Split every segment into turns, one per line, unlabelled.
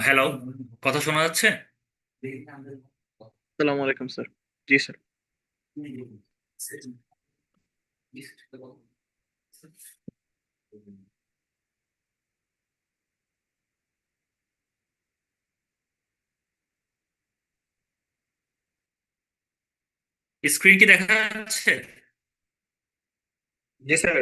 Hello, কথা শোনা যাচ্ছে?
সালাম আলাইকুম স্যার। জি স্যার।
স্ক্রিন কি দেখা যাচ্ছে?
জি স্যার।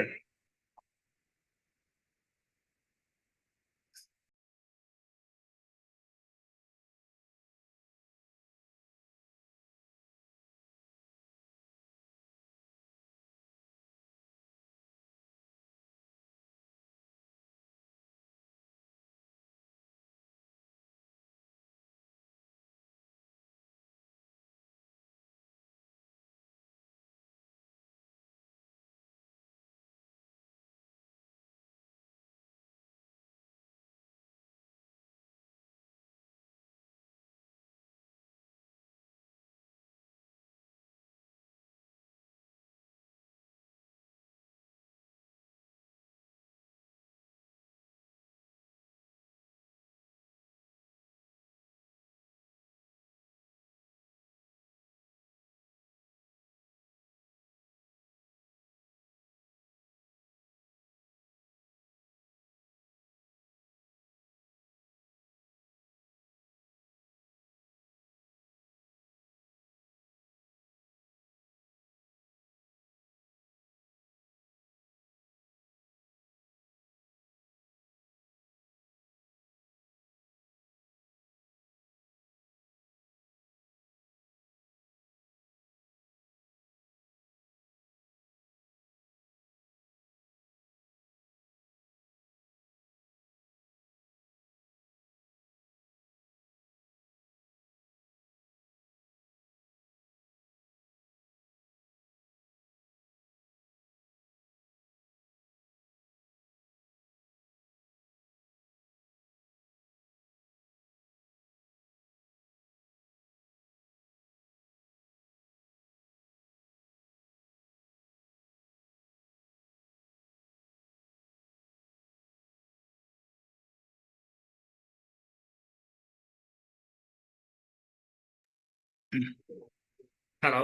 হ্যালো,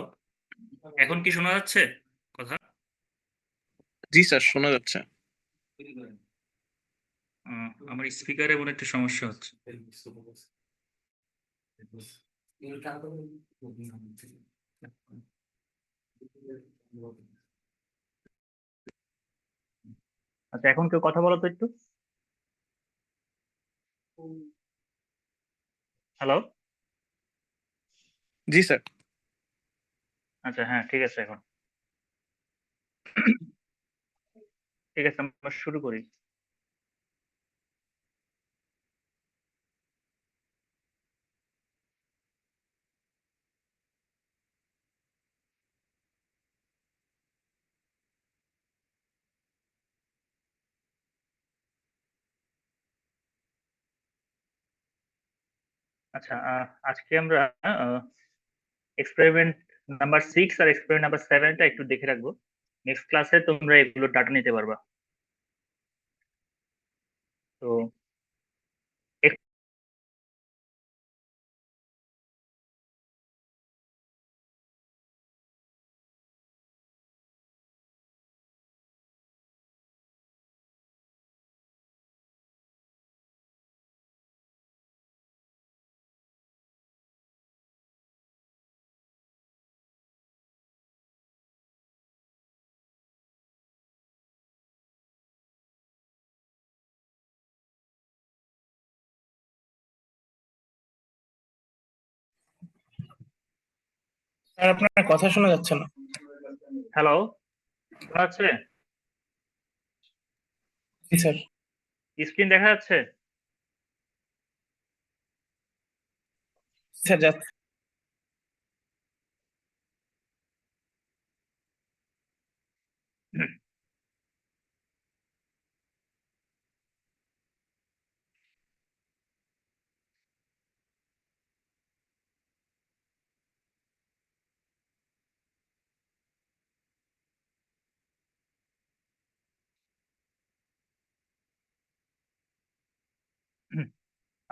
এখন কি শোনা যাচ্ছে কথা?
জি স্যার, শোনা যাচ্ছে।
আমার স্পিকারে মনে একটা সমস্যা হচ্ছে। আচ্ছা, এখন কেউ কথা বলো তো একটু। হ্যালো।
জি স্যার।
আচ্ছা, হ্যাঁ, ঠিক আছে এখন। ঠিক আছে, আমরা শুরু করি। আচ্ছা, আজকে আমরা এক্সপেরিমেন্ট নাম্বার 6 আর এক্সপেরিমেন্ট নাম্বার 7টা একটু দেখে রাখবো। নেক্সট ক্লাসে তোমরা এগুলো ডাটা নিতে পারবা। তো
স্যার, আপনার কথা শোনা যাচ্ছে না।
হ্যালো, শোনা যাচ্ছে?
জি স্যার।
স্ক্রিন দেখা যাচ্ছে?
স্যার যাচ্ছে।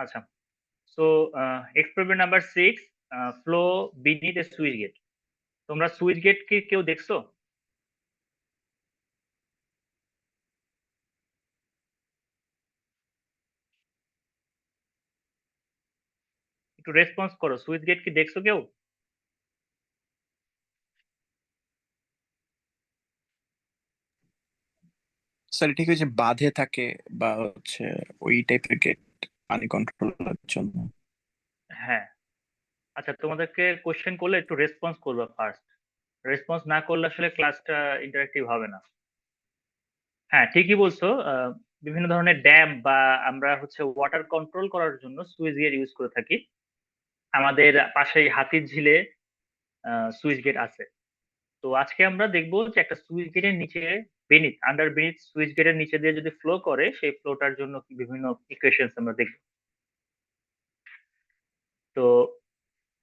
আচ্ছা, so experiment number 6, flow beneath a সুইচ গেট। তোমরা সুইচ গেট কি কেউ দেখছো? একটু রেসপন্স করো, সুইচ গেট কি দেখছো কেউ?
স্যার ঠিক আছে, বাঁধে থাকে বা হচ্ছে ওই টাইপের গেট, পানি কন্ট্রোলের জন্য।
হ্যাঁ, আচ্ছা, তোমাদেরকে কোশ্চেন করলে একটু রেসপন্স করবে ফার্স্ট। রেসপন্স না করলে আসলে ক্লাসটা ইন্টারেক্টিভ হবে না। হ্যাঁ, ঠিকই বলছো। বিভিন্ন ধরনের ড্যাম বা আমরা হচ্ছে ওয়াটার কন্ট্রোল করার জন্য সুইচ গেট ইউজ করে থাকি। আমাদের পাশেই হাতির ঝিলে সুইচ গেট আছে। তো আজকে আমরা দেখবো যে একটা সুইচ গেটের নিচে আন্ডার বিনিথ সুইচ গেটের নিচে দিয়ে যদি ফ্লো করে সেই ফ্লোটার জন্য কি বিভিন্ন ইকুয়েশনস আমরা দেখব। তো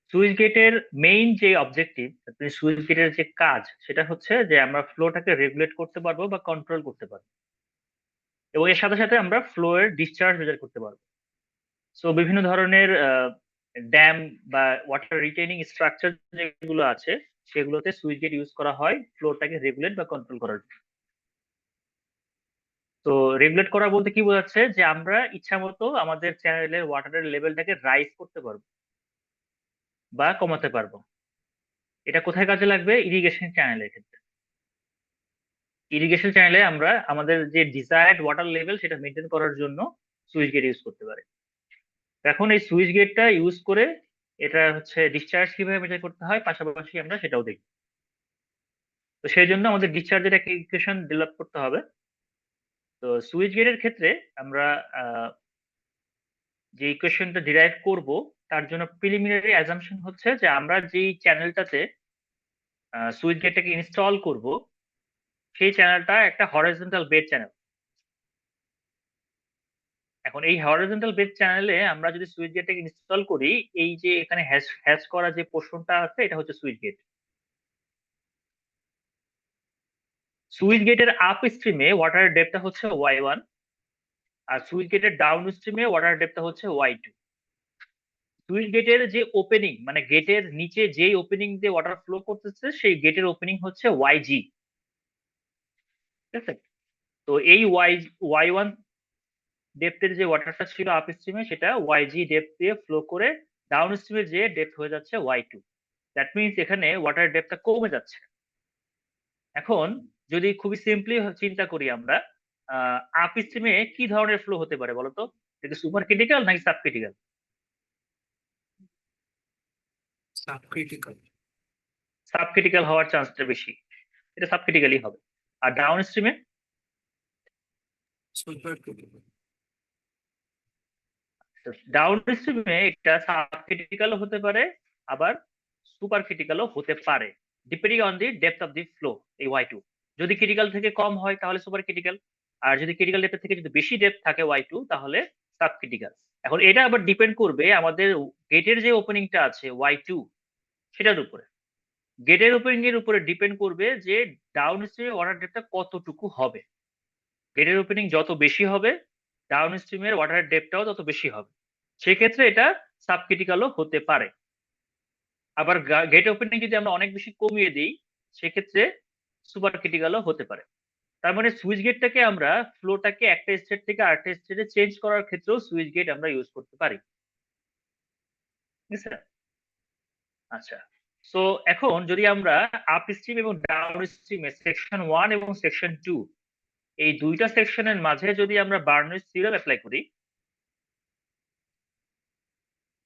সুইচ গেটের মেইন যে অবজেক্টিভ, সুইচ গেটের যে কাজ সেটা হচ্ছে যে আমরা ফ্লোটাকে রেগুলেট করতে পারবো বা কন্ট্রোল করতে পারবো, এবং এর সাথে সাথে আমরা ফ্লো এর ডিসচার্জ মেজার করতে পারবো। সো বিভিন্ন ধরনের ড্যাম বা ওয়াটার রিটেইনিং স্ট্রাকচার যেগুলো আছে সেগুলোতে সুইচ গেট ইউজ করা হয় ফ্লোটাকে রেগুলেট বা কন্ট্রোল করার জন্য। তো রেগুলেট করা বলতে কি বোঝাচ্ছে, যে আমরা ইচ্ছা মতো আমাদের চ্যানেলের ওয়াটারের লেভেলটাকে রাইজ করতে পারবো বা কমাতে পারবো। এটা কোথায় কাজে লাগবে? ইরিগেশন চ্যানেলের ক্ষেত্রে। ইরিগেশন চ্যানেলে আমরা আমাদের যে ডিজায়ার্ড ওয়াটার লেভেল সেটা মেনটেন করার জন্য সুইচ গেট ইউজ করতে পারি। এখন এই সুইচ গেটটা ইউজ করে এটা হচ্ছে ডিসচার্জ কিভাবে মেজার করতে হয় পাশাপাশি আমরা সেটাও দেখব। তো সেই জন্য আমাদের ডিসচার্জের একটা ইকুয়েশন ডেভেলপ করতে হবে। তো সুইচ গেটের ক্ষেত্রে আমরা যে ইকুয়েশনটা ডিরাইভ করব তার জন্য প্রিলিমিনারি অ্যাজাম্পশন হচ্ছে যে আমরা যেই চ্যানেলটাতে সুইচ গেটটাকে ইনস্টল করব সেই চ্যানেলটা একটা হরাইজন্টাল বেড চ্যানেল। এখন এই হরাইজন্টাল বেড চ্যানেলে আমরা যদি সুইচ গেটটাকে ইনস্টল করি, এই যে এখানে হ্যাশ হ্যাশ করা যে পোর্শনটা আছে এটা হচ্ছে সুইচ গেট। সুইচ গেটের আপ স্ট্রিমে ওয়াটার ডেপটা হচ্ছে y1, আর সুইচ গেটের ডাউন স্ট্রিমে ওয়াটার ডেপটা হচ্ছে y2। সুইচ গেটের যে ওপেনিং, মানে গেটের নিচে যেই ওপেনিং দিয়ে ওয়াটার ফ্লো করতেছে সেই গেটের ওপেনিং হচ্ছে yg। ঠিক আছে? তো এই y1 ডেপথের যে ওয়াটারটা ছিল আপ স্ট্রিমে সেটা yg ডেপথ দিয়ে ফ্লো করে ডাউন স্ট্রিমে যে ডেপথ হয়ে যাচ্ছে y2। দ্যাট মিনস এখানে ওয়াটার ডেপথটা কমে যাচ্ছে। এখন যদি খুবই সিম্পলি চিন্তা করি আমরা, আপ স্ট্রিমে কি ধরনের ফ্লো হতে পারে বলতো? এটা সুপার ক্রিটিক্যাল নাকি sub critical?
Sub critical.
Sub critical হওয়ার চান্সটা বেশি, এটা সাব ক্রিটিক্যালই হবে। আর ডাউন স্ট্রিমে?
Super critical.
ডাউন স্ট্রিমে এটা সাব ক্রিটিক্যালও হতে পারে, আবার সুপার ক্রিটিক্যালও হতে পারে, depending on the depth of the flow. এই y2 যদি ক্রিটিক্যাল থেকে কম হয় তাহলে সুপার ক্রিটিক্যাল, আর যদি ক্রিটিক্যাল ডেপথ থেকে যদি বেশি ডেপথ থাকে y2 তাহলে সাব ক্রিটিক্যাল। এখন এটা আবার ডিপেন্ড করবে আমাদের গেটের যে ওপেনিংটা আছে y2 সেটার উপরে। গেটের ওপেনিং এর উপরে ডিপেন্ড করবে যে ডাউন স্ট্রিমে ওয়াটার ডেপথটা কতটুকু হবে। গেটের ওপেনিং যত বেশি হবে ডাউন স্ট্রিমের ওয়াটার ডেপথটাও তত বেশি হবে। সেক্ষেত্রে এটা সাব ক্রিটিক্যালও হতে পারে। আবার গেট ওপেনিং যদি আমরা অনেক বেশি কমিয়ে দিই সেক্ষেত্রে সুপার ক্রিটিক্যালও হতে পারে। তার মানে সুইচ গেটটাকে আমরা ফ্লোটাকে একটা স্টেট থেকে আরেকটা স্টেটে চেঞ্জ করার ক্ষেত্রেও সুইচ গেট আমরা ইউজ করতে পারি। ঠিক আছে? আচ্ছা, সো এখন যদি আমরা আপ স্ট্রিম এবং ডাউন স্ট্রিমে সেকশন 1 এবং সেকশন 2 এই দুইটা সেকশনের মাঝে যদি আমরা বার্নউইজ থিওরেম অ্যাপ্লাই করি,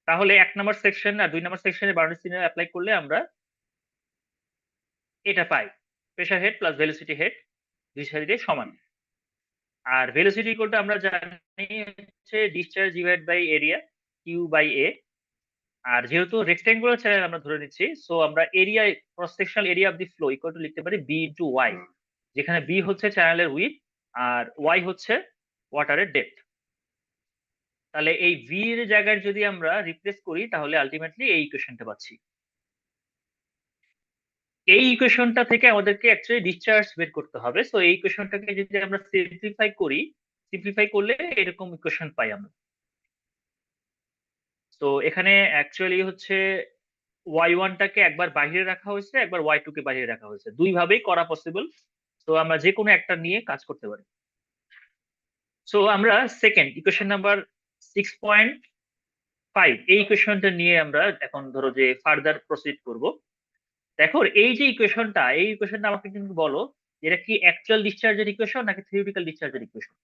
তাহলে 1 নম্বর সেকশন আর 2 নম্বর সেকশনে বার্নউইজ থিওরেম অ্যাপ্লাই করলে আমরা এটা পাই, pressure head plus velocity head দুই সাইডে সমান। আর ভেলোসিটি ইকুয়াল টু আমরা জানি হচ্ছে discharge divide by area Q by A. আর যেহেতু রেক্টেঙ্গুলার চ্যানেল আমরা ধরে নিচ্ছি, সো আমরা area cross sectional area of the flow equal to লিখতে পারি বি ইনটু ওয়াই, যেখানে বি হচ্ছে চ্যানেলের উইডথ আর ওয়াই হচ্ছে ওয়াটারের ডেপথ। তাহলে এই ভি এর জায়গায় যদি আমরা রিপ্লেস করি তাহলে আলটিমেটলি এই ইকুয়েশনটা পাচ্ছি। এই ইকুয়েশনটা থেকে আমাদেরকে অ্যাকচুয়ালি ডিসচার্জ বের করতে হবে। সো এই ইকুয়েশনটাকে যদি আমরা সিম্পলিফাই করলে এরকম ইকুয়েশন পাই আমরা। তো এখানে অ্যাকচুয়ালি হচ্ছে y1 টাকে একবার বাইরে রাখা হয়েছে, একবার y2 কে বাইরে রাখা হয়েছে, দুই ভাবেই করা পসিবল। তো আমরা যে কোনো একটা নিয়ে কাজ করতে পারি। সো আমরা সেকেন্ড ইকুয়েশন নাম্বার 6.5 এই ইকুয়েশনটা নিয়ে আমরা এখন ধরো যে ফার্দার প্রসিড করব। দেখো এই ইকুয়েশনটা আমাকে কিন্তু বলো, এটা কি অ্যাকচুয়াল ডিসচার্জের ইকুয়েশন নাকি থিওরিটিক্যাল ডিসচার্জের equation?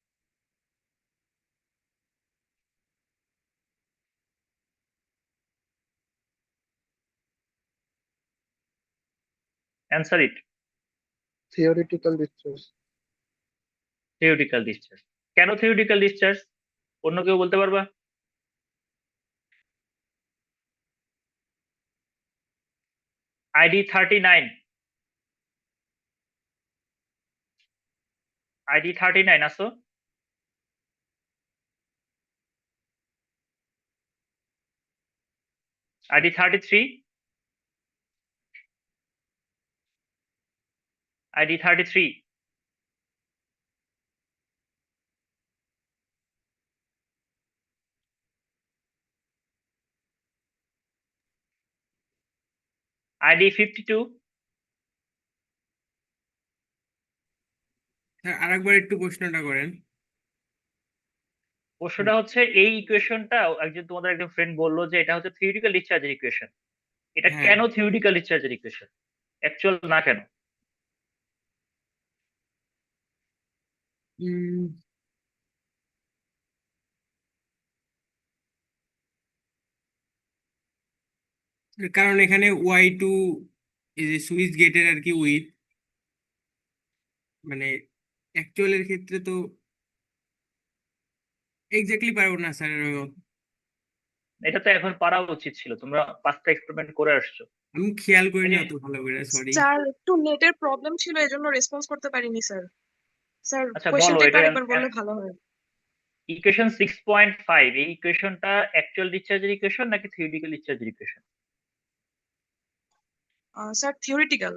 Answer it.
theoretical discharge.
Theoretical discharge. কেন থিওরিটিক্যাল ডিসচার্জ? অন্য কেউ বলতে পারবা? আইডি 39, আইডি 39 আসো। ID 33, ID 33, ID 52।
স্যার আরেকবার একটু প্রশ্নটা করেন।
প্রশ্নটা হচ্ছে এই ইকুয়েশনটা তোমাদের একজন ফ্রেন্ড বললো যে এটা হচ্ছে থিওরিটিক্যাল ডিসচার্জের ইকুয়েশন। এটা
হ্যাঁ।
কেন থিওরিটিক্যাল ডিসচার্জের ইকুয়েশন, অ্যাকচুয়াল না কেন?
উম, কারণ এখানে y2 এই যে সুইচ গেটের আর কি উইথ, মানে অ্যাকচুয়ালের ক্ষেত্রে তো এক্স্যাক্টলি পারবো না স্যার।
এটা তো এখন পারা উচিত ছিল, তোমরা 5টা এক্সপেরিমেন্ট করে আসছো।
আমি খেয়াল করিনি অত ভালো করে, সরি।
স্যার একটু নেটের প্রবলেম ছিল, এজন্য রেসপন্স করতে পারিনি স্যার। স্যার
আচ্ছা বলো,
কোশ্চেনটা
এটা
আরেকবার বললে ভালো হয়।
ইকুয়েশন 6.5 এই ইকুয়েশনটা অ্যাকচুয়াল ডিসচার্জের ইকুয়েশন নাকি থিওরিটিক্যাল ডিসচার্জের ইকুয়েশন?
Sir theoretical.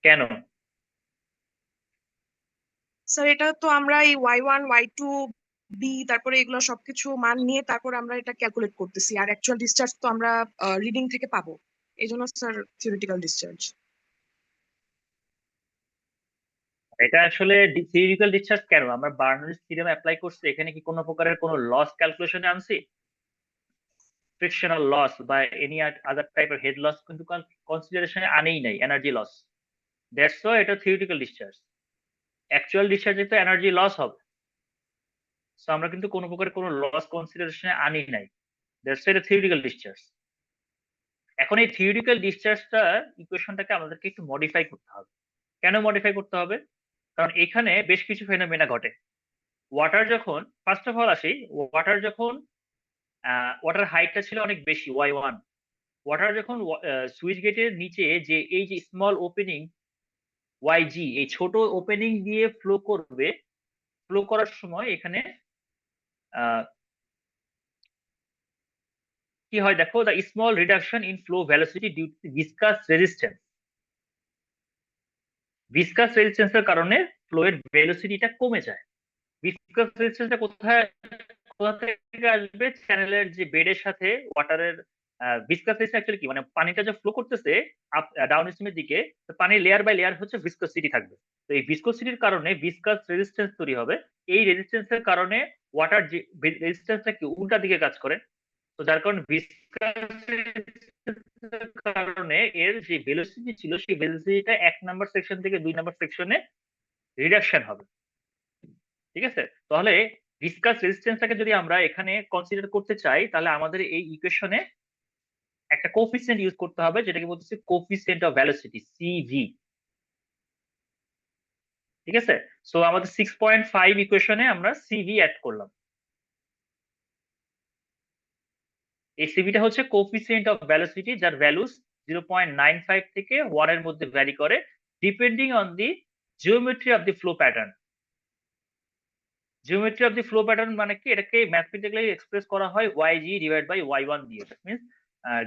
কেন?
স্যার এটা তো আমরা এই y1 y2 b তারপরে এগুলো সবকিছু মান নিয়ে তারপর আমরা এটা ক্যালকুলেট করতেছি, আর অ্যাকচুয়াল ডিসচার্জ তো আমরা রিডিং থেকে পাবো, এইজন্য স্যার থিওরিটিক্যাল ডিসচার্জ।
এটা আসলে থিওরিটিক্যাল ডিসচার্জ কেন? আমরা বার্নৌলিস থিওরেম অ্যাপ্লাই করছি, এখানে কি কোনো প্রকারের কোনো লস ক্যালকুলেশনে আনছি? ফ্রিকশনাল লস বা এনি আদার টাইপের হেড লস কিন্তু কনসিডারেশনে আনেই নাই, এনার্জি লস। দ্যাটস ওয়াই এটা থিওরিটিক্যাল ডিসচার্জ। অ্যাকচুয়াল ডিসচার্জে তো এনার্জি লস হবে, সো আমরা কিন্তু কোনো প্রকারের কোনো লস কনসিডারেশনে আনি নাই, দ্যাটস ওয়াই এটা থিওরিটিক্যাল ডিসচার্জ। এখন এই থিওরিটিক্যাল ডিসচার্জটা ইকুয়েশনটাকে আমাদেরকে একটু মডিফাই করতে হবে। কেন মডিফাই করতে হবে? কারণ এখানে বেশ কিছু ফেনোমেনা ঘটে। ওয়াটার যখন, ফার্স্ট অফ অল আসি, ওয়াটার যখন ওয়াটার হাইটটা ছিল অনেক বেশি y1, ওয়াটার যখন সুইচ গেটের নিচে যে এই যে স্মল ওপেনিং yg, এই ছোট ওপেনিং দিয়ে ফ্লো করবে, ফ্লো করার সময় এখানে কি হয় দেখো, the small reduction in flow velocity due to viscous resistance. Viscous রেজিস্ট্যান্সের কারণে ফ্লো এর ভেলোসিটিটা কমে যায়। ভিসকাস রেজিস্ট্যান্সটা কোথা থেকে আসবে? চ্যানেলের যে বেডের সাথে ওয়াটারের ভিসকাস রেজিস্ট্যান্স অ্যাকচুয়ালি কি, মানে পানিটা যে ফ্লো করতেছে আপ ডাউন স্ট্রিমের দিকে, তো পানির লেয়ার বাই লেয়ার হচ্ছে ভিসকসিটি থাকবে। তো এই ভিসকসিটির কারণে ভিসকাস রেজিস্ট্যান্স তৈরি হবে। এই রেজিস্ট্যান্সের কারণে ওয়াটার যে রেজিস্ট্যান্সটা কি উল্টা দিকে কাজ করে, তো যার কারণে ভিসকাস কারণে এর যে ভেলোসিটি ছিল সেই ভেলোসিটিটা 1 নাম্বার সেকশন থেকে 2 নাম্বার সেকশনে রিডাকশন হবে। ঠিক আছে, তাহলে ভিসকাস রেজিস্ট্যান্সটাকে যদি আমরা এখানে কনসিডার করতে চাই, তাহলে আমাদের এই ইকুয়েশনে একটা কোফিসিয়েন্ট ইউজ করতে হবে, যেটাকে বলতেছে কোফিসিয়েন্ট অফ ভেলোসিটি, সিভি। ঠিক আছে, সো আমাদের 6.5 ইকুয়েশনে আমরা সিভি অ্যাড করলাম। এই সিভিটা হচ্ছে কোফিসিয়েন্ট অফ ভেলোসিটি, যার ভ্যালুস 0.95 থেকে 1 এর মধ্যে ভ্যারি করে depending on the geometry of the flow pattern. Geometry of the flow pattern মানে কি, এটাকে ম্যাথমেটিক্যালি এক্সপ্রেস করা হয় yg ডিভাইড বাই y1 দিয়ে। মিন্স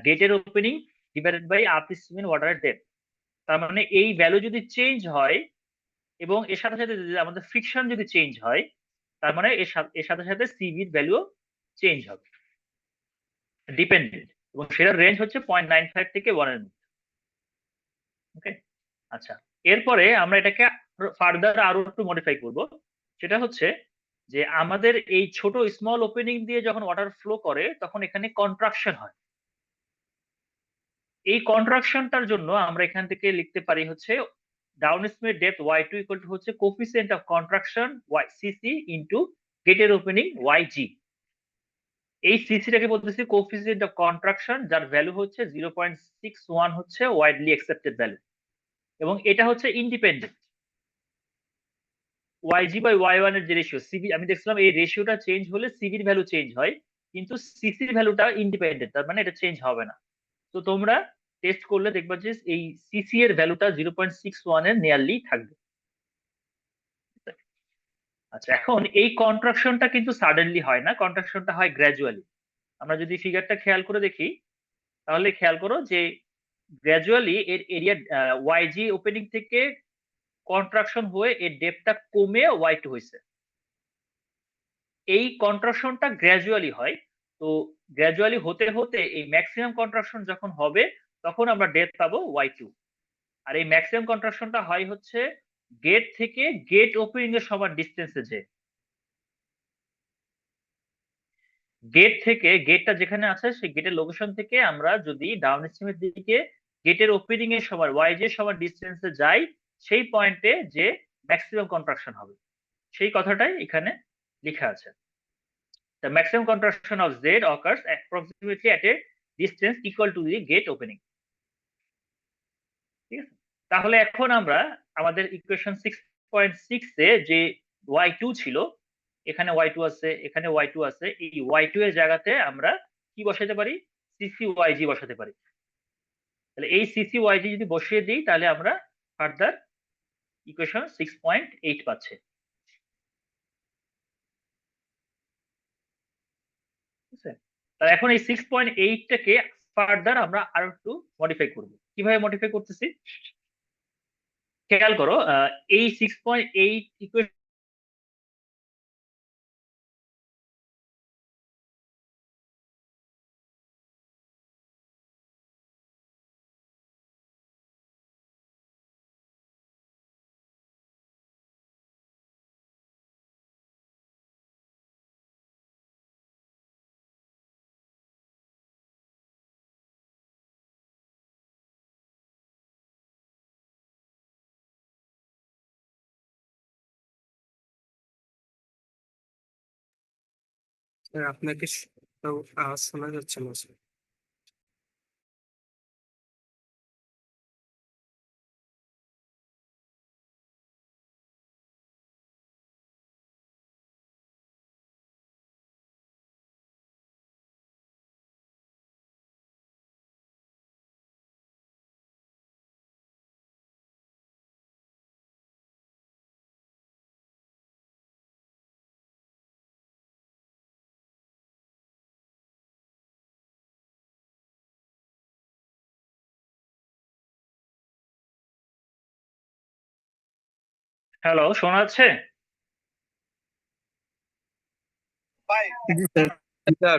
গেটের opening divided by upstream stream ওয়াটারের ডেপথ। তার মানে এই ভ্যালু যদি চেঞ্জ হয় এবং এর সাথে সাথে যদি আমাদের ফ্রিকশন যদি চেঞ্জ হয়, তার মানে এর সাথে সাথে সিভির ভ্যালুও চেঞ্জ হবে। ডিপেন্ডেন্ট, এবং সেটার রেঞ্জ হচ্ছে 0.95 থেকে 1 এর মধ্যে। ওকে, আচ্ছা, এরপরে আমরা এটাকে ফার্দার আরো একটু মডিফাই করব। সেটা হচ্ছে যে আমাদের এই ছোট স্মল ওপেনিং দিয়ে যখন ওয়াটার ফ্লো করে তখন এখানে কন্ট্রাকশন হয়। এই কন্ট্রাকশনটার জন্য আমরা এখান থেকে লিখতে পারি হচ্ছে ডাউনস্ট্রিমের ডেপথ y2 ইকুয়াল টু হচ্ছে coefficient of contraction cc into গেটের ওপেনিং yg। এই সিসিটাকে বলতেছি কোফিসিয়েন্ট অফ কন্ট্রাকশন, যার ভ্যালু হচ্ছে 0.61 হচ্ছে ওয়াইডলি অ্যাকসেপ্টেড ভ্যালু, এবং এটা হচ্ছে ইন্ডিপেন্ডেন্ট। yg বাই y1 এর যে রেশিও সিবি, আমি দেখছিলাম এই রেশিওটা চেঞ্জ হলে সিবির ভ্যালু চেঞ্জ হয়, কিন্তু সিসির ভ্যালুটা ইন্ডিপেন্ডেন্ট, তার মানে এটা চেঞ্জ হবে না। তো তোমরা টেস্ট করলে দেখবা যে এই সিসি এর ভ্যালুটা 0.61 এর নিয়ারলি থাকবে। আচ্ছা, এখন এই কন্ট্রাকশনটা কিন্তু সাডেনলি হয় না, কন্ট্রাকশনটা হয় গ্র্যাজুয়ালি। আমরা যদি ফিগারটা খেয়াল করে দেখি তাহলে খেয়াল করো যে গ্র্যাজুয়ালি এর এরিয়া ওয়াইজি ওপেনিং থেকে কন্ট্রাকশন হয়ে এর ডেপথটা কমে y2 হয়েছে। এই কন্ট্রাকশনটা গ্র্যাজুয়ালি হয়। তো গ্র্যাজুয়ালি হতে হতে এই ম্যাক্সিমাম কন্ট্রাকশন যখন হবে তখন আমরা ডেপথ পাবো y2। আর এই ম্যাক্সিমাম কন্ট্রাকশনটা হয় হচ্ছে গেট থেকে গেট ওপেনিং এর সমান ডিস্টেন্সে, যে গেট থেকে গেটটা যেখানে আছে সেই গেটের লোকেশন থেকে আমরা যদি ডাউন স্ট্রিমের দিকে গেটের ওপেনিং এর সমান ওয়াইজ এর সমান ডিস্টেন্সে যাই, সেই পয়েন্টে যে ম্যাক্সিমাম কন্ট্রাকশন হবে, সেই কথাটাই এখানে লেখা আছে। The maximum contraction of Z occurs approximately at a distance equal to the gate opening. ঠিক আছে, তাহলে এখন আমরা আমাদের ইকুয়েশন 6.6 এ যে y2 ছিল, এখানে y2 আছে, এখানে y2 আছে, এই y2 এর জায়গাতে আমরা কি বসাতে পারি? CCYG বসাতে পারি। তাহলে এই CCYG যদি বসিয়ে দিই তাহলে আমরা ফার্দার ইকুয়েশন 6.8 পাচ্ছি। ঠিক আছে, তাহলে এখন এই 6.8 টাকে ফার্দার আমরা আরো একটু মডিফাই করব। কিভাবে মডিফাই করতেছি খেয়াল করো, এই 6.8 ইকুয়েশন
স্যার আপনাকে আওয়াজ শোনা যাচ্ছে না স্যার।
হ্যালো, শোনা যাচ্ছে?
জি স্যার।
স্যার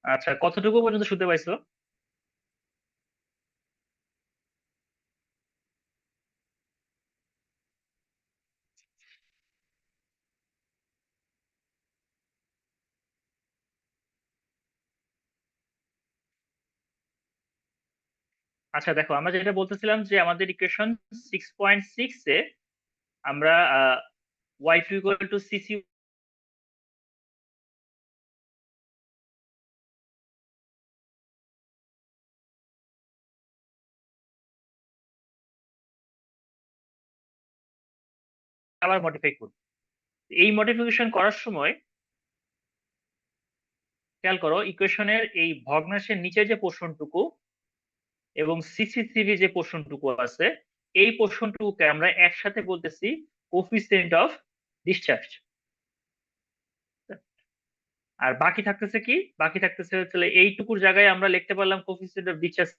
আচ্ছা, কতটুকু পর্যন্ত শুনতে পাইছো? আচ্ছা দেখো, আমরা যেটা বলতেছিলাম যে আমাদের ইকুয়েশন 6.6 এ আমরা y2 ইকুয়াল টু সিসি আবার মডিফাই করব। এই মডিফিকেশন করার সময় খেয়াল করো ইকুয়েশনের এই ভগ্নাংশের নিচে যে পোর্শনটুকু এবং সিসি যে পোর্শনটুকু আছে, এই পোর্শনটুকুকে আমরা একসাথে বলতেছি কোফিসিয়েন্ট অফ ডিসচার্জ। আর বাকি থাকতেছে কি? বাকি থাকতেছে হচ্ছে এইটুকুর জায়গায় আমরা লিখতে পারলাম coefficient of discharge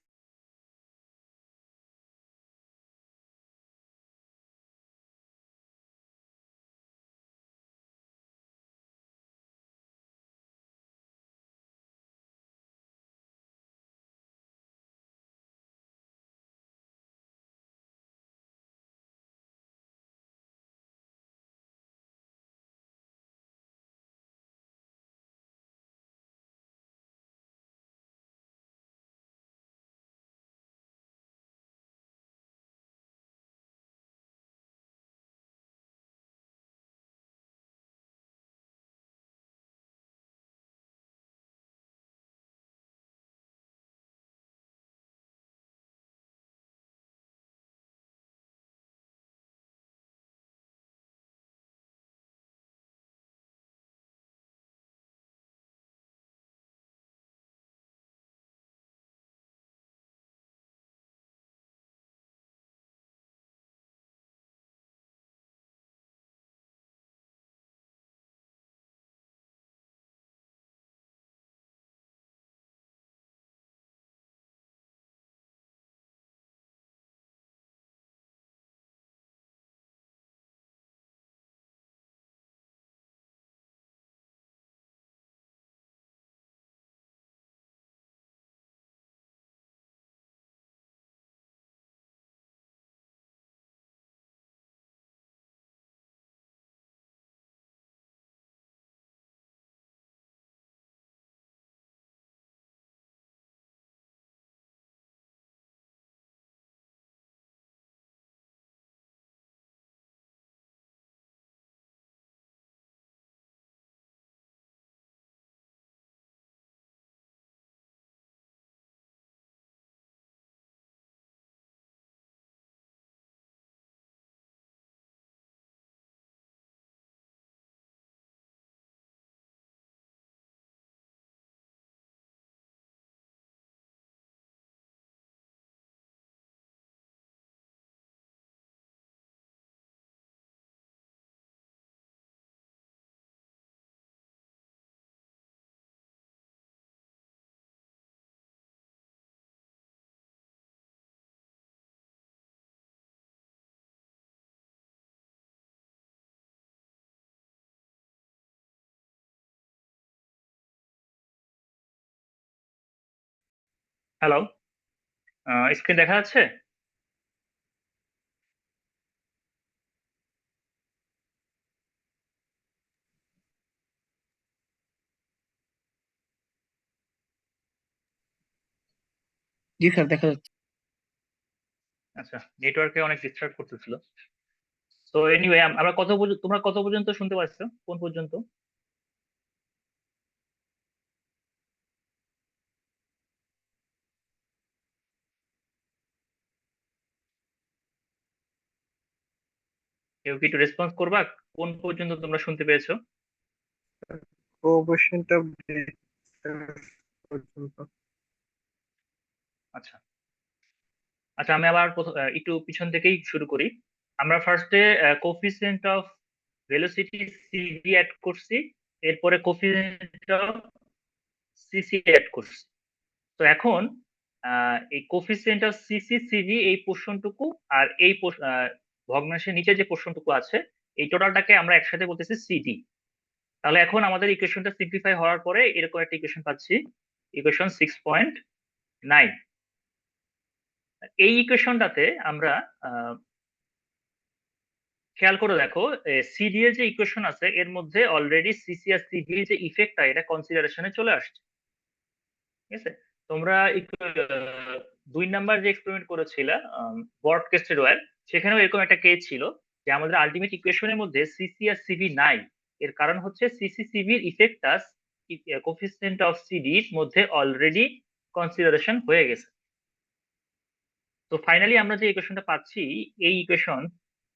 hello, screen দেখা যাচ্ছে?
জি স্যার, দেখা যাচ্ছে।
আচ্ছা, নেটওয়ার্কে অনেক ডিস্টার্ব করতেছিল। তো এনিওয়ে, আমরা কত পর্যন্ত, তোমরা কত পর্যন্ত শুনতে পারছো? কোন পর্যন্ত? কেউ কি একটু রেসপন্স করবা? কোন পর্যন্ত তোমরা শুনতে পেয়েছো?
কোএফিসিয়েন্ট অফ ডিস্টেন্স পর্যন্ত।
আচ্ছা আচ্ছা, আমি আবার একটু পিছন থেকেই শুরু করি। আমরা ফার্স্টে coefficient of velocity CV add করছি, এরপরে কোফিসিয়েন্ট অফ সিসি অ্যাড করছি। তো এখন এই কোফিসিয়েন্ট অফ সিসি সিভি এই পোর্শনটুকু আর এই ভগ্নাংশের নিচে যে পোর্শনটুকু আছে, এই টোটালটাকে আমরা একসাথে বলতেছি সিডি। তাহলে এখন আমাদের ইকুয়েশনটা সিম্পলিফাই হওয়ার পরে এরকম একটা ইকুয়েশন পাচ্ছি, ইকুয়েশন 6.9। এই ইকুয়েশনটাতে আমরা খেয়াল করে দেখো, সিডি এর যে ইকুয়েশন আছে এর মধ্যে অলরেডি সিসি আর সিভি যে ইফেক্টটা এটা কনসিডারেশনে চলে আসছে। ঠিক আছে, তোমরা 2 নাম্বার যে এক্সপেরিমেন্ট করেছিলে বর্ড কেস্টেড ওয়্যার, সেখানেও এরকম একটা কেস ছিল যে আমাদের আলটিমেট ইকুয়েশনের মধ্যে সিসি আর সিভি নাই। এর কারণ হচ্ছে সিসি সিভির ইফেক্টটা কোফিসিয়েন্ট অফ সিডির মধ্যে অলরেডি কনসিডারেশন হয়ে গেছে। তো ফাইনালি আমরা যে ইকুয়েশনটা পাচ্ছি, এই equation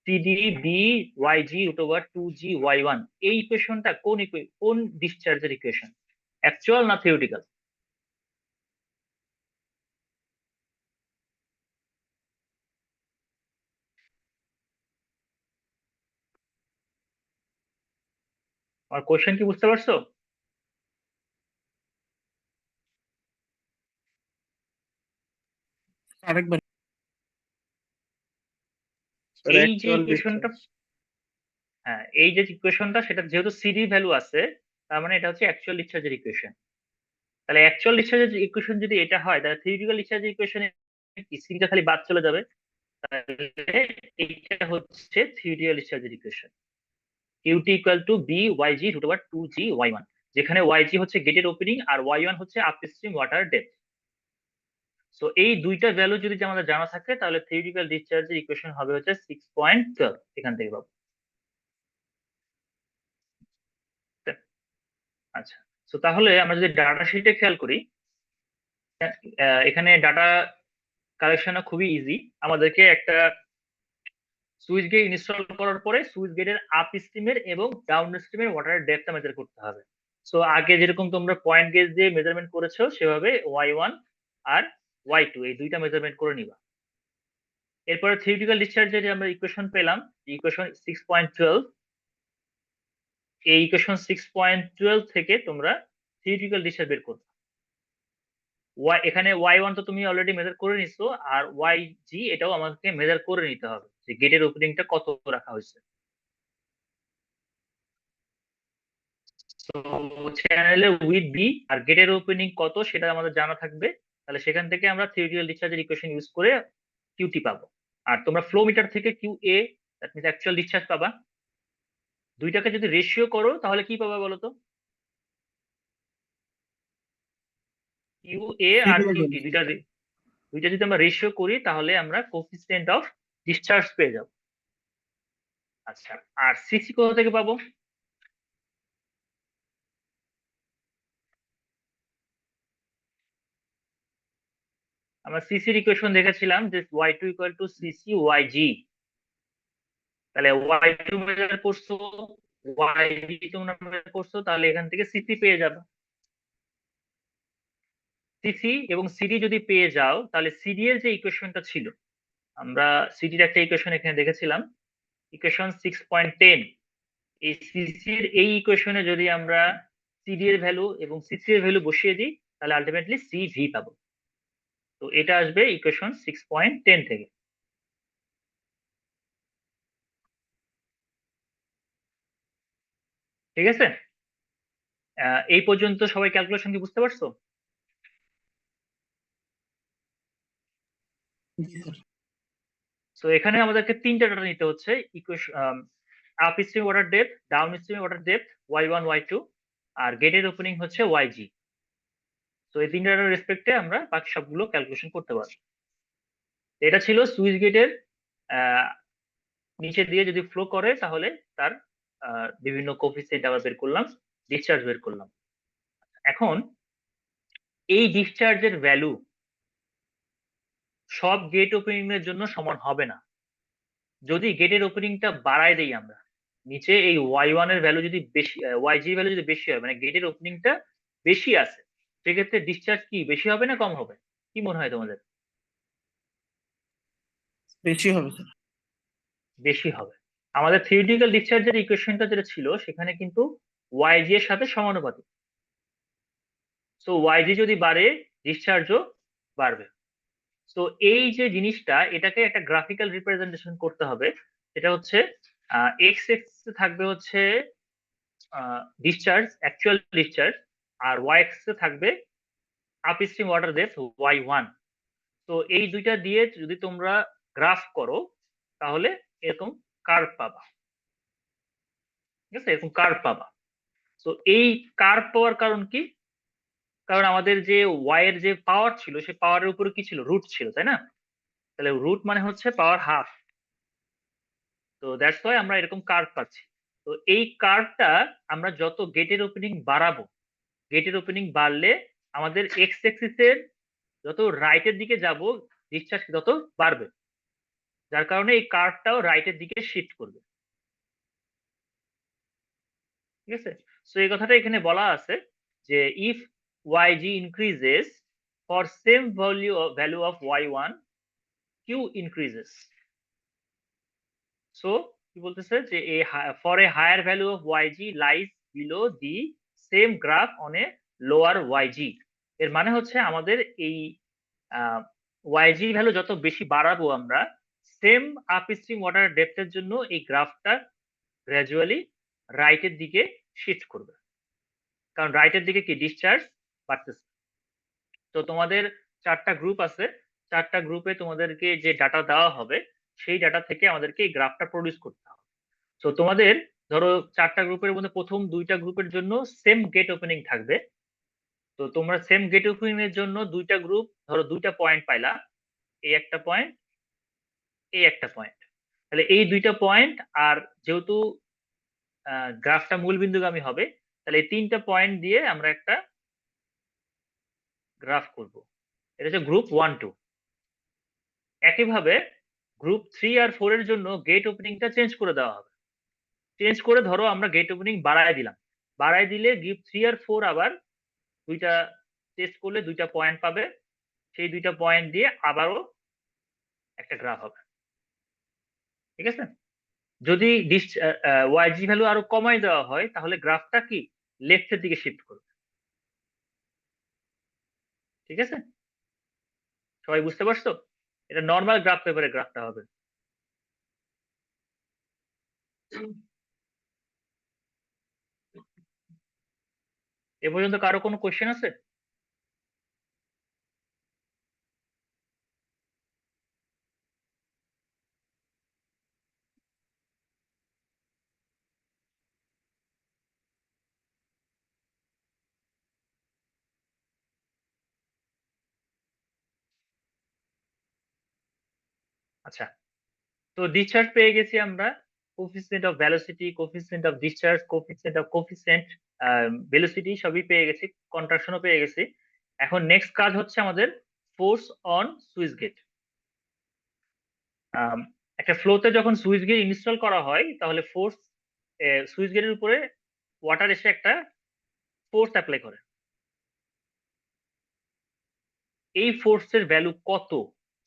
CD B Y G root over 2g y1, এই ইকুয়েশনটা কোন ডিসচার্জের ইকুয়েশন? অ্যাকচুয়াল না থিওরিটিক্যাল? আমার কোশ্চেন কি বুঝতে পারছো?
আরেকবার।
স্যার
এই যে
অ্যাকচুয়াল
ইকুয়েশনটা,
ডিসটেন্স।
হ্যাঁ, এই যে ইকুয়েশনটা, সেটা যেহেতু সিডি ভ্যালু আছে, তার মানে এটা হচ্ছে অ্যাকচুয়াল ডিসচার্জের ইকুয়েশন। তাহলে অ্যাকচুয়াল ডিসচার্জের ইকুয়েশন যদি এটা হয়, তাহলে থিওরিটিক্যাল ডিসচার্জের ইকুয়েশনে কি সিডিটা খালি বাদ চলে যাবে? তাহলে এইটা হচ্ছে থিওরিটিক্যাল ডিসচার্জের equation, Q T equal to B Y G root over 2g y1, যেখানে ওয়াই জি হচ্ছে গেটের ওপেনিং আর ওয়াই1 হচ্ছে আপস্ট্রিম ওয়াটার ডেপথ। সো এই দুইটা ভ্যালু যদি আমাদের জানা থাকে, তাহলে থিওরিটিক্যাল ডিসচার্জের ইকুয়েশন হবে হচ্ছে 6.12, এখান থেকে পাবো। আচ্ছা, তো তাহলে আমরা যদি ডাটা শিটে খেয়াল করি, এখানে ডাটা কালেকশন খুবই ইজি। আমাদেরকে একটা সুইচ গেট ইনস্টল করার পরে সুইচ গেটের আপ স্ট্রিমের এবং ডাউন স্ট্রিমের ওয়াটার ডেপথটা মেজার করতে হবে। সো আগে যেরকম তোমরা পয়েন্ট গেজ দিয়ে মেজারমেন্ট করেছো, সেভাবে ওয়াই1 আর ওয়াই2 এই দুইটা মেজারমেন্ট করে নিবা। এরপরে থিওরিটিক্যাল ডিসচার্জের আমরা ইকুয়েশন পেলাম, ইকুয়েশন 6.12। এই ইকুয়েশন 6.12 থেকে তোমরা থিওরিটিক্যাল ডিসচার্জ বের করবে। এখানে ওয়াই1 তো তুমি অলরেডি মেজার করে নিছো, আর ওয়াই জি এটাও আমাকে মেজার করে নিতে হবে যে গেটের ওপেনিংটা কত রাখা হয়েছে। তো চ্যানেলে উইথ বি আর গেটের ওপেনিং কত সেটা আমাদের জানা থাকবে। তাহলে সেখান থেকে আমরা থিওরিটিক্যাল ডিসচার্জের ইকুয়েশন ইউজ করে কিউটি পাবো। আর তোমরা ফ্লো মিটার থেকে Q A, that means actual discharge পাবা। দুইটাকে যদি রেশিও করো তাহলে কি পাবা বলো তো? কিউ এ আর কিউটি দুইটা দুইটা যদি আমরা রেশিও করি, তাহলে আমরা কোফিসিয়েন্ট অফ ডিসচার্জ পেয়ে যাব। আচ্ছা, আর সিসি কোথা থেকে পাবো? আমরা সিসির ইকুয়েশন দেখেছিলাম যে y2 equal to C C Y G. তাহলে y2 মেজার করছো, yg তোমরা মেজার করছো, তাহলে এখান থেকে সিসি পেয়ে যাবে। সিসি এবং সিডি যদি পেয়ে যাও, তাহলে সিডি এর যে ইকুয়েশনটা ছিল, আমরা সিডির একটা ইকুয়েশন এখানে দেখেছিলাম, ইকুয়েশন 6.10। এই সিসি এর এই ইকুয়েশনে যদি আমরা সিডি এর ভ্যালু এবং সিসি এর ভ্যালু বসিয়ে দিই, তাহলে আলটিমেটলি সিভি পাবো। তো এটা আসবে ইকুয়েশন 6.10 থেকে। ঠিক আছে, এই পর্যন্ত সবাই ক্যালকুলেশন কি বুঝতে পারছো? তো এখানে আমাদেরকে তিনটা ডাটা নিতে হচ্ছে equation, up stream water depth, down stream water depth y1 y2, আর গেটের ওপেনিং হচ্ছে yg। তো এই তিনটা ডাটার রেসপেক্টে আমরা বাকি সবগুলো ক্যালকুলেশন করতে পারবো। এটা ছিল সুইচ গেটের নিচে দিয়ে যদি ফ্লো করে তাহলে তার বিভিন্ন কোফিসিয়েন্ট আবার বের করলাম, ডিসচার্জ বের করলাম। এখন এই ডিসচার্জের ভ্যালু সব গেট ওপেনিং এর জন্য সমান হবে না। যদি গেটের ওপেনিংটা বাড়ায় দেই আমরা, নিচে এই y1 এর ভ্যালু যদি বেশি, yg ভ্যালু যদি বেশি হয়, মানে গেটের ওপেনিংটা বেশি আছে, সেক্ষেত্রে ডিসচার্জ কি বেশি হবে না কম হবে? কি মনে হয় তোমাদের?
বেশি হবে স্যার।
বেশি হবে। আমাদের থিওরিটিক্যাল ডিসচার্জের ইকুয়েশনটা যেটা ছিল সেখানে কিন্তু yg এর সাথে সমানুপাতিক। সো yg যদি বাড়ে ডিসচার্জও বাড়বে। তো এই যে জিনিসটা, এটাকে একটা গ্রাফিক্যাল রিপ্রেজেন্টেশন করতে হবে। এটা হচ্ছে এক্স এক্স থাকবে হচ্ছে ডিসচার্জ, অ্যাকচুয়াল ডিসচার্জ, আর ওয়াই এক্স থাকবে আপস্ট্রিম ওয়াটার ডেপথ y1। তো এই দুইটা দিয়ে যদি তোমরা গ্রাফ করো তাহলে এরকম কার্ভ পাবা, ঠিক আছে? এরকম কার্ভ পাবা। তো এই কার্ভ পাওয়ার কারণ কি? কারণ আমাদের যে ওয়াই এর যে পাওয়ার ছিল, সেই পাওয়ারের উপরে কি ছিল? রুট ছিল, তাই না? তাহলে রুট মানে হচ্ছে পাওয়ার হাফ। তো দ্যাটস ওয়াই আমরা এরকম কার্ভ পাচ্ছি। তো এই কার্ভটা আমরা যত গেটের ওপেনিং বাড়াবো, গেটের ওপেনিং বাড়লে আমাদের এক্স এক্সিস এর যত রাইটের দিকে যাব ডিসচার্জ তত বাড়বে, যার কারণে এই কার্ভটাও রাইটের দিকে শিফট করবে, ঠিক আছে? সো এই কথাটা এখানে বলা আছে যে if yg increases for same value of y1, q increases. So কি বলতেছে যে for a higher value of yg lies below the same graph on a lower yg। এর মানে হচ্ছে আমাদের এই yg ভ্যালু যত বেশি বাড়াবো আমরা, সেম আপস্ট্রিম ওয়াটার ডেপথের জন্য এই গ্রাফটা গ্র্যাজুয়ালি রাইটের দিকে শিফট করবে, কারণ রাইটের দিকে কি ডিসচার্জ বাড়তেছে। তো তোমাদের চারটা গ্রুপ আছে, চারটা গ্রুপে তোমাদেরকে যে ডাটা দেওয়া হবে সেই ডাটা থেকে আমাদেরকে এই গ্রাফটা প্রডিউস করতে হবে। তো তোমাদের ধরো চারটা গ্রুপের মধ্যে প্রথম দুইটা গ্রুপের জন্য সেম গেট ওপেনিং থাকবে। তো তোমরা সেম গেট ওপেনিং এর জন্য দুইটা গ্রুপ ধরো দুইটা পয়েন্ট পাইলা, এই একটা পয়েন্ট, এই একটা পয়েন্ট। তাহলে এই দুইটা পয়েন্ট, আর যেহেতু গ্রাফটা মূল বিন্দুগামী হবে, তাহলে এই তিনটা পয়েন্ট দিয়ে আমরা একটা গ্রাফ করব। এটা হচ্ছে গ্রুপ 1 2। একইভাবে গ্রুপ 3 আর 4 এর জন্য গেট ওপেনিংটা চেঞ্জ করে দেওয়া হবে। চেঞ্জ করে ধরো আমরা গেট ওপেনিং বাড়ায় দিলাম, বাড়ায় দিলে গ্রুপ 3 আর 4 আবার দুইটা টেস্ট করলে দুইটা পয়েন্ট পাবে, সেই দুইটা পয়েন্ট দিয়ে আবারও একটা গ্রাফ হবে, ঠিক আছে? যদি yg ভ্যালু আরো কমাই দেওয়া হয় তাহলে গ্রাফটা কি লেফটের দিকে শিফট করবে, ঠিক আছে? সবাই বুঝতে পারছো? এটা নর্মাল গ্রাফ পেপারের গ্রাফটা হবে। এ পর্যন্ত কারো কোনো কোশ্চেন আছে? আচ্ছা, তো ডিসচার্জ পেয়ে গেছি আমরা, coefficient of velocity, coefficient of discharge, coefficient velocity সবই পেয়ে গেছি, কন্ট্রাকশনও পেয়ে গেছি। এখন নেক্সট কাজ হচ্ছে আমাদের ফোর্স অন সুইচ গেট। একটা ফ্লোতে যখন সুইচ গেট ইনস্টল করা হয় তাহলে ফোর্স, সুইচ গেটের উপরে ওয়াটার এসে একটা ফোর্স অ্যাপ্লাই করে। এই ফোর্সের ভ্যালু কত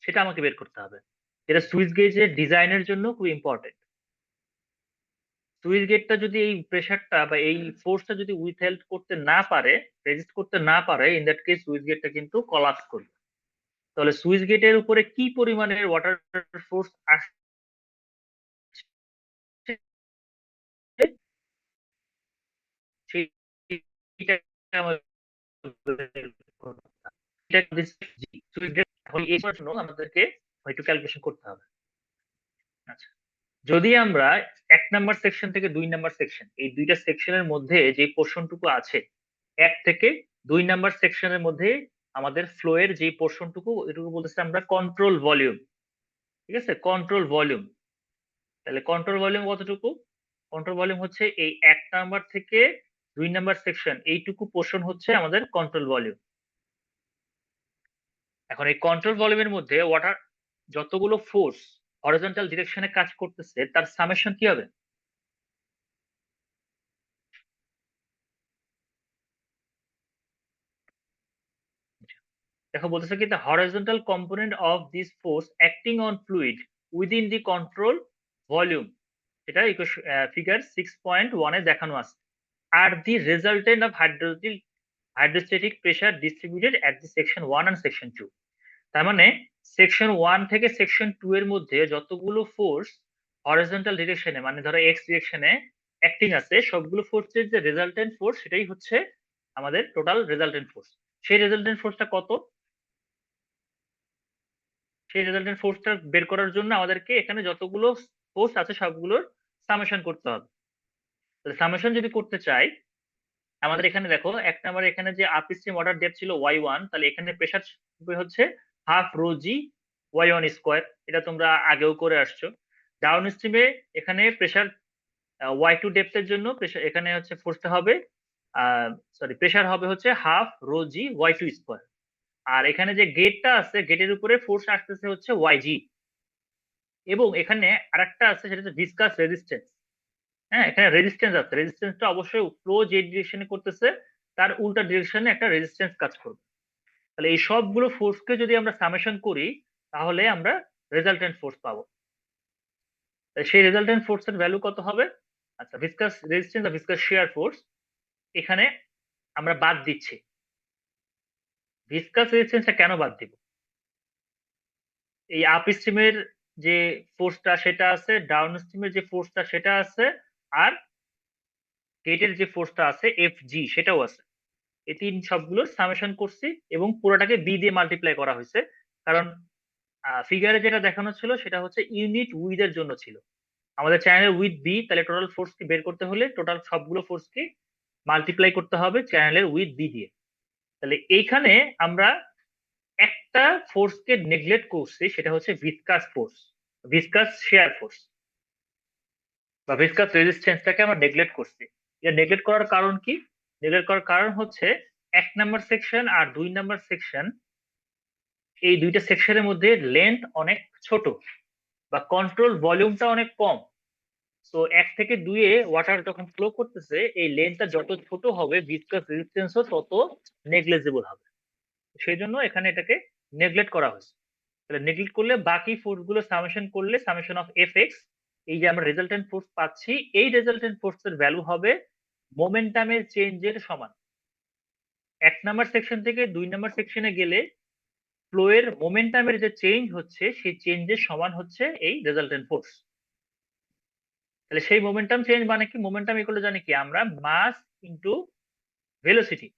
সেটা আমাকে বের করতে হবে, যেটা সুইচ গেটের ডিজাইনের জন্য খুব ইম্পর্টেন্ট। সুইচ গেটটা যদি এই প্রেসারটা বা এই ফোর্সটা যদি উইথহেল্ড করতে না পারে, রেজিস্ট করতে না পারে, ইন দ্যাট কেস সুইচ গেটটা কিন্তু কলাপস করবে। তাহলে সুইচ গেটের উপরে কি পরিমাণের ওয়াটার ফোর্স আসছে সেইটা আমাদের বের করতে হবে। সুইচ গেট আমাদেরকে একটু ক্যালকুলেশন করতে হবে। আচ্ছা, যদি আমরা 1 নাম্বার সেকশন থেকে 2 নাম্বার সেকশন, এই দুইটা সেকশনের মধ্যে যে পোর্শনটুকু আছে, 1 থেকে 2 নাম্বার সেকশনের মধ্যে আমাদের ফ্লো এর যে পোর্শনটুকু, এটুকু বলতেছি আমরা কন্ট্রোল ভলিউম। ঠিক আছে, কন্ট্রোল ভলিউম। তাহলে কন্ট্রোল ভলিউম কতটুকু? কন্ট্রোল ভলিউম হচ্ছে এই 1 নাম্বার থেকে 2 নাম্বার সেকশন, এইটুকু পোর্শন হচ্ছে আমাদের কন্ট্রোল ভলিউম। এখন এই কন্ট্রোল ভলিউমের মধ্যে ওয়াটার যতগুলো ফোর্স হরিজন্টাল ডিরেকশনে কাজ করতেছে তার সামেশন কি হবে? দেখো বলতেছে কি, the horizontal component of this force acting on fluid within the control volume, এটা ফিগার 6.1 এ দেখানো আছে, আর the resultant of hydrostatic pressure distributed at the section 1 and section 2। তার মানে সেকশন 1 থেকে সেকশন 2 এর মধ্যে যতগুলো ফোর্স হরিজন্টাল ডিরেকশনে, মানে ধরো এক্স ডিরেকশনে অ্যাক্টিং আছে, সবগুলো ফোর্সের যে রেজাল্টেন্ট ফোর্স সেটাই হচ্ছে আমাদের টোটাল রেজাল্টেন্ট ফোর্স। সেই রেজাল্টেন্ট ফোর্সটা কত? সেই রেজাল্টেন্ট ফোর্সটা বের করার জন্য আমাদেরকে এখানে যতগুলো ফোর্স আছে সবগুলোর সামেশন করতে হবে। তাহলে সামেশন যদি করতে চাই, আমাদের এখানে দেখো 1 নম্বরে এখানে যে আপস্ট্রিম ওয়াটার ডেপথ ছিল y1, তাহলে এখানে প্রেসার হচ্ছে half rho G y1 square, এটা তোমরা আগেও করে আসছো। ডাউন স্ট্রিমে এখানে প্রেসার y2 ডেপথের জন্য প্রেসার এখানে হচ্ছে ফোর্সটা হবে প্রেসার হবে হচ্ছে হাফ রো জি y2 স্কয়ার। আর এখানে যে গেটটা আছে, গেটের উপরে ফোর্স আসতেছে হচ্ছে yg, এবং এখানে আরেকটা আছে সেটা হচ্ছে ভিসকাস রেজিস্ট্যান্স। হ্যাঁ, এখানে রেজিস্ট্যান্স আছে, রেজিস্ট্যান্সটা অবশ্যই ফ্লো যে ডিরেকশনে করতেছে তার উল্টা ডিরেকশনে একটা রেজিস্ট্যান্স কাজ করবে। তাহলে এই সবগুলো ফোর্সকে যদি আমরা সামেশন করি তাহলে আমরা রেজাল্টেন্ট ফোর্স পাবো। সেই রেজাল্টেন্ট ফোর্সের ভ্যালু কত হবে? আচ্ছা, ভিসকাস রেজিস্ট্যান্স আর ভিসকাস শিয়ার ফোর্স এখানে আমরা বাদ দিচ্ছি। ভিসকাস রেজিস্ট্যান্সটা কেন বাদ দিব? এই আপ স্ট্রিমের যে ফোর্সটা সেটা আছে, ডাউন স্ট্রিমের যে ফোর্সটা সেটা আছে, আর গেটের যে ফোর্সটা আছে FG সেটাও আছে। এই তিন সবগুলোর সামেশন করছি এবং পুরোটাকে বি দিয়ে মাল্টিপ্লাই করা হয়েছে, কারণ ফিগারে যেটা দেখানো ছিল সেটা হচ্ছে ইউনিট উইথ এর জন্য ছিল। আমাদের চ্যানেলের উইথ বি, তাহলে টোটাল ফোর্স কে বের করতে হলে টোটাল সবগুলো ফোর্স কে মাল্টিপ্লাই করতে হবে চ্যানেলের উইথ বি দিয়ে। তাহলে এইখানে আমরা একটা ফোর্স কে নেগলেক্ট করছি, সেটা হচ্ছে viscous force, viscous share force বা ভিসকাস রেজিস্ট্যান্সটাকে আমরা নেগলেক্ট করছি। এটা নেগলেক্ট করার কারণ কি? নেগলেক্ট করার কারণ হচ্ছে 1 নাম্বার সেকশন আর 2 নাম্বার সেকশন, এই দুইটা সেকশনের মধ্যে লেন্থ অনেক ছোট বা কন্ট্রোল ভলিউমটা অনেক কম। তো 1 থেকে 2 এ ওয়াটার যখন ফ্লো করতেছে, এই লেন্থটা যত ছোট হবে ভিসকাস রেজিস্ট্যান্সও তত নেগলিজিবল হবে। সেই জন্য এখানে এটাকে নেগলেক্ট করা হয়েছে। তাহলে নেগলেক্ট করলে বাকি ফোর্স গুলো সামেশন করলে সামেশন অফ এফএক্স, এই যে আমরা রেজাল্টেন্ট ফোর্স পাচ্ছি, এই রেজাল্টেন্ট ফোর্সের ভ্যালু হবে মোমেন্টামের চেঞ্জের সমান। 1 নাম্বার সেকশন থেকে 2 নাম্বার সেকশনে গেলে ফ্লো এর মোমেন্টামের যে চেঞ্জ হচ্ছে সেই চেঞ্জের সমান হচ্ছে এই রেজাল্টেন্ট ফোর্স। তাহলে সেই মোমেন্টাম চেঞ্জ মানে কি? মোমেন্টাম ইকুয়াল জানি কি আমরা, মাস ইনটু ভেলোসিটি।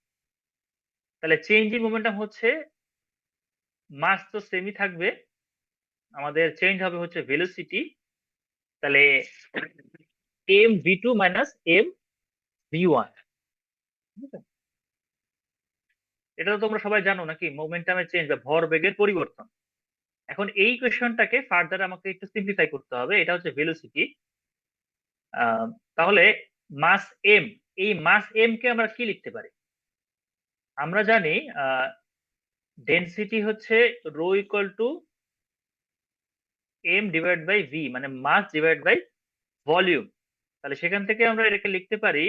তাহলে চেঞ্জ ইন মোমেন্টাম হচ্ছে, মাস তো সেমই থাকবে, আমাদের চেঞ্জ হবে হচ্ছে ভেলোসিটি। তাহলে M V two minus M V one. এটা তো তোমরা সবাই জানো নাকি, মোমেন্টামের চেঞ্জ বা ভরবেগের পরিবর্তন। এখন এই কোয়েশ্চনটাকে ফার্দার আমাকে একটু সিম্পলিফাই করতে হবে। এটা হচ্ছে ভেলোসিটি, তাহলে মাস এম, এই মাস এম কে আমরা কি লিখতে পারি? আমরা জানি ডেনসিটি হচ্ছে rho equal to M divide by V, মানে মাস ডিভাইড বাই ভলিউম। তাহলে সেখান থেকে আমরা এটাকে লিখতে পারি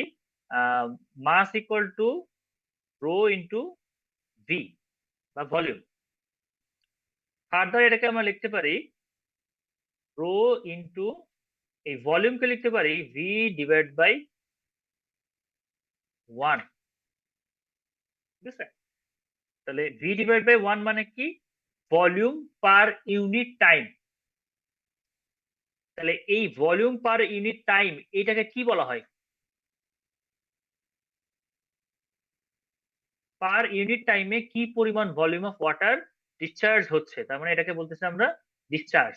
mass equal to rho into V বা ভলিউম। ফার্দার এটাকে আমরা লিখতে পারি রো ইন্টু, এই ভলিউমকে লিখতে পারি ভি ডিভাইড বাই 1। ঠিক আছে, তাহলে ভি ডিভাইড বাই 1 মানে কি? Volume per unit time. তাহলে এই ভলিউম পার ইউনিট টাইম এটাকে কি বলা হয়? পার ইউনিট টাইমে কি পরিমাণ ভলিউম অফ ওয়াটার ডিসচার্জ হচ্ছে, তার মানে এটাকে বলতেছি আমরা ডিসচার্জ,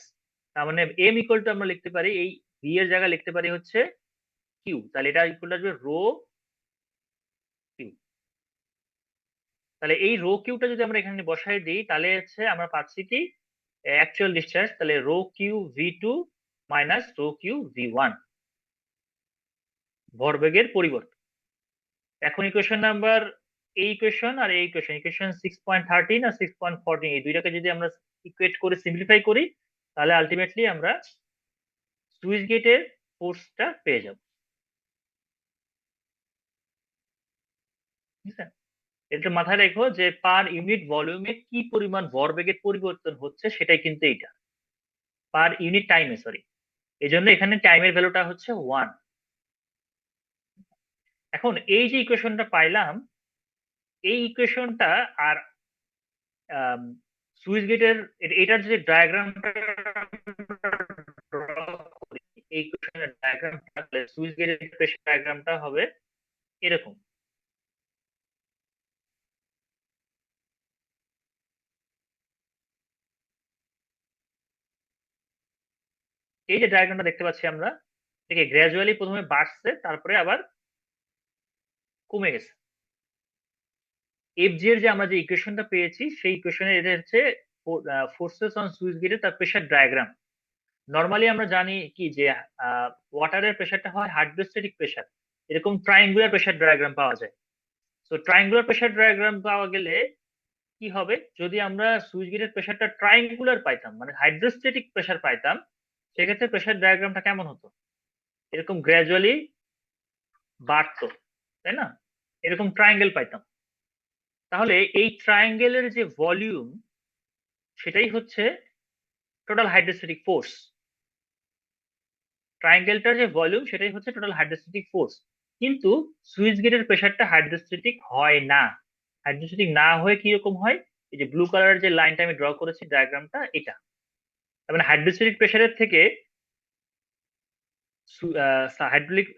তার মানে এম ইকুয়াল টু আমরা লিখতে পারি এই ভি এর জায়গায় লিখতে পারি হচ্ছে কিউ, তাহলে এটা ইকুয়াল টু আসবে রো কিউ। তাহলে এই রো কিউটা যদি আমরা এখানে বসাই দিই তাহলে হচ্ছে আমরা পাচ্ছি কি অ্যাকচুয়াল ডিসচার্জ, তাহলে rho Q V two minus rho Q V one, ভরবেগের পরিবর্তন। এখন ইকুয়েশন নাম্বার এই ইকুয়েশন আর এই ইকুয়েশন, ইকুয়েশন 6.13 আর 6.14 এই দুইটাকে যদি আমরা ইকুয়েট করে সিম্পলিফাই করি তাহলে আলটিমেটলি আমরা সুইচ গেটের ফোর্সটা পেয়ে যাব। ঠিক আছে, এটা মাথায় রেখো যে পার ইউনিট ভলিউমে কি পরিমাণ ভরবেগের পরিবর্তন হচ্ছে সেটাই কিন্তু এইটা, পার ইউনিট টাইমে, সরি, এই জন্য এখানে টাইমের ভ্যালুটা হচ্ছে 1। এখন এই যে ইকুয়েশনটা পাইলাম, এই ইকুয়েশনটা আর সুইচ গেটের এটার যে ডায়াগ্রামটা এই ইকুয়েশনের ডায়াগ্রামটা, সুইচ গেটের প্রেসার ডায়াগ্রামটা হবে এরকম। এই যে ডায়াগ্রামটা দেখতে পাচ্ছি আমরা, ঠিক গ্রাজুয়ালি প্রথমে বাড়ছে তারপরে আবার কমে গেছে। এফজি এর যে আমরা যে ইকুয়েশনটা পেয়েছি সেই ইকুয়েশনে এটা হচ্ছে ফোর্সেস অন সুইচ গেটে তার প্রেসার ডায়াগ্রাম। নরমালি আমরা জানি কি যে ওয়াটারের প্রেসারটা হয় হাইড্রোস্ট্যাটিক প্রেসার, এরকম ট্রায়াঙ্গুলার প্রেসার ডায়াগ্রাম পাওয়া যায়। তো ট্রায়াঙ্গুলার প্রেসার ডায়াগ্রাম পাওয়া গেলে কি হবে, যদি আমরা সুইচ গেটের প্রেসারটা ট্রায়াঙ্গুলার পাইতাম মানে হাইড্রোস্ট্যাটিক প্রেসার পাইতাম, সেক্ষেত্রে প্রেসার ডায়াগ্রামটা কেমন হতো, এরকম গ্রাজুয়ালি বাড়তো, তাই না, এরকম ট্রায়াঙ্গেল পাইতাম। তাহলে এই ট্রায়াঙ্গেলের যে ভলিউম সেটাই হচ্ছে টোটাল হাইড্রোস্ট্যাটিক ফোর্স, ট্রায়াঙ্গেলটার যে ভলিউম সেটাই হচ্ছে টোটাল হাইড্রোস্ট্যাটিক ফোর্স। কিন্তু সুইচ গেটের প্রেসারটা হাইড্রোস্ট্যাটিক হয় না, হাইড্রোস্ট্যাটিক না হয়ে কি রকম হয়, এই যে ব্লু কালারের যে লাইনটা আমি ড্র করেছি ডায়াগ্রামটা এটা, তার মানে হাইড্রোস্ট্যাটিক প্রেসারের থেকে হাইড্রোলিক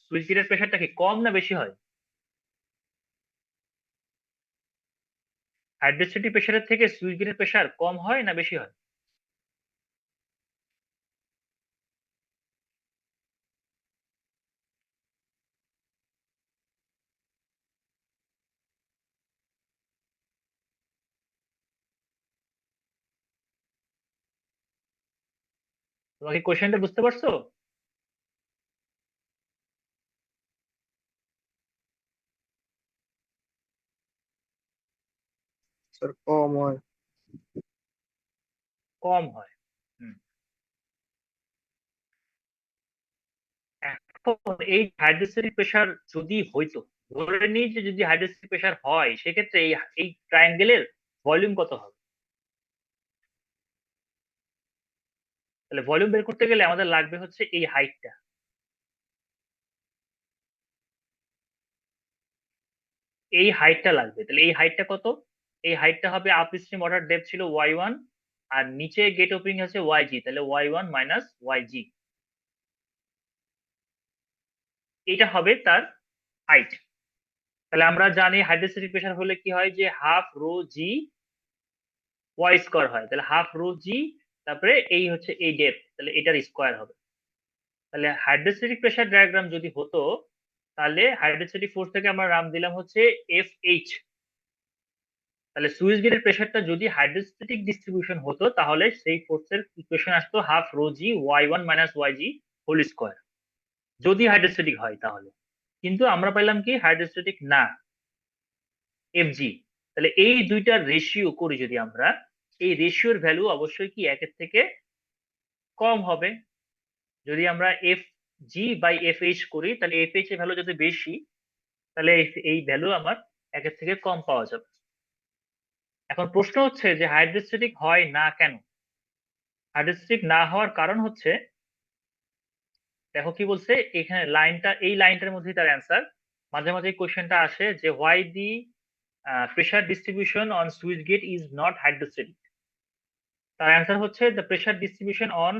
সুইচ গেটের প্রেসারটা কি কম না বেশি হয়, হাইড্রোস্ট্যাটিক প্রেসারের থেকে সুইচ গেটের প্রেসার কম হয় না বেশি হয়? তোমাকে কোশ্চেনটা বুঝতে পারছো?
স্যার কম হয়।
কম হয়। হুম। এখন এই হাইড্রোস্ট্যাটিক প্রেসার যদি হইতো, ধরে নিই যে যদি হাইড্রোস্ট্যাটিক প্রেসার হয়, সেক্ষেত্রে এই ট্রায়াঙ্গেলের ভলিউম কত হবে? তাহলে ভলিউম বের করতে গেলে আমাদের লাগবে হচ্ছে এই হাইটটা, এই হাইটটা লাগবে। তাহলে এই হাইটটা কত? এই হাইটটা হবে আপস্ট্রিম ওয়াটার ডেপথ ছিল y1 আর নিচে গেট ওপেনিং আছে yg, তাহলে y1 মাইনাস yg, এটা হবে তার হাইট। তাহলে আমরা জানি হাইড্রোস্ট্যাটিক প্রেসার হলে কি হয় যে half rho G Y square হয়, তাহলে হাফ রো জি তারপরে এই হচ্ছে এই ডেপথ, তাহলে এটার স্কোয়ার হবে। তাহলে হাইড্রোস্ট্যাটিক প্রেসার ডায়াগ্রাম যদি হতো তাহলে হাইড্রোস্ট্যাটিক ফোর্স থেকে আমরা নাম দিলাম হচ্ছে FH। তাহলে সুইচ গেটের প্রেসারটা যদি হাইড্রোস্ট্যাটিক ডিস্ট্রিবিউশন হতো তাহলে সেই ফোর্সের ইকুয়েশন আসতো half rho G y1 minus yg whole square, যদি হাইড্রোস্ট্যাটিক হয় তাহলে। কিন্তু আমরা পাইলাম কি হাইড্রোস্ট্যাটিক না, FG। তাহলে এই দুইটার রেশিও করি যদি আমরা, এই রেশিওর ভ্যালু অবশ্যই কি একের থেকে কম হবে। যদি আমরা FG বাই FH করি তাহলে FH এর ভ্যালু যদি বেশি তাহলে এই ভ্যালু আমার একের থেকে কম পাওয়া যাবে। এখন প্রশ্ন হচ্ছে যে হাইড্রোস্ট্যাটিক হয় না কেন? হাইড্রোস্ট্যাটিক না হওয়ার কারণ হচ্ছে, দেখো কি বলছে এখানে লাইনটা, এই লাইনটার মধ্যেই তার অ্যান্সার। মাঝে মাঝে কোশ্চেনটা আসে যে why the pressure distribution on সুইচ গেট ইজ নট হাইড্রোস্ট্যাটিক। তার অ্যান্সার হচ্ছে the pressure distribution on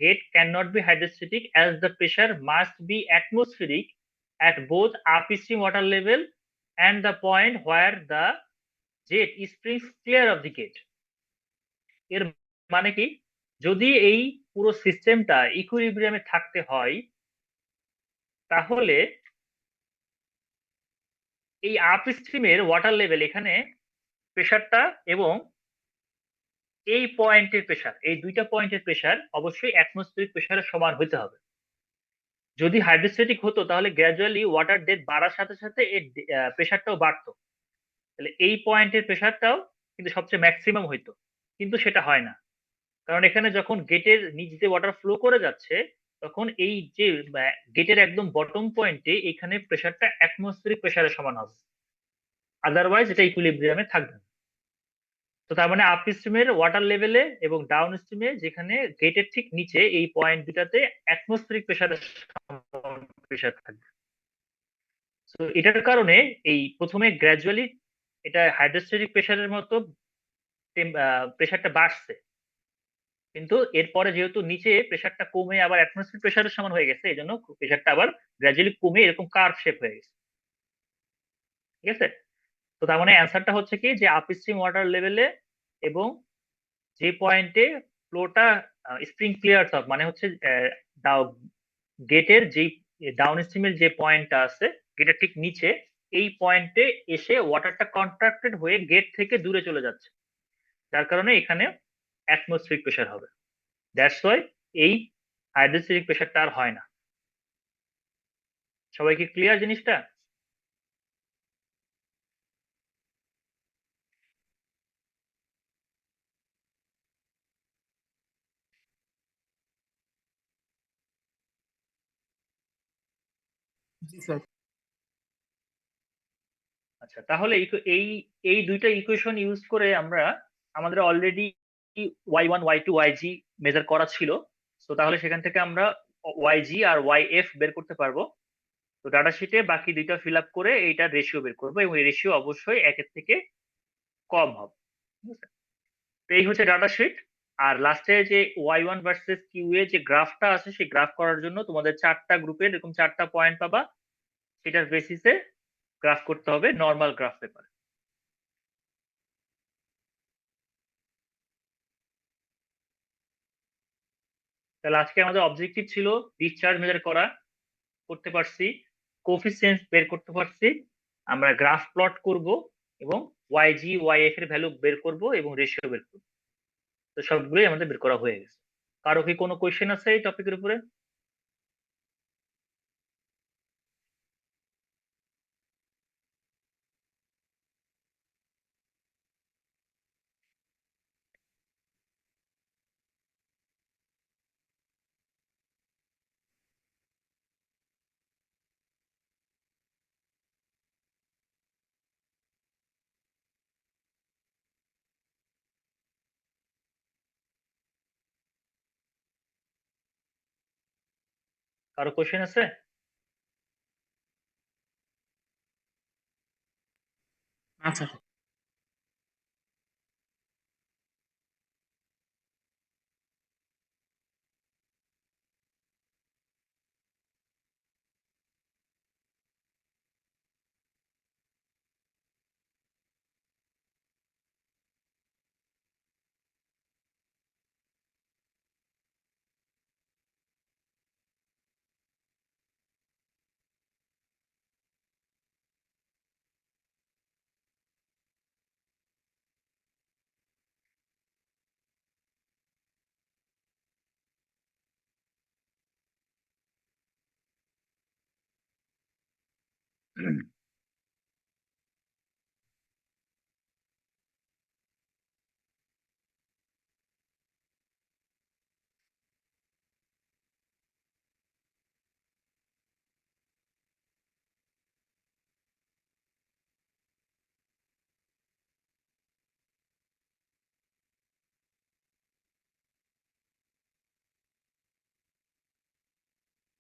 gate cannot be hydrostatic as the pressure must be atmospheric at both upstream water level and the point where the jet springs clear of the gate। এর মানে কি, যদি এই পুরো সিস্টেমটা ইকুইলিব্রিয়ামে থাকতে হয় তাহলে এই আপ স্ট্রিমের ওয়াটার লেভেল এখানে প্রেসারটা এবং এই পয়েন্টের প্রেসার, এই দুইটা পয়েন্টের প্রেসার অবশ্যই অ্যাটমসফিয়ারিক প্রেসারের সমান হতে হবে। যদি হাইড্রোস্ট্যাটিক হতো তাহলে গ্র্যাজুয়ালি ওয়াটার ডেপথ বাড়ার সাথে সাথে এর প্রেসারটাও বাড়তো, তাহলে এই পয়েন্টের প্রেসারটাও কিন্তু সবচেয়ে ম্যাক্সিমাম হইতো, কিন্তু সেটা হয় না। কারণ এখানে যখন গেটের নিচ দিয়ে ওয়াটার ফ্লো করে যাচ্ছে তখন এই যে গেটের একদম বটম পয়েন্টে এখানে প্রেসারটা অ্যাটমসফিয়ারিক প্রেসারের সমান হবে, আদারওয়াইজ এটা ইকুইলিব্রিয়ামে থাকবে না। তো তার মানে আপ স্ট্রিমের ওয়াটার লেভেলে এবং ডাউন স্ট্রিমে যেখানে গেটের ঠিক নিচে এই পয়েন্ট দুটাতে অ্যাটমসফিয়ারিক প্রেসারের প্রেসার থাকবে। তো এটার কারণে এই প্রথমে গ্র্যাজুয়ালি এটা হাইড্রোস্ট্যাটিক প্রেসারের মতো প্রেসারটা বাড়ছে, কিন্তু এরপরে যেহেতু নিচে প্রেসারটা কমে আবার অ্যাটমসফিয়ার প্রেসারের সমান হয়ে গেছে, এই জন্য প্রেসারটা আবার গ্র্যাজুয়ালি কমে এরকম কার্ভ শেপ হয়ে গেছে। ঠিক আছে, তো তার মানে অ্যান্সারটা হচ্ছে কি যে আপস্ট্রিম ওয়াটার লেভেলে এবং যে পয়েন্টে ফ্লোটা স্প্রিং ক্লিয়ার অফ, মানে হচ্ছে গেটের যেই ডাউন স্ট্রিমের যে পয়েন্টটা আছে গেটের ঠিক নিচে, এই পয়েন্টে এসে ওয়াটারটা কন্ট্রাক্টেড হয়ে গেট থেকে দূরে চলে যাচ্ছে, যার কারণে এখানে অ্যাটমসফিয়ারিক প্রেসার হবে। দ্যাটস ওয়াই এই হাইড্রোস্ট্যাটিক প্রেসারটা আর হয় না। সবাই কি ক্লিয়ার জিনিসটা?
জি স্যার।
আচ্ছা, তাহলে এই এই দুইটা ইকুয়েশন ইউজ করে আমরা আমাদের অলরেডি ওয়াই 1 ওয়াই 2 ওয়াই জি মেজার করা ছিল, তো তাহলে সেখান থেকে আমরা ওয়াই জি আর ওয়াই এফ বের করতে পারবো। তো ডাটা শিটে বাকি দুইটা ফিল আপ করে এইটার রেশিও বের করবো এবং এই রেশিও অবশ্যই একের থেকে কম হবে। ঠিক আছে, তো এই হচ্ছে ডাটা শিট। আর লাস্টে যে ওয়াই 1 ভার্সেস কিউ এ যে গ্রাফটা আছে সেই গ্রাফ করার জন্য তোমাদের চারটা গ্রুপের এরকম চারটা পয়েন্ট পাবা, সেটার বেসিসে গ্রাফ করতে হবে নর্মাল গ্রাফ পেপার। তাহলে আজকে আমাদের অবজেক্টিভ ছিল ডিসচার্জ মেজার করা, করতে পারছি, কোফিসিয়েন্ট বের করতে পারছি, আমরা গ্রাফ প্লট করব এবং ওয়াইজি ওয়াইএফ এর ভ্যালু বের করব এবং রেশিও বের করব। তো সবগুলোই আমাদের বের করা হয়ে গেছে। কারো কি কোনো কোয়েশ্চেন আছে এই টপিকের উপরে? কারো কোয়েশ্চেন আছে?
আচ্ছা।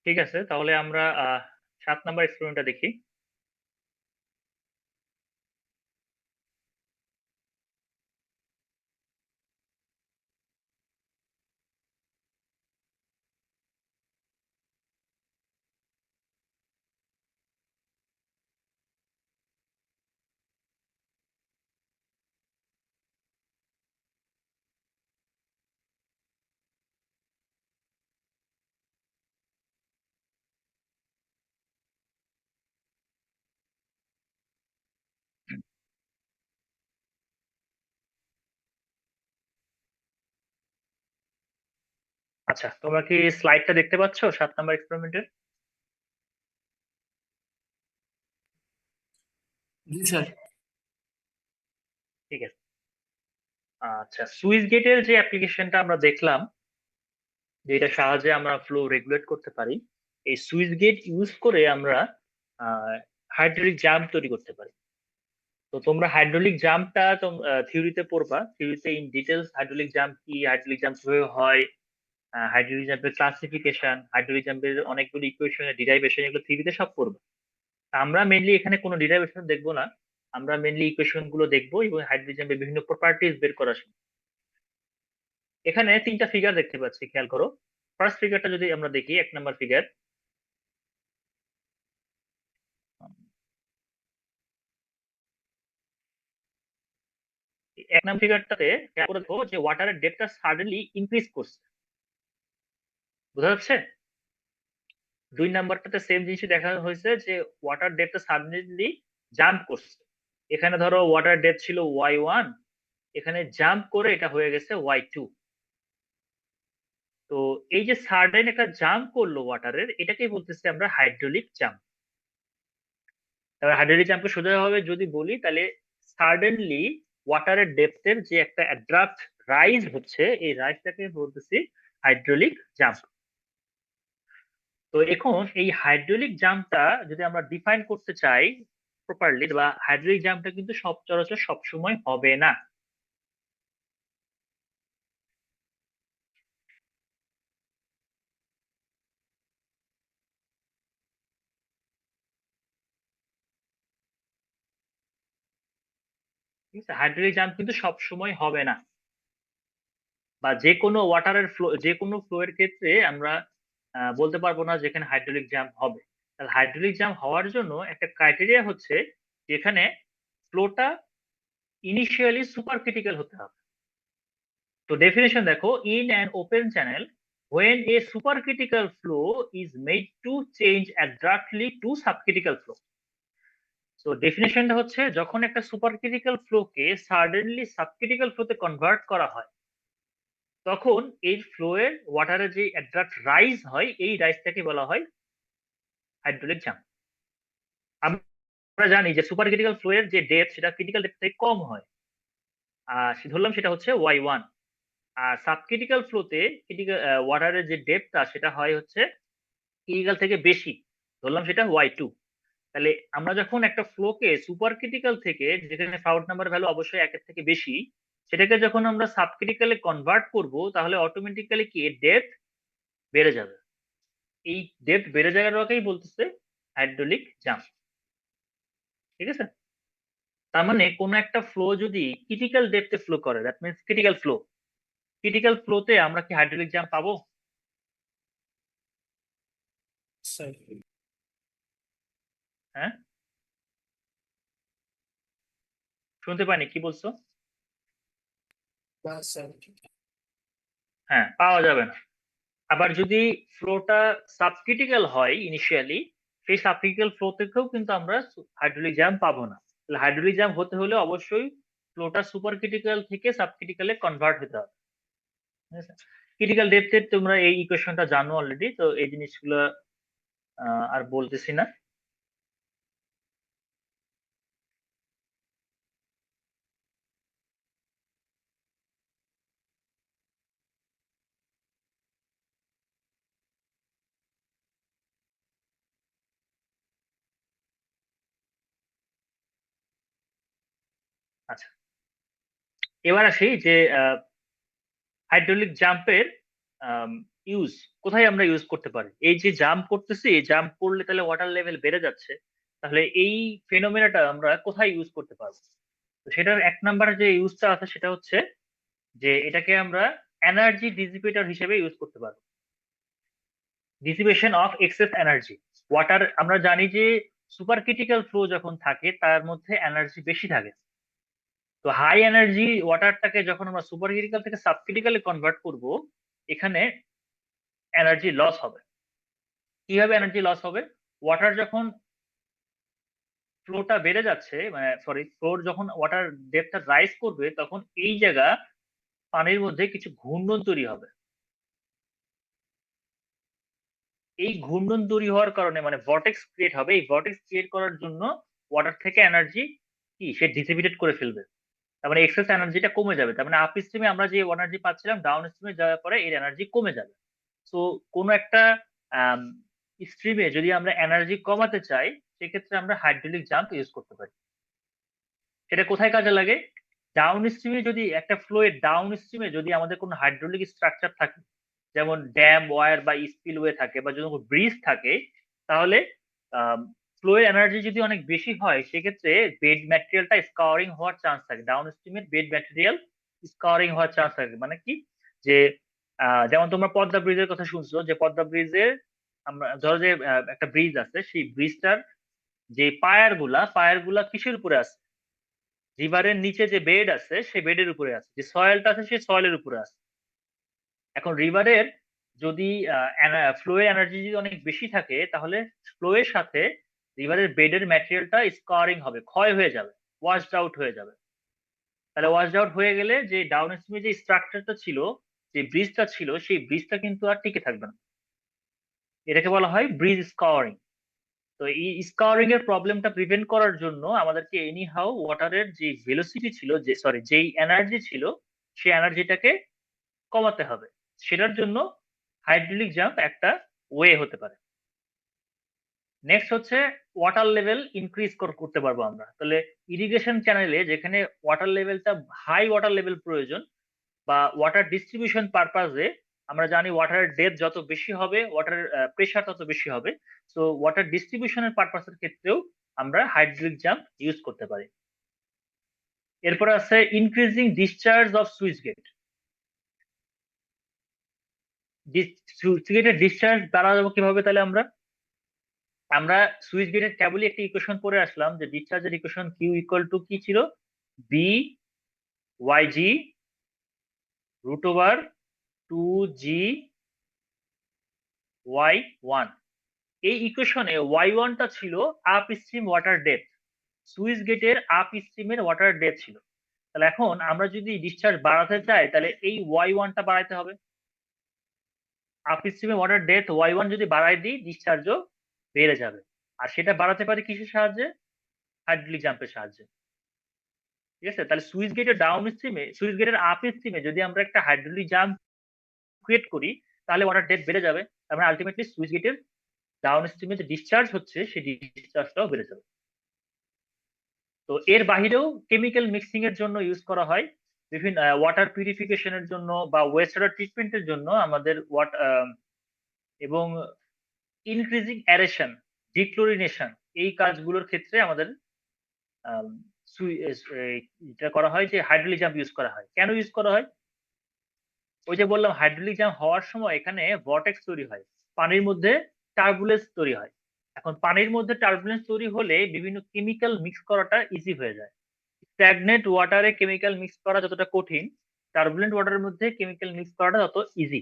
ঠিক আছে, তাহলে আমরা 7 নাম্বার এক্সপেরিমেন্টটা দেখি। আচ্ছা, তোমরা কি স্লাইডটা দেখতে পাচ্ছ 7 নাম্বার এক্সপেরিমেন্টের?
জি স্যার।
ঠিক আছে। আচ্ছা, সুইচ গেটের যে অ্যাপ্লিকেশনটা আমরা দেখলাম, যেটার সাহায্যে আমরা ফ্লো রেগুলেট করতে পারি, এই সুইচ গেট ইউজ করে আমরা হাইড্রোলিক জাম্প তৈরি করতে পারি। তো তোমরা হাইড্রোলিক জাম্পটা থিওরিতে পড়বা, থিওরিতে ইন ডিটেলস হাইড্রোলিক জাম্প কি, হাইড্রোলিক জাম্প কিভাবে হয়, হাইড্রোলিক জাম্পের ক্লাসিফিকেশন, হাইড্রোলিক জাম্পের অনেকগুলো ইকুয়েশনের ডিরাইভেশন, এগুলো থিওরিতে সব পড়বে। আমরা মেনলি এখানে কোনো ডিরাইভেশন দেখবো না, আমরা মেনলি ইকুয়েশন গুলো দেখবো এবং হাইড্রোলিক জাম্পের বিভিন্ন প্রপার্টিজ বের করা শিখবো। এখানে 3টা ফিগার দেখতে পাচ্ছি, খেয়াল করো। ফার্স্ট ফিগারটা যদি আমরা দেখি, 1 নাম্বার ফিগার, এক নাম্বার ফিগারটাতে খেয়াল করে দেখো যে ওয়াটারের ডেপথটা সাডেনলি ইনক্রিজ করছে, বোঝা যাচ্ছে? 2 নাম্বারটাতে সেম জিনিসই দেখা হয়েছে যে ওয়াটার ডেপথটা সাডেনলি জাম্প করছে। এখানে ধরো ওয়াটার ডেপথ ছিল y1, এখানে জাম্প করে এটা হয়ে গেছে y2। তো এই যে সাডেন একটা জাম্প করলো ওয়াটারের, এটাকেই বলতেছি আমরা হাইড্রোলিক জাম্প। তাহলে হাইড্রোলিক জাম্পকে সোজাভাবে যদি বলি, তাহলে সাডেনলি ওয়াটারের ডেপথের যে একটা অ্যাব্রাপ্ট রাইজ হচ্ছে, এই রাইজটাকে বলতেছি হাইড্রোলিক জাম্প। তো এখন এই হাইড্রোলিক জাম্পটা যদি আমরা ডিফাইন করতে চাই প্রপারলি, বা হাইড্রোলিক জাম্পটা কিন্তু সচরাচর সবসময় হবে না। ঠিক আছে, হাইড্রোলিক জাম্প কিন্তু সবসময় হবে না, বা যে কোনো ওয়াটারের ফ্লো, যে কোনো ফ্লো এর ক্ষেত্রে আমরা বলতে পারবো না যেখানে হাইড্রোলিক জাম্প হবে। তাহলে হাইড্রোলিক জাম্প হওয়ার জন্য একটা ক্রাইটেরিয়া হচ্ছে যেখানে ফ্লোটা ইনিশিয়ালি সুপার ক্রিটিক্যাল হতে হবে। তো ডেফিনেশন দেখো, in an open channel when a supercritical flow is made to change abruptly to subcritical flow. তো ডেফিনেশনটা হচ্ছে যখন একটা সুপারক্রিটিক্যাল ফ্লোকে সাডেনলি সাবক্রিটিক্যাল ফ্লোতে কনভার্ট করা হয়, তখন এই ফ্লোয়ের ওয়াটারের যে অ্যাড্রাক্ট রাইজ হয়, এই রাইজটাকে বলা হয় হাইড্রোলিক জাম্প। আমরা জানি যে সুপারক্রিটিক্যাল ফ্লো এর যে ডেপথ, সেটা ক্রিটিক্যাল ডেপথ থেকে কম হয়, ধরলাম সেটা হচ্ছে y1। আর সাবক্রিটিক্যাল ফ্লোতে ক্রিটিক্যাল ওয়াটারের যে ডেপথটা সেটা হয় হচ্ছে ক্রিটিক্যাল থেকে বেশি, ধরলাম সেটা y2। তাহলে আমরা যখন একটা ফ্লোকে সুপার ক্রিটিক্যাল থেকে, যেখানে ফাউট নাম্বার ভ্যালু অবশ্যই 1 এর থেকে বেশি, সেটাকে যখন আমরা সাবক্রিটিক্যালে কনভার্ট করব, তাহলে অটোমেটিক্যালি কি ডেপথ বেড়ে যাবে। এই ডেপথ বেড়ে যাওয়াটাকেই বলতেছে হাইড্রোলিক জাম্প। ঠিক আছে, তার মানে কোন একটা ফ্লো যদি ক্রিটিক্যাল ডেপথে ফ্লো করে, that means critical flow, critical ফ্লোতে আমরা কি হাইড্রোলিক জাম্প পাবো?
স্যার
হ্যাঁ, শুনতে পাইনি, কি বলছো?
না স্যার।
হ্যাঁ, পাওয়া যাবে না। আবার যদি ফ্লোটা সাবক্রিটিক্যাল হয় ইনিশিয়ালি, সেই সাবক্রিটিক্যাল ফ্লো থেকেও কিন্তু আমরা হাইড্রোলিক জাম্প পাবো না। তাহলে হাইড্রোলিক জাম্প হতে হলে অবশ্যই ফ্লোটা সুপার ক্রিটিক্যাল থেকে সাবক্রিটিক্যালে কনভার্ট হতে হবে। ক্রিটিক্যাল ডেপথের তোমরা এই ইকুয়েশনটা জানো অলরেডি, তো এই জিনিসগুলো আর বলতেছি না। আচ্ছা, এবার আসি যে হাইড্রোলিক জাম্পের ইউজ কোথায় আমরা ইউজ করতে পারি। এই যে জাম্প করতেছি, জাম্প করলে তাহলে ওয়াটার লেভেল বেড়ে যাচ্ছে, তাহলে এই ফেনোমেনাটা আমরা কোথায় ইউজ করতে পারবো? তো সেটার 1 নাম্বার যে ইউজটা আছে সেটা হচ্ছে যে এটাকে আমরা এনার্জি ডিসিপেটর হিসেবে ইউজ করতে পারবো। Dissipation of excess energy. Water, আমরা জানি যে সুপার ক্রিটিক্যাল ফ্লো যখন থাকে তার মধ্যে এনার্জি বেশি থাকে। তো হাই এনার্জি ওয়াটারটাকে যখন আমরা সুপার ক্রিটিক্যাল থেকে সাব ক্রিটিক্যালে কনভার্ট করব, এখানে এনার্জি লস হবে। কিভাবে এনার্জি লস হবে? ওয়াটার যখন ফ্লোটা বেড়ে যাচ্ছে, মানে সরি, ফ্লোর যখন ওয়াটার ডেপথটা রাইজ করবে, তখন এই জায়গা পানির মধ্যে কিছু ঘূর্ণন তৈরি হবে। এই ঘূর্ণন তৈরি হওয়ার কারণে মানে ভর্টেক্স ক্রিয়েট হবে, এই ভর্টেক্স ক্রিয়েট করার জন্য ওয়াটার থেকে এনার্জি কি সে ডিসিপিটেট করে ফেলবে, তার মানে এক্সেস এনার্জিটা কমে যাবে। তার মানে আপ স্ট্রিমে আমরা যে এনার্জি পাচ্ছিলাম ডাউন স্ট্রিমে যাওয়ার পরে এর এনার্জি কমে যাবে। সো কোনো একটা স্ট্রিমে যদি আমরা এনার্জি কমাতে চাই সেক্ষেত্রে আমরা হাইড্রোলিক জাম্প ইউজ করতে পারি। সেটা কোথায় কাজে লাগে? ডাউন স্ট্রিমে যদি একটা ফ্লোয়ের ডাউন স্ট্রিমে যদি আমাদের কোনো হাইড্রোলিক স্ট্রাকচার থাকে, যেমন ড্যাম ওয়্যার বা স্পিলওয়ে থাকে বা যদি ব্রিজ থাকে, তাহলে ফ্লোয়ের এনার্জি যদি অনেক বেশি হয় সেক্ষেত্রে বেড ম্যাটেরিয়ালটা স্কাওরিং হওয়ার চান্স থাকে, ডাউন স্ট্রিমের বেড ম্যাটেরিয়াল স্কাওরিং হওয়ার চান্স থাকে। মানে কি যে যেমন তোমরা পদ্মা ব্রিজের কথা শুনছো, যে পদ্মা ব্রিজের আমরা ধরো যে একটা ব্রিজ আছে, সেই ব্রিজটার যে পায়ার গুলা কিসের উপরে আছে? রিভারের নিচে যে বেড আছে সেই বেডের উপরে আছে, যে সয়েলটা আছে সেই সয়েলের উপরে আছে। এখন রিভারের যদি ফ্লোয়ের এনার্জি যদি অনেক বেশি থাকে তাহলে ফ্লোয়ের সাথে রিভারের বেডের ম্যাটেরিয়ালটা স্কারিং হবে, ক্ষয় হয়ে যাবে, ওয়াশড আউট হয়ে যাবে। তাহলে ওয়াশড আউট হয়ে গেলে যে ডাউন স্ট্রিমে যে স্ট্রাকচারটা ছিল, যে ব্রিজটা ছিল, সেই ব্রিজটা কিন্তু আর টিকে থাকবে না। এটাকে বলা হয় ব্রিজ স্কাওরিং। তো এই স্কাওরিং এর প্রবলেমটা প্রিভেন্ট করার জন্য আমাদেরকে এনি হাউ ওয়াটারের যে ভেলোসিটি ছিল, যে সরি যেই এনার্জি ছিল সেই এনার্জিটাকে কমাতে হবে। সেটার জন্য হাইড্রোলিক জাম্প একটা ওয়ে হতে পারে। নেক্সট হচ্ছে ওয়াটার লেভেল ইনক্রিজ করতে পারবো আমরা। তাহলে ইরিগেশন চ্যানেলে যেখানে ওয়াটার লেভেলটা হাই ওয়াটার লেভেল প্রয়োজন বা ওয়াটার ডিস্ট্রিবিউশন পারপাজে, আমরা জানি ওয়াটারের ডেপথ যত বেশি হবে ওয়াটারের প্রেশার তত বেশি হবে। সো ওয়াটার ডিস্ট্রিবিউশনের পারপাসের ক্ষেত্রেও আমরা হাইড্রোলিক জাম্প ইউজ করতে পারি। এরপর আছে ইনক্রিজিং ডিসচার্জ অফ সুইচ গেট। সুইচ গেটের ডিসচার্জ বাড়া যাবো কিভাবে? তাহলে আমরা সুইচ গেটের কেবলই একটা ইকুয়েশন পড়ে আসলাম, যে ডিসচার্জের ইকুয়েশন কিউ ইকুয়াল টু কি ছিল? B Y G root over 2G Y1। এই ইকুয়েশনে Y1 টা ছিল up stream water depth, switch গেটের আপ স্ট্রিমের ওয়াটার ডেপথ ছিল। তাহলে এখন আমরা যদি ডিসচার্জ বাড়াতে চাই তাহলে এই Y1 টা বাড়াইতে হবে। আপ স্ট্রিমে ওয়াটার ডেপথ Y1 যদি বাড়াই দিই ডিসচার্জও বেড়ে যাবে। আর সেটা বাড়াতে পারি কিসের সাহায্যে? হাইড্রোলিক জাম্পের সাহায্যে। ঠিক আছে, তাহলে সুইচ গেটের ডাউন স্ট্রিমে, সুইচ গেটের আপ স্ট্রিমে যদি আমরা একটা হাইড্রোলিক জাম্প ক্রিয়েট করি তাহলে ওয়াটার ডেপথ বেড়ে যাবে। তার মানে আলটিমেটলি সুইচ গেটের ডাউন স্ট্রিমে যে ডিসচার্জ হচ্ছে সেই ডিসচার্জটাও বেড়ে যাবে। তো এর বাহিরেও কেমিক্যাল মিক্সিং এর জন্য ইউজ করা হয়, বিভিন্ন ওয়াটার পিউরিফিকেশনের জন্য বা ওয়েস্ট ওয়াটার ট্রিটমেন্টের জন্য আমাদের এবং ইনক্রিজিং অ্যারেশন, ডিক্লোরিনেশন, এই কাজগুলোর ক্ষেত্রে আমাদের এটা করা হয় যে হাইড্রোলিক জাম্প ইউজ করা হয়। কেন ইউজ করা হয়? ওই যে বললাম হাইড্রোলিক জাম্প হওয়ার সময় এখানে ভর্টেক্স তৈরি হয়, পানির মধ্যে টার্বুলেন্স তৈরি হয়। এখন পানির মধ্যে টার্বুলেন্স তৈরি হলে বিভিন্ন কেমিক্যাল মিক্স করাটা ইজি হয়ে যায়। স্ট্যাগনেন্ট ওয়াটারে কেমিক্যাল মিক্স করা যতটা কঠিন, টার্বুলেন্ট ওয়াটারের মধ্যে কেমিক্যাল মিক্স করাটা তত ইজি।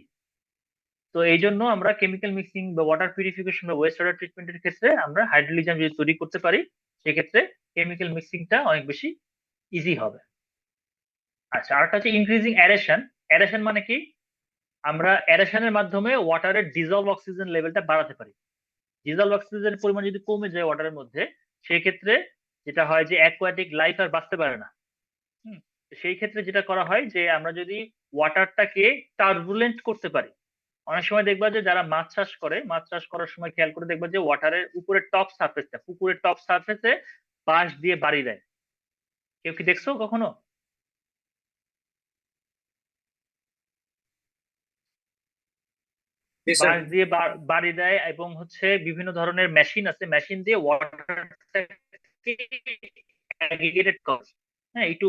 তো এই জন্য আমরা কেমিক্যাল মিক্সিং বা ওয়াটার পিউরিফিকেশন বা ওয়েস্ট ওয়াটার ট্রিটমেন্টের ক্ষেত্রে আমরা হাইড্রোলিক জাম্প যদি তৈরি করতে পারি সেক্ষেত্রে কেমিক্যাল মিক্সিংটা অনেক বেশি ইজি হবে। আচ্ছা, আরেকটা হচ্ছে ইনক্রিজিং অ্যারেশন। অ্যারেশন মানে কি? আমরা অ্যারেশনের মাধ্যমে ওয়াটারের ডিজলভ অক্সিজেন লেভেলটা বাড়াতে পারি। ডিজলভ অক্সিজেনের পরিমাণ যদি কমে যায় ওয়াটারের মধ্যে সেক্ষেত্রে যেটা হয় যে অ্যাকোয়াটিক লাইফ আর বাঁচতে পারে না। সেই ক্ষেত্রে যেটা করা হয় যে আমরা যদি ওয়াটারটাকে টার্বুলেন্ট করতে পারি, অনেক সময় দেখবা যে যারা মাছ চাষ করে, মাছ চাষ করার সময় খেয়াল করে দেখবা যে ওয়াটারের উপরে টপ সারফেসটা, পুকুরের টপ সারফেসে বাঁশ দিয়ে বাড়ি দেয়। কেউ কি দেখছো কখনো? বাঁশ দিয়ে বাড়ি দেয় এবং হচ্ছে বিভিন্ন ধরনের মেশিন আছে, মেশিন দিয়ে ওয়াটারটাকে অ্যাগ্রিগেটেড করে, হ্যাঁ, একটু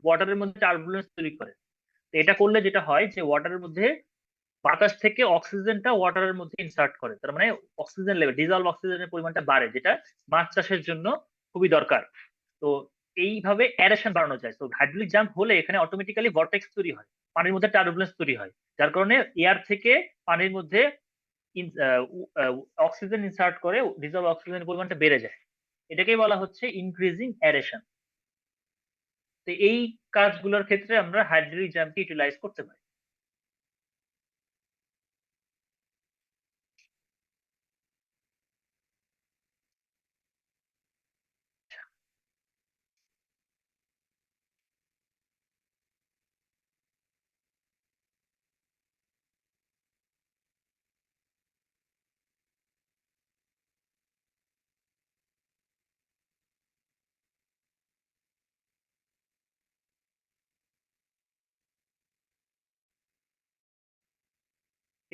ওয়াটারের মধ্যে টার্বুলেন্স তৈরি করে। তো এটা করলে যেটা হয় যে ওয়াটারের মধ্যে বাতাস থেকে অক্সিজেনটা ওয়াটারের মধ্যে ইনসার্ট করে, তার মানে অক্সিজেন লেভেল, ডিজলভ অক্সিজেনের পরিমাণটা বাড়ে, যেটা মাছ চাষের জন্য খুবই দরকার। তো এইভাবে অ্যারেশন বাড়ানো যায়। তো হাইড্রোলিক জাম্প হলে এখানে অটোমেটিক্যালি ভর্টেক্স তৈরি হয়, পানির মধ্যে টার্বুলেন্স তৈরি হয়, যার কারণে এয়ার থেকে পানির মধ্যে অক্সিজেন ইনসার্ট করে ডিজলভ অক্সিজেনের পরিমাণটা বেড়ে যায়। এটাকেই বলা হচ্ছে ইনক্রিজিং অ্যারেশন। তো এই কাজগুলোর ক্ষেত্রে আমরা হাইড্রোলিক জাম্পকে ইউটিলাইজ করতে পারি।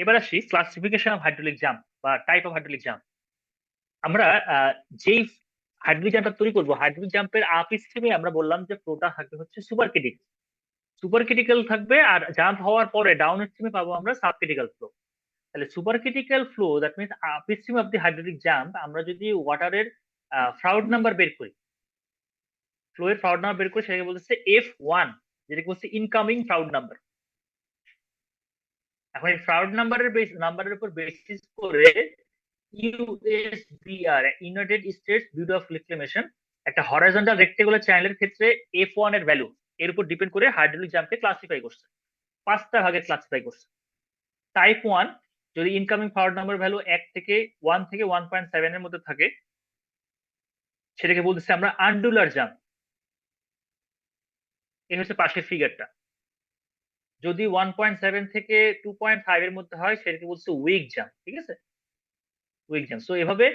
এবার আসি ক্লাসিফিকেশন অফ হাইড্রোলিক জাম্প বা টাইপ অফ হাইড্রোলিক জাম্প। আমরা যেই হাইড্রোলিক জাম্পটা তৈরি করবো, হাইড্রোলিক জাম্পের আপ স্ট্রিমে আমরা বললাম যে ফ্লোটা থাকবে হচ্ছে সুপার ক্রিটিক্যাল থাকবে, আর জাম্প হওয়ার পরে ডাউন স্ট্রিমে পাবো আমরা সাব ক্রিটিক্যাল ফ্লো। তাহলে super critical flow that means up stream of the hydraulic jump, আমরা যদি ওয়াটারের ফ্রাউড নাম্বার বের করি, ফ্লো এর ফ্রাউড নাম্বার বের করি, সেটাকে বলতেছে F1, যেটাকে বলছে ইনকামিং ফ্রাউড নাম্বার। এখন এই ফ্রাউড নাম্বারের উপর বেসিস করে USBR, United States Bureau of Reclamation, একটা হরাইজন্টাল রেক্টেঙ্গুলার চ্যানেলের ক্ষেত্রে F1 এর ভ্যালু এর উপর ডিপেন্ড করে হাইড্রোলিক জাম্পকে ক্লাসিফাই করছে, 5টা ভাগে ক্লাসিফাই করছে। টাইপ 1 যদি ইনকামিং ফ্রাউড নাম্বার ভ্যালু 1 থেকে 1.7 এর মধ্যে থাকে, সেটাকে বলতেছে আমরা আন্ডুলার জাম্প। এই হচ্ছে পাশের ফিগারটা। যদি 1.7 থেকে 2.5 এর মধ্যে হয়, সেটাকে বলছে উইক জাম্প। ঠিক আছে, উইক জাম্প। সো এভাবে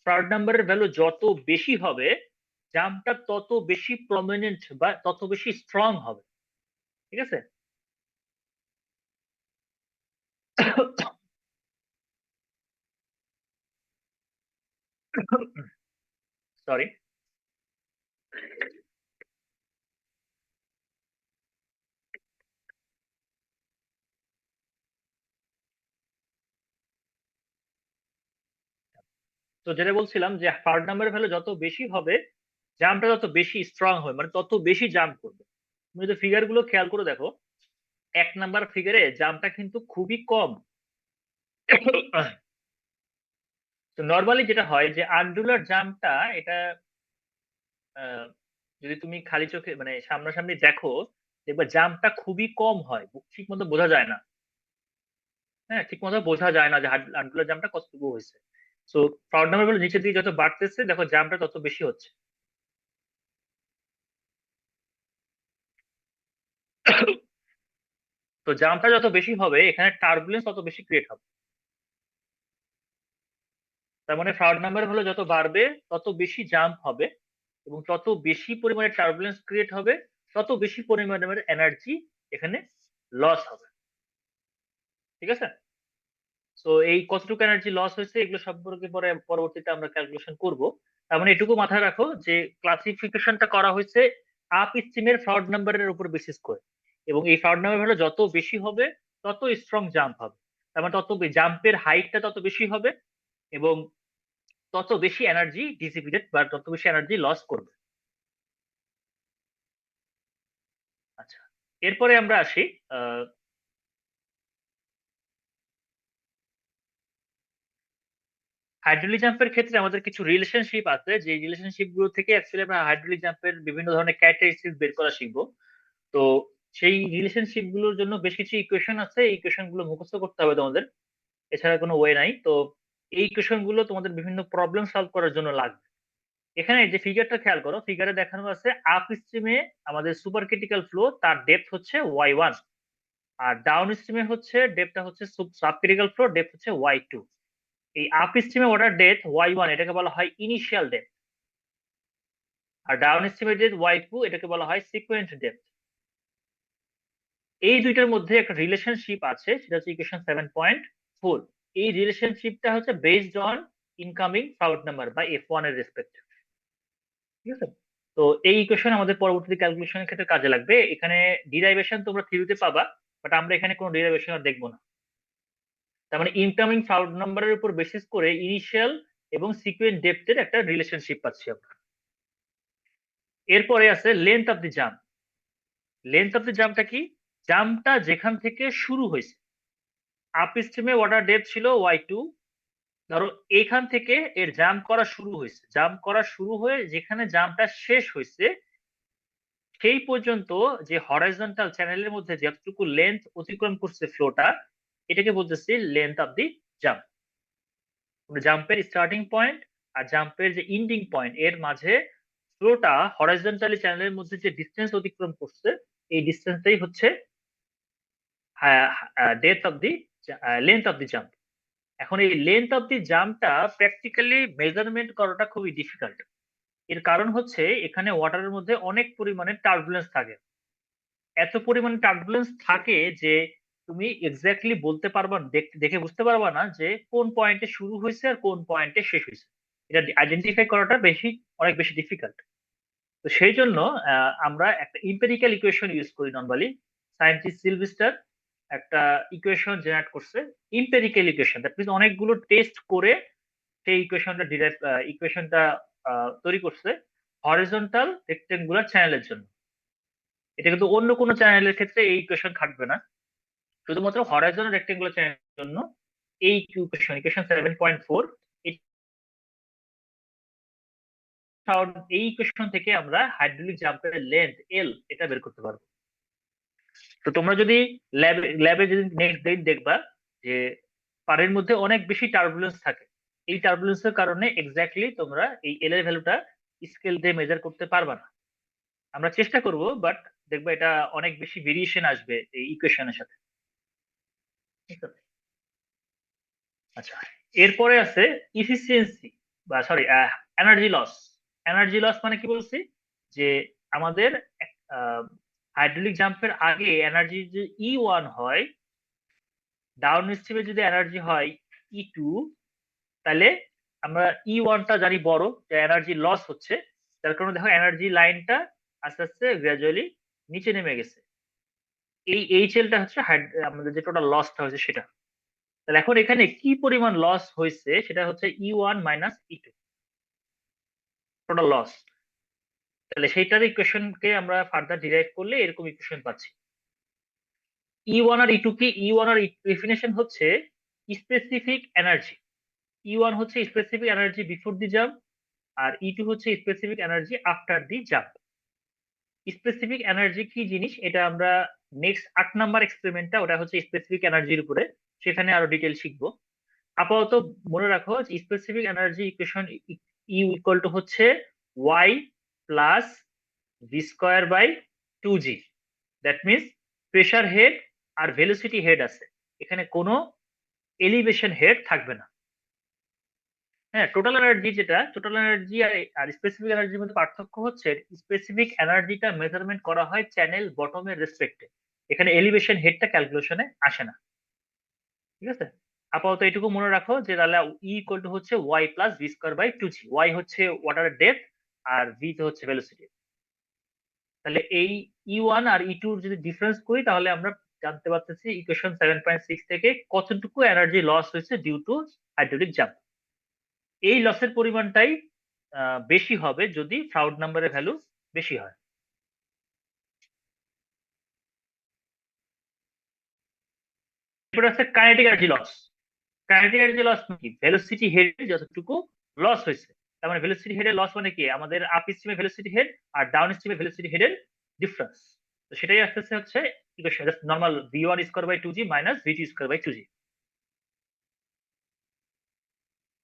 ফ্রাউড নাম্বারের ভ্যালু যত বেশি হবে, জাম্পটা তত বেশি প্রমিনেন্ট বা তত বেশি স্ট্রং হবে। ঠিক আছে, সরি। তো যেটা বলছিলাম যে ফ্রাউড নাম্বারের ভ্যালু যত বেশি হবে, জাম্পটা তত বেশি স্ট্রং হবে, মানে তত বেশি জাম্প করবে। তুমি যদি ফিগার গুলো খেয়াল করে দেখো, 1 নাম্বার ফিগারে জাম্পটা কিন্তু খুবই কম। তো নর্মালি যেটা হয় যে আন্ডুলার জাম্পটা, এটা যদি তুমি খালি চোখে মানে সামনাসামনি দেখো, দেখবে জাম্পটা খুবই কম হয়, ঠিক মতো বোঝা যায় না। হ্যাঁ, ঠিক মতো বোঝা যায় না যে আন্ডুলার জাম্পটা কতটুকু হয়েছে। সো ফ্রাউড নাম্বার গুলো নিচের দিকে যত বাড়তেছে, দেখো জাম্পটা তত বেশি হচ্ছে। তো জাম্পটা যত বেশি হবে, এখানে টার্বুলেন্স তত বেশি ক্রিয়েট হবে। তার মানে ফ্রাউড নাম্বার হলো যত বাড়বে তত বেশি জাম্প হবে, এবং তত বেশি পরিমাণে টার্বুলেন্স ক্রিয়েট হবে, তত বেশি পরিমাণে এনার্জি এখানে লস হবে। ঠিক আছে, তো এই কতটুকু এনার্জি লস হয়েছে এগুলো সম্পর্কে পরে পরবর্তীতে আমরা ক্যালকুলেশন করব। তার মানে এটুকু মাথায় রাখো যে ক্লাসিফিকেশনটা করা হয়েছে আপ স্ট্রিমের ফ্রাউড নাম্বারের উপর বেসিস করে, এবং এই ফ্রাউড নাম্বার হলো যত বেশি হবে তত স্ট্রং জাম্প হবে। তার মানে তত জাম্পের হাইটটা তত বেশি হবে, এবং তত বেশি এনার্জি ডিসিপিটেড বা তত বেশি এনার্জি লস করবে। আচ্ছা, এরপরে আমরা আসি হাইড্রোলিক জাম্পের ক্ষেত্রে আমাদের কিছু রিলেশনশিপ আছে, যে রিলেশনশিপ গুলো থেকে অ্যাকচুয়ালি আমরা হাইড্রোলিক জাম্পের বিভিন্ন ধরনের ক্যারেক্টারিস্টিক্স বের করা শিখবো। তো সেই রিলেশনশিপ গুলোর জন্য বেশ কিছু ইকুয়েশন আছে, এই ইকুয়েশন গুলো মুখস্থ করতে হবে তোমাদের, এছাড়া কোনো ওয়ে নাই। তো এই ইকুয়েশন গুলো তোমাদের বিভিন্ন প্রবলেম সলভ করার জন্য লাগবে। এখানে যে ফিগারটা খেয়াল করো, ফিগারে দেখানো আছে আপ স্ট্রিমে আমাদের সুপার ক্রিটিক্যাল ফ্লো, তার ডেপথ হচ্ছে y1, আর ডাউন স্ট্রিমে হচ্ছে ডেপথটা হচ্ছে সাব ক্রিটিক্যাল ফ্লো, ডেপথ হচ্ছে y2। এই আপ স্ট্রিমে ওয়াটার ডেপথ y1 এটাকে বলা হয় ইনিশিয়াল ডেপথ, আর ডাউন স্ট্রিমে ডেপথ y2 এটাকে বলা হয় সিকোয়েন্ট ডেপথ। এই দুইটার মধ্যে একটা রিলেশনশিপ আছে, সেটা হচ্ছে ইকুয়েশন 7.4। এই রিলেশনশিপটা হচ্ছে based on incoming proud number বা F1 এর রেসপেক্ট। ঠিক আছে, তো এই ইকুয়েশন আমাদের পরবর্তী ক্যালকুলেশনের ক্ষেত্রে কাজে লাগবে। এখানে ডিরাইভেশন তোমরা থিওরিতে পাবা, বাট আমরা এখানে কোনো ডিরাইভেশন আর দেখবো না। তার মানে ইনকামিং ফ্রাউড নাম্বারের উপর বেসিস করে ইনিশিয়াল এবং সিকুয়েন্ট ডেপথের একটা রিলেশনশিপ পাচ্ছি আমরা। এরপরে আছে length of the jump. Length of the জাম্পটা কি? জাম্পটা যেখান থেকে শুরু হয়েছে, আপ স্ট্রিমে ওয়াটার ডেপথ ছিল y2, ধরো এইখান থেকে এর জাম্প করা শুরু হয়েছে, জাম্প করা শুরু হয়ে যেখানে জাম্পটা শেষ হয়েছে, সেই পর্যন্ত যে হরাইজন্টাল চ্যানেলের মধ্যে যতটুকু লেন্থ অতিক্রম করছে ফ্লোটা, এটাকে বলতেছি লেন্থ অফ দি জাম্প। জাম্পের স্টার্টিং পয়েন্ট আর জাম্পের যে এন্ডিং পয়েন্ট, এর মাঝে ফ্লোটা হরাইজন্টালি চ্যানেলের মধ্যে যে ডিসটেন্স অতিক্রম করছে, এই ডিসটেন্সটাই হচ্ছে depth of the length of the jump. এখন এই লেন্থ অফ দি জাম্পটা প্র্যাকটিক্যালি মেজারমেন্ট করাটা খুবই ডিফিকাল্ট। এর কারণ হচ্ছে এখানে ওয়াটারের মধ্যে অনেক পরিমাণে টার্বুলেন্স থাকে, এত পরিমাণে টার্বুলেন্স থাকে যে তুমি এক্স্যাক্টলি বলতে পারবা না, দেখে বুঝতে পারবা না যে কোন পয়েন্টে শুরু হয়েছে আর কোন পয়েন্টে শেষ হয়েছে। এটা আইডেন্টিফাই করাটা অনেক বেশি ডিফিকাল্ট। তো সেই জন্য আমরা একটা ইম্পেরিক্যাল ইকুয়েশন ইউজ করি নরমালি। সায়েন্টিস্ট সিলভিস্টার একটা ইকুয়েশন জেনারেট করছে, ইম্পেরিক্যাল ইকুয়েশন, দ্যাট মিনস অনেকগুলো টেস্ট করে সেই ইকুয়েশনটা তৈরি করছে হরিজন্টাল রেক্টেঙ্গুলার চ্যানেলের জন্য। এটা কিন্তু অন্য কোনো চ্যানেলের ক্ষেত্রে এই ইকুয়েশন খাটবে না, শুধুমাত্র হরাইজন্টাল রেক্টেঙ্গুলার চ্যানেলের জন্য এই ইকুয়েশন 7.4। এই ইকুয়েশন থেকে আমরা হাইড্রোলিক জাম্পের লেন্থ এল এটা বের করতে পারবো। তো তোমরা যদি ল্যাবে যদি নেক্সট দিন দেখবা যে পানির মধ্যে অনেক বেশি টার্বুলেন্স থাকে, এই টার্বুলেন্সের কারণে এক্স্যাক্টলি তোমরা এই এল এর ভ্যালুটা স্কেল দিয়ে মেজার করতে পারবা না। আমরা চেষ্টা করব, বাট দেখবা এটা অনেক বেশি ভেরিয়েশন আসবে এই ইকুয়েশনের সাথে। ঠিক আছে? আচ্ছা, এরপরে আছে ইফিসিয়েন্সি বা sorry energy loss. Energy loss মানে কি বলছি, যে আমাদের হাইড্রোলিক জাম্পের আগে এনার্জি যদি E1 হয়, ডাউন স্ট্রিমে যদি এনার্জি হয় E2, তাহলে আমরা E1টা জানি বড়, যে এনার্জি লস হচ্ছে, যার কারণে দেখো এনার্জি লাইনটা আস্তে আস্তে গ্রাজুয়ালি নিচে নেমে গেছে। এই HL-টা হচ্ছে আমাদের যে টোটাল লসটা হয়েছে সেটা। তাহলে এখন এখানে কি পরিমাণ লস হয়েছে সেটা হচ্ছে E1 minus E2 total loss. তাহলে সেইটার ইকুয়েশনকে আমরা ফার্দার ডিরাইভ করলে এরকম ইকুয়েশন পাচ্ছি। E1 আর E2 কি? E1 আর ডেফিনেশন হচ্ছে স্পেসিফিক এনার্জি। E1 হচ্ছে specific energy before the jump, আর E2 হচ্ছে specific energy after the jump. Specific energy কি জিনিস এটা আমরা নেক্সট 8 নাম্বার এক্সপেরিমেন্টটা, ওটা হচ্ছে স্পেসিফিক এনার্জির উপরে, সেখানে আরো ডিটেল শিখবো। আপাতত মনে রাখো specific energy equation U equal to হচ্ছে y plus V square by 2g। That means pressure head আর ভেলোসিটি হেড আছে, এখানে কোনো এলিভেশন হেড থাকবে না। হ্যাঁ, টোটাল এনার্জি যেটা, টোটাল এনার্জি আর স্পেসিফিক এনার্জির মধ্যে পার্থক্য হচ্ছে স্পেসিফিক এনার্জিটা মেজারমেন্ট করা হয় চ্যানেল বটমের রেসপেক্টে, এখানে এলিভেশন হেডটা ক্যালকুলেশনে আসে না। ঠিক আছে, আপাতত এটুকু মনে রাখো যে তাহলে ই ইকুয়াল টু হচ্ছে Y plus V square by 2g। Y হচ্ছে ওয়াটারের ডেপথ আর ভি তো হচ্ছে ভেলোসিটি। তাহলে এই E1 আর E2 যদি ডিফারেন্স করি তাহলে আমরা জানতে পারতেছি ইকুয়েশন 7.6 থেকে কতটুকু এনার্জি লস হয়েছে ডিউ টু হাইড্রোলিক জাম্প। এই লসের পরিমাণটাই বেশি হবে যদি ফ্রাউড নাম্বারের ভ্যালু বেশি হয়। এরপর আছে kinetic energy loss. Kinetic energy loss কি? ভেলোসিটি হেড যতটুকু লস হয়েছে, তার মানে ভেলোসিটি হেডের লস মানে কি? আমাদের আপ স্ট্রিমে ভেলোসিটি হেড আর ডাউন স্ট্রিমে ভেলোসিটি হেডের ডিফারেন্স। তো সেটাই আসতেছে হচ্ছে equation, just normal v1 square by 2g minus v2 square by 2g।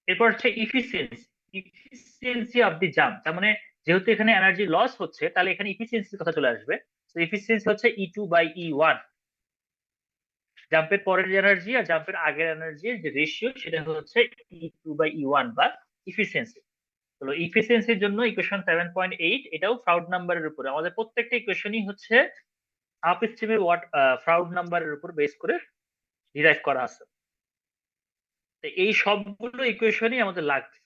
এরপর হচ্ছে ইফিসিয়েন্সি অফ দি জাম্প। তার মানে যেহেতু এখানে এনার্জি লস হচ্ছে, তাহলে এখানে ইফিসিয়েন্সির কথা চলে আসবে। তো ইফিসিয়েন্সি হচ্ছে E2 বাই E1। জাম্পের পরের এনার্জি আর জাম্পের আগের এনার্জির যে রেশিও সেটা হচ্ছে E2 বাই E1 বা ইফিসিয়েন্সি। তো ইফিসিয়েন্সির জন্য ইকুয়েশন 7.8, এটাও ফ্রাউড নাম্বারের উপরে। আমাদের প্রত্যেকটা ইকুয়েশনই হচ্ছে আপ স্ট্রিমের ফ্রাউড নাম্বারের উপর বেস করে ডিরাইভ করা আছে। তো এই সবগুলো ইকুয়েশনই আমাদের লাগবে।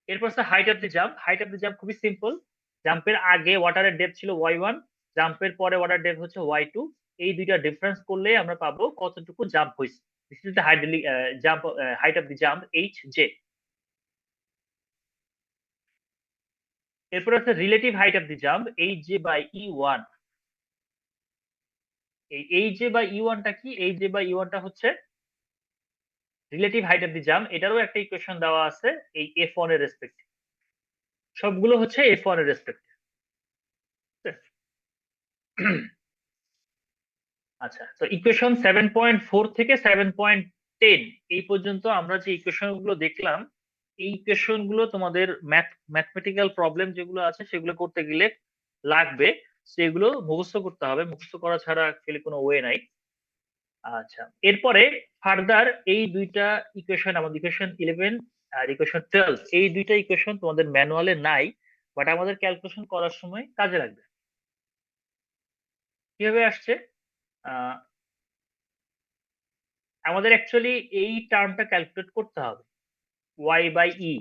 এরপর হচ্ছে height of the jump. Height of the jump খুবই সিম্পল। জাম্পের আগে ওয়াটারের ডেপথ ছিল y1, জাম্পের পরে ওয়াটার ডেপথ হচ্ছে y2। এই দুইটা ডিফারেন্স করলে আমরা পাবো কতটুকু জাম্প হয়েছে। This is the hydraulic jump, height of the jump hj। এরপর হচ্ছে relative height of the jump hj by e1। এই hj বাই e1 টা কি? hj বাই e1 টা হচ্ছে relative height of the jump. এটারও একটা ইকুয়েশন দেওয়া আছে এই f1 এর রেসপেক্টে, সবগুলো হচ্ছে f1 এর রেসপেক্টে। আচ্ছা, তো ইকুয়েশন 7.4 থেকে 7.10 এই পর্যন্ত আমরা যে ইকুয়েশন গুলো দেখলাম, এই ইকুয়েশন গুলো তোমাদের ম্যাথমেটিক্যাল প্রবলেম যেগুলো আছে সেগুলো করতে গেলে লাগবে, সেগুলো মুখস্থ করতে হবে। মুখস্থ করা ছাড়া অ্যাকচুয়ালি কোনো ওয়ে নাই। আচ্ছা, এরপরে ফার্দার এই দুইটা ইকুয়েশন, আমাদের ইকুয়েশন 11 আর ইকুয়েশন 12, এই দুইটা ইকুয়েশন তোমাদের ম্যানুয়ালে নাই, বাট আমাদের ক্যালকুলেশন করার সময় কাজে লাগবে। কিভাবে আসছে? আমাদের অ্যাকচুয়ালি এই টার্মটা ক্যালকুলেট করতে হবে ওয়াই বাই ই।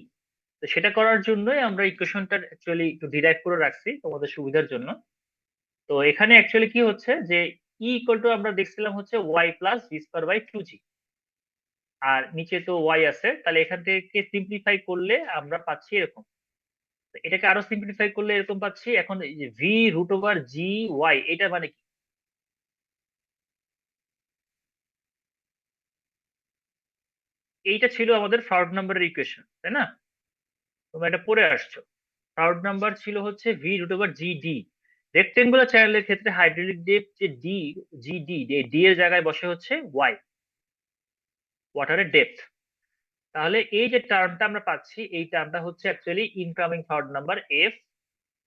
তো সেটা করার জন্যই আমরা ইকুয়েশনটা অ্যাকচুয়ালি একটু ডিরাইভ করে রাখছি তোমাদের সুবিধার জন্য। তো এখানে অ্যাকচুয়ালি কি হচ্ছে যে ই ইকুয়াল টু আমরা দেখছিলাম হচ্ছে Y plus V square by 2g, আর নিচে তো ওয়াই আছে, তাহলে এখান থেকে সিম্পলিফাই করলে আমরা পাচ্ছি এরকম। তো এটাকে আরো সিম্পলিফাই করলে এরকম পাচ্ছি। এখন এই যে V root over G Y, এটা মানে কি? এইটা ছিল আমাদের ফার্স্ট নাম্বারের ইকুয়েশন, তাই না? তোমরা এটা পড়ে আসছো। থার্ড নাম্বার ছিল হচ্ছে V root over G D. Rectangular চ্যানেলের ক্ষেত্রে হাইড্রোলিক ডেপথ যে ডি, জি ডি, ডি এর জায়গায় বসে হচ্ছে ওয়াই, ওয়াটারের ডেপথ। তাহলে এই যে টার্মটা আমরা পাচ্ছি, এই টার্মটা হচ্ছে actually incoming third number F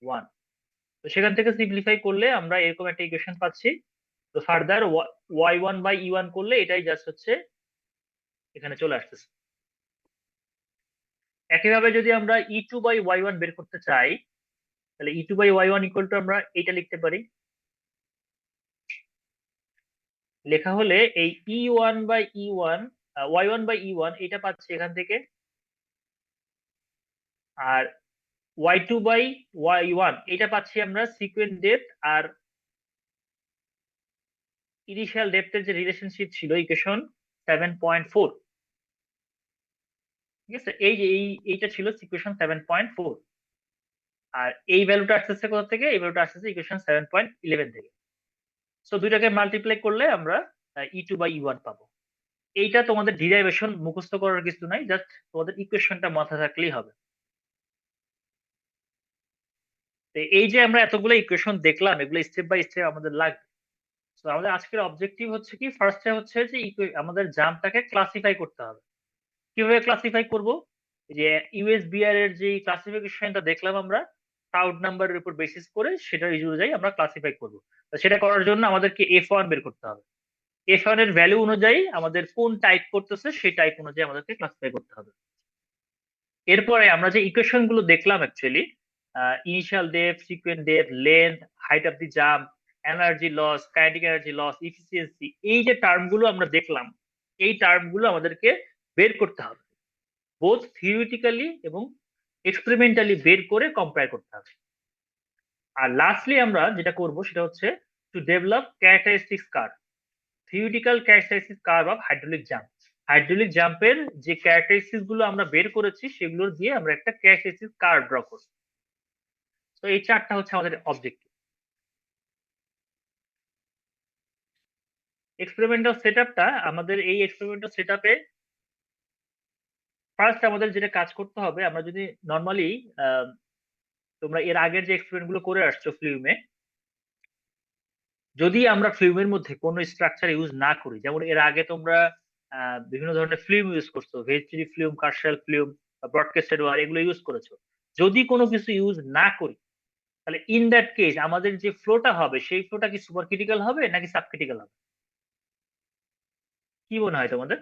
one. তো সেখান থেকে সিম্পলিফাই করলে আমরা এরকম একটা ইকুয়েশন পাচ্ছি। তো further Y one by E one করলে এটাই জাস্ট হচ্ছে এখানে চলে আসতেছে। একইভাবে যদি আমরা E two by Y one বের করতে চাই, তাহলে E two by Y one equal to আমরা এটা লিখতে পারি। লেখা হলে এই E one by E one, Y one by E one এটা পাচ্ছি এখান থেকে, আর Y two by Y one এটা পাচ্ছি আমরা সিকুয়েন্ট ডেপথ আর ইনিশিয়াল ডেপথের যে রিলেশনশিপ ছিল ইকুয়েশন 7.4। ঠিক আছে, এই যে এইটা ছিল ইকুয়েশন 7.4, আর এই ভ্যালুটা আসতেছে কোথা থেকে? এই ভ্যালুটা আসতেছে ইকুয়েশন 7.11 থেকে। সো দুইটাকে মাল্টিপ্লাই করলে আমরা E two by E one পাবো। এইটা তোমাদের ডিরাইভেশন মুখস্থ করার কিছু নাই, জাস্ট তোমাদের ইকুয়েশনটা মাথায় থাকলেই হবে। তো এই যে আমরা এতগুলো ইকুয়েশন দেখলাম, এগুলো স্টেপ বাই স্টেপ আমাদের লাগবে। তো আমাদের আজকের অবজেক্টিভ হচ্ছে কি, ফার্স্টে হচ্ছে যে আমাদের জাম্পটাকে ক্লাসিফাই করতে হবে। কিভাবে ক্লাসিফাই করব? যে ইউএসবিআর এর যে ক্লাসিফিকেশনটা দেখলাম আমরা, ক্রাউড নাম্বারের উপর বেসিস করে সেটা অনুযায়ী আমরা ক্লাসিফাই করব। তো সেটা করার জন্য আমাদেরকে এফ ওয়ান বের করতে হবে। এফ ওয়ান এর ভ্যালু অনুযায়ী আমাদের কোন টাইপ করতেছে সেই টাইপ অনুযায়ী আমাদেরকে ক্লাসিফাই করতে হবে। এরপরে আমরা যে ইকুয়েশন গুলো দেখলাম actually, initial depth, sequent depth, length, height of the jump, energy loss, kinetic energy loss, efficiency, এই যে টার্ম গুলো আমরা দেখলাম, এই টার্ম গুলো আমাদেরকে বের করতে হবে, বোথ থিওরিটিক্যালি এবং এক্সপেরিমেন্টালি বের করে কম্পেয়ার করতে হবে। আর লাস্টলি আমরা যেটা করব সেটা হচ্ছে to develop characteristics curve, theoretical characteristic curve of hydraulic jump. Hydraulic জাম্পের যে ক্যারেক্টারিস্টিক্স গুলো আমরা বের করেছি সেগুলো দিয়ে আমরা একটা ক্যারেক্টারিস্টিক কার্ভ ড্র করব। তো এই চারটা হচ্ছে আমাদের অবজেক্টিভ। এক্সপেরিমেন্টাল সেটআপটা, আমাদের এই এক্সপেরিমেন্টাল সেটআপে ফার্স্ট আমাদের যেটা কাজ করতে হবে, আমরা যদি নর্মালি তোমরা এর আগের যে এক্সপেরিমেন্ট গুলো করে আসছো ফিল্মে, যদি আমরা ফিল্মের মধ্যে কোনো স্ট্রাকচার ইউজ না করি, যেমন এর আগে তোমরা বিভিন্ন ধরনের ফিল্ম ইউজ করছো, ভেস্টরি ফিল্ম, কার্শাল ফিল্ম, ব্রডকাস্টেড ওয়্যার, এগুলো ইউজ করেছো। যদি কোনো কিছু ইউজ না করি, তাহলে ইন দ্যাট কেস আমাদের যে ফ্লোটা হবে সেই ফ্লোটা কি সুপার ক্রিটিক্যাল হবে নাকি সাব ক্রিটিক্যাল হবে? কি মনে হয় তোমাদের?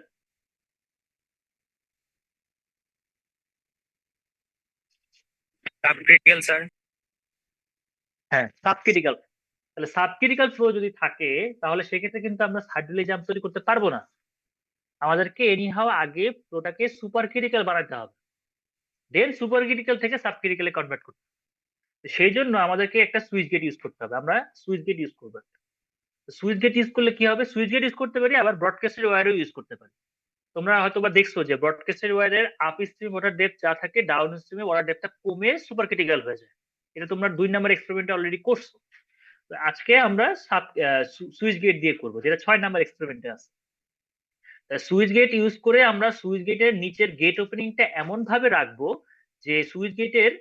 Subcritical sir.
হ্যাঁ, সাব ক্রিটিক্যাল। তাহলে সাব ক্রিটিক্যাল ফ্লো যদি থাকে, তাহলে সেক্ষেত্রে কিন্তু আমরা হাইড্রোলিক জাম্প তৈরি করতে পারবো না। আমাদেরকে এনিহাও আগে ফ্লোটাকে সুপার ক্রিটিক্যাল বানাতে হবে, দেন সুপার ক্রিটিক্যাল থেকে সাব ক্রিটিক্যালে কনভার্ট করতে হবে। সেই জন্য আমাদেরকে একটা সুইচ গেট ইউজ করতে হবে। আমরা সুইচ গেট ইউজ করবো। সুইচ গেট ইউজ করলে কি হবে? সুইচ গেট ইউজ করতে পারি, আবার ব্রডকাস্টেড ওয়্যারও ইউজ করতে পারি। তোমরা হয়তো বা দেখছো যে ব্রডকাস্টেড ওয়্যারের আপ স্ট্রিম ওয়াটার ডেপথ যা থাকে, ডাউন স্ট্রিমে ওয়াটার ডেপথটা কমে সুপার ক্রিটিক্যাল হয়ে যায়। এটা তোমরা 2 নাম্বার এক্সপেরিমেন্টে অলরেডি করছো। তো আজকে আমরা সুইচ গেট দিয়ে করবো, যেটা 6 নাম্বার এক্সপেরিমেন্টে আছে। সুইচ গেট ইউজ করে আমরা সুইচ গেটের নিচের গেট ওপেনিংটা এমন ভাবে রাখবো যে সুইচ গেটের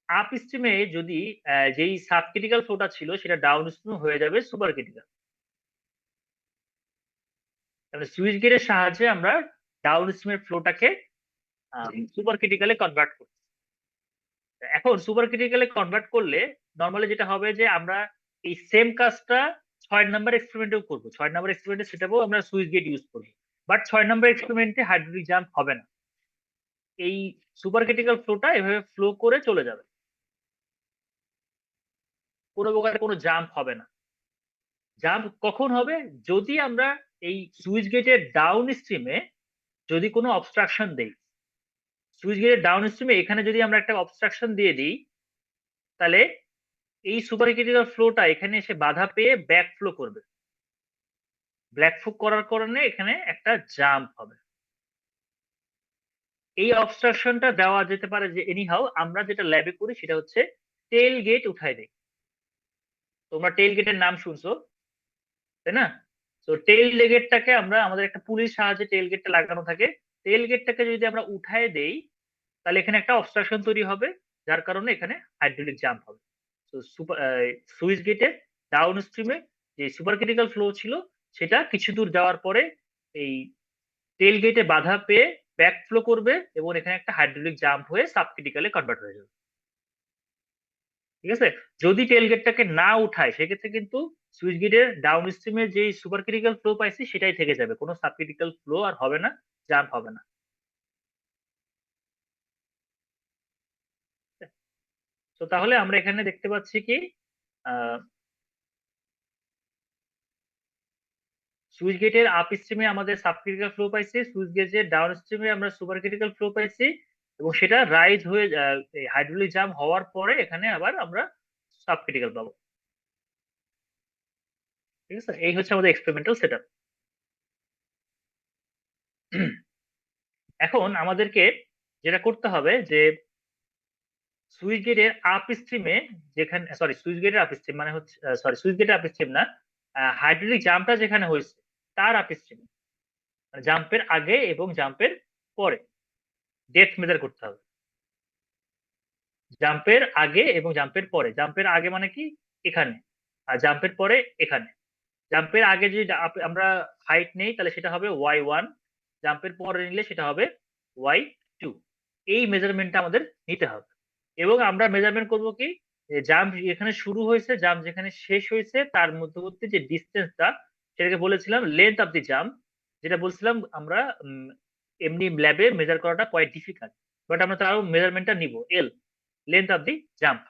আপ স্ট্রিমে যদি যেই সাব ক্রিটিক্যাল ফ্লোটা ছিল সেটা ডাউন স্ট্রিম হয়ে যাবে সুপার ক্রিটিক্যাল। তাহলে সুইচ গেটের সাহায্যে আমরা ডাউন স্ট্রিমের ফ্লোটাকে সুপার ক্রিটিক্যালে কনভার্ট করছি। এখন সুপার ক্রিটিক্যালে কনভার্ট করলে নর্মালি যেটা হবে যে আমরা এই সেম কাজটা 6 নাম্বার এক্সপেরিমেন্টেও করবো। 6 নাম্বার এক্সপেরিমেন্টে সেটাও আমরা সুইচ গেট ইউজ করবো, বাট 6 নাম্বার এক্সপেরিমেন্টে হাইড্রোলিক জাম্প হবে না। এই সুপার ক্রিটিক্যাল ফ্লোটা এভাবে ফ্লো করে চলে যাবে, কোনো প্রকার কোনো জাম্প হবে না। জাম্প কখন হবে? যদি আমরা এই সুইচ গেটের ডাউন স্ট্রিমে যদি কোনো অবস্ট্রাকশন দেই, সুইচ গেটের ডাউন স্ট্রিমে এখানে যদি আমরা একটা অবস্ট্রাকশন দিয়ে দিই, তাহলে এই সুপার ক্রিটিক্যাল ফ্লোটা এখানে এসে বাধা পেয়ে ব্যাক ফ্লো করবে। ব্যাক ফ্লো করার কারণে এখানে একটা জাম্প হবে। এই অবস্ট্রাকশনটা দেওয়া যেতে পারে যে এনিহাউ আমরা যেটা ল্যাবে করি সেটা হচ্ছে টেল গেট উঠাই দেই। তোমরা টেল গেটের নাম শুনছো, তাই না? তো টেল গেটটাকে আমরা আমাদের একটা পুলিশ সাহায্যে টেল গেটটা লাগানো থাকে। টেল গেটটাকে যদি আমরা উঠায় দেই, তাহলে এখানে একটা অবস্ট্রাকশন তৈরি হবে, যার কারণে এখানে হাইড্রোলিক জাম্প হবে। তো সুইচ গেটের ডাউন স্ট্রিমে যে সুপার ক্রিটিক্যাল ফ্লো ছিল সেটা কিছু দূর যাওয়ার পরে এই টেল গেটে বাধা পেয়ে ব্যাক ফ্লো করবে এবং এখানে একটা হাইড্রোলিক জাম্প হয়ে সাব ক্রিটিক্যালে কনভার্ট হয়ে যাবে। ঠিক আছে? যদি টেল গেটটাকে না উঠায় সেক্ষেত্রে কিন্তু সুইচ গেটের ডাউন স্ট্রিমে যে সুপার ক্রিটিক্যাল ফ্লো পাইছি সেটাই থেকে যাবে, কোনো সাব ক্রিটিক্যাল ফ্লো আর হবে না, জাম্প হবে না। তো তাহলে আমরা এখানে দেখতে পাচ্ছি কি সুইচ গেটের আপ স্ট্রিমে আমাদের সাব ক্রিটিক্যাল ফ্লো পাইছি, সুইচ গেটের ডাউন স্ট্রিমে আমরা সুপার ক্রিটিক্যাল ফ্লো পাইছি এবং সেটা রাইজ হয়ে হাইড্রোলিক জাম্প হওয়ার পরে এখানে আবার আমরা সাব ক্রিটিক্যাল পাবো। ঠিক আছে, এই হচ্ছে আমাদের এক্সপেরিমেন্টাল সেটআপ। এখন আমাদেরকে যেটা করতে হবে যে সুইচ গেটের আপ স্ট্রিমে যেখানে সুইচ গেটের আপ স্ট্রিম মানে হচ্ছে সুইচ গেটের আপ স্ট্রিম না, হাইড্রোলিক জাম্পটা যেখানে হয়েছে তার আপ স্ট্রিমে, মানে জাম্পের আগে এবং জাম্পের পরে ডেপথ মেজার করতে হবে। জাম্পের আগে এবং জাম্পের পরে, জাম্পের আগে মানে কি এখানে, আর জাম্পের পরে এখানে। জাম্পের আগে যদি আমরা হাইট নেই তাহলে সেটা হবে y1, জাম্পের পরে নিলে সেটা হবে y2। এই মেজারমেন্টটা আমাদের নিতে হবে এবং আমরা মেজারমেন্ট করব কি, জাম্প এখানে শুরু হয়েছে জাম্প যেখানে শেষ হয়েছে তার মধ্যবর্তী যে ডিস্টেন্সটা সেটাকে বলেছিলাম লেন্থ অফ দি জাম্প, যেটা বলছিলাম আমরা এমনি ল্যাবে মেজার করাটা কোয়াইট ডিফিকাল্ট, বাট আমরা তারও মেজারমেন্টটা নিব এল, লেন্থ অফ দি জাম্প।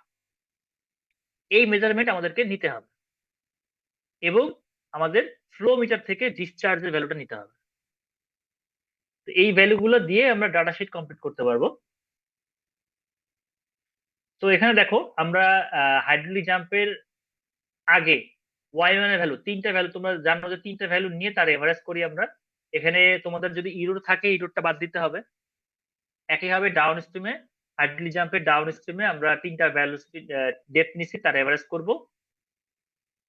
এই মেজারমেন্ট আমাদেরকে নিতে হবে এবং আমাদের ফ্লো মিটার থেকে ডিসচার্জের ভ্যালুটা নিতে হবে। তো এই ভ্যালুগুলো দিয়ে আমরা ডাটা শিট কমপ্লিট করতে পারবো। তো এখানে দেখো আমরা হাইড্রোলিক জাম্পের আগে y1 এর ভ্যালু, তিনটা ভ্যালু তোমরা জানো যে তিনটা ভ্যালু নিয়ে তার এভারেজ করি আমরা। এখানে তোমাদের যদি ইরোর থাকে ইরোরটা বাদ দিতে হবে। একইভাবে ডাউন স্ট্রিমে হাইড্রোলিক জাম্পের ডাউন স্ট্রিমে আমরা তিনটা ভ্যালু ডেপথ নিছি, তার এভারেজ করব।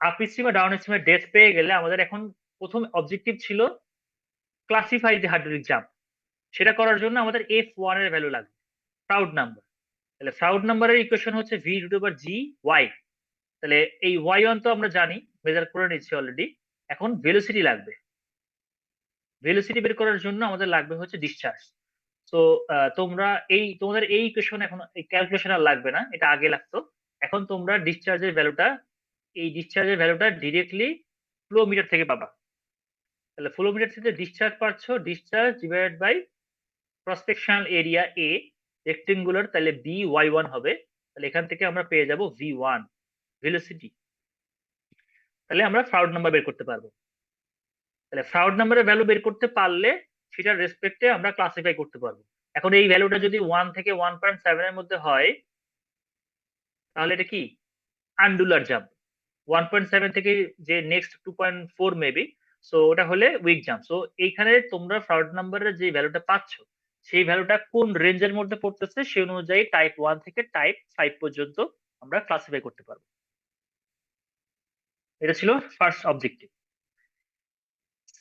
আপ স্ট্রিমে ডাউন স্ট্রিমে ডেপথ পেয়ে গেলে আমাদের এখন প্রথম অবজেক্টিভ ছিল ক্লাসিফাই দি হাইড্রোলিক জাম্প। সেটা করার জন্য আমাদের f1 এর ভ্যালু লাগবে, ফ্রাউড নাম্বার। তাহলে ফ্রাউড নাম্বারের ইকুয়েশন হচ্ছে v root over G Y. তাহলে এই y1 তো আমরা জানি, মেজার করে নিচ্ছি অলরেডি। এখন ভেলোসিটি লাগবে, ভেলোসিটি বের করার জন্য আমাদের লাগবে হচ্ছে ডিসচার্জ। তো তোমরা তোমাদের এই ইকুয়েশন এখন এই ক্যালকুলেশন আর লাগবে না, এটা আগে লাগতো। এখন তোমরা ডিসচার্জের ভ্যালুটা, এই ডিসচার্জের ভ্যালুটা ডিরেক্টলি ফ্লো মিটার থেকে পাবা। তাহলে ফ্লো মিটার থেকে ডিসচার্জ পাচ্ছ, discharge divided by cross sectional area A rectangular, তাহলে বি y1 হবে। তাহলে এখান থেকে আমরা পেয়ে যাব v1 ভেলোসিটি। তাহলে আমরা ফ্রাউড নাম্বার বের করতে পারবো। তাহলে ফ্রাউড নাম্বারের ভ্যালু বের করতে পারলে সেটার রেসপেক্টে আমরা ক্লাসিফাই করতে পারবো। এখন এই ভ্যালুটা যদি 1 থেকে 1.7 এর মধ্যে হয় তাহলে এটা কি আনডুলার জাম্প। 1.7 থেকে যে নেক্সট 2.4 মেবি, সো ওটা হলে উইক জাম্প। সো এইখানে তোমরা ফ্রাউড নাম্বারের যে ভ্যালুটা পাচ্ছ সেই ভ্যালুটা কোন রেঞ্জের মধ্যে পড়তেছে সেই অনুযায়ী টাইপ 1 থেকে টাইপ 5 পর্যন্ত আমরা ক্লাসিফাই করতে পারবো। এটা ছিল ফার্স্ট অবজেক্টিভ।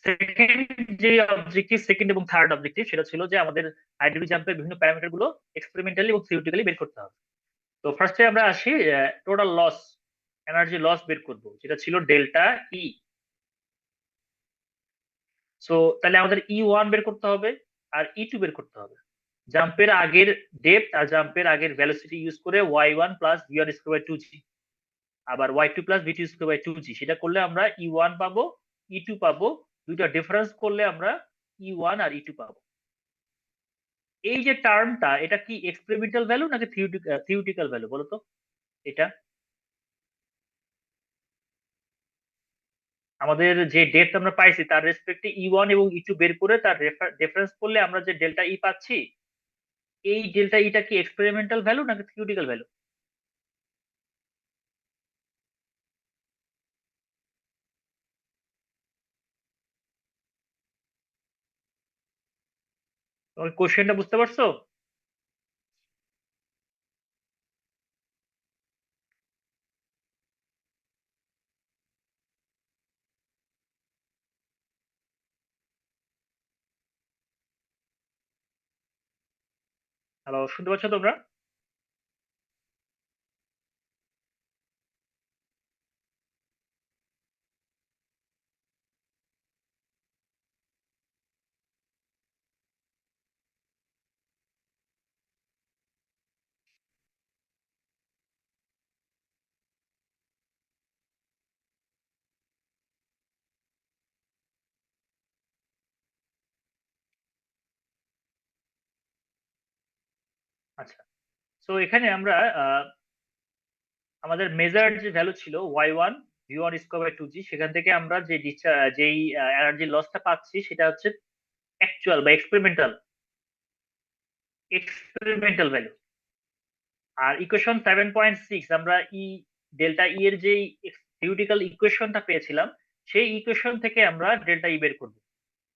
সেকেন্ড যে অবজেক্টিভ, সেকেন্ড এবং থার্ড অবজেক্টিভ, সেটা ছিল যে আমাদের হাইড্রোলিক জাম্পের বিভিন্ন প্যারামিটার গুলো এক্সপেরিমেন্টালি এবং থিওরিটিক্যালি বের করতে হবে। তো ফার্স্টে আমরা আসি টোটাল লস, এনার্জি লস বের করব, যেটা ছিল ডেল্টা ই। সো তাহলে আমাদের E1 বের করতে হবে আর E2 বের করতে হবে। জাম্পের আগের ডেপথ আর জাম্পের আগের ভেলোসিটি ইউজ করে y1 plus v1 square by 2g, আবার y2 plus v2 square by 2g, সেটা করলে আমরা E1 পাবো, E2 পাবো। দুইটা ডিফারেন্স করলে আমরা E1 আর E2 পাবো। এই যে টার্মটা, এটা কি এক্সপেরিমেন্টাল ভ্যালু নাকি থিওরিটিক্যাল ভ্যালু বলো তো? এটা আমাদের যে ডেপথ আমরা পাইছি তার রেসপেক্টে E1 এবং E2 বের করে তার রেফারেন্স করলে আমরা যে ডেল্টা ই পাচ্ছি, এই ডেল্টা ইটা কি এক্সপেরিমেন্টাল ভ্যালু নাকি থিওরিটিক্যাল ভ্যালু? ওই কোশ্চেনটা বুঝতে পারছো? হ্যালো, শুনতে পাচ্ছ তোমরা? আচ্ছা, তো এখানে আমরা আমাদের মেজার্ড যে ভ্যালু ছিল y1 v1 square by 2g, সেখান থেকে আমরা যেই এনার্জি লসটা পাচ্ছি সেটা হচ্ছে অ্যাকচুয়াল বা এক্সপেরিমেন্টাল ভ্যালু। আর ইকুয়েশন 7.6 আমরা ডেল্টা ই এর যে থিওরিটিক্যাল ইকুয়েশনটা পেয়েছিলাম, সেই ইকুয়েশন থেকে আমরা ডেল্টা ই বের করব।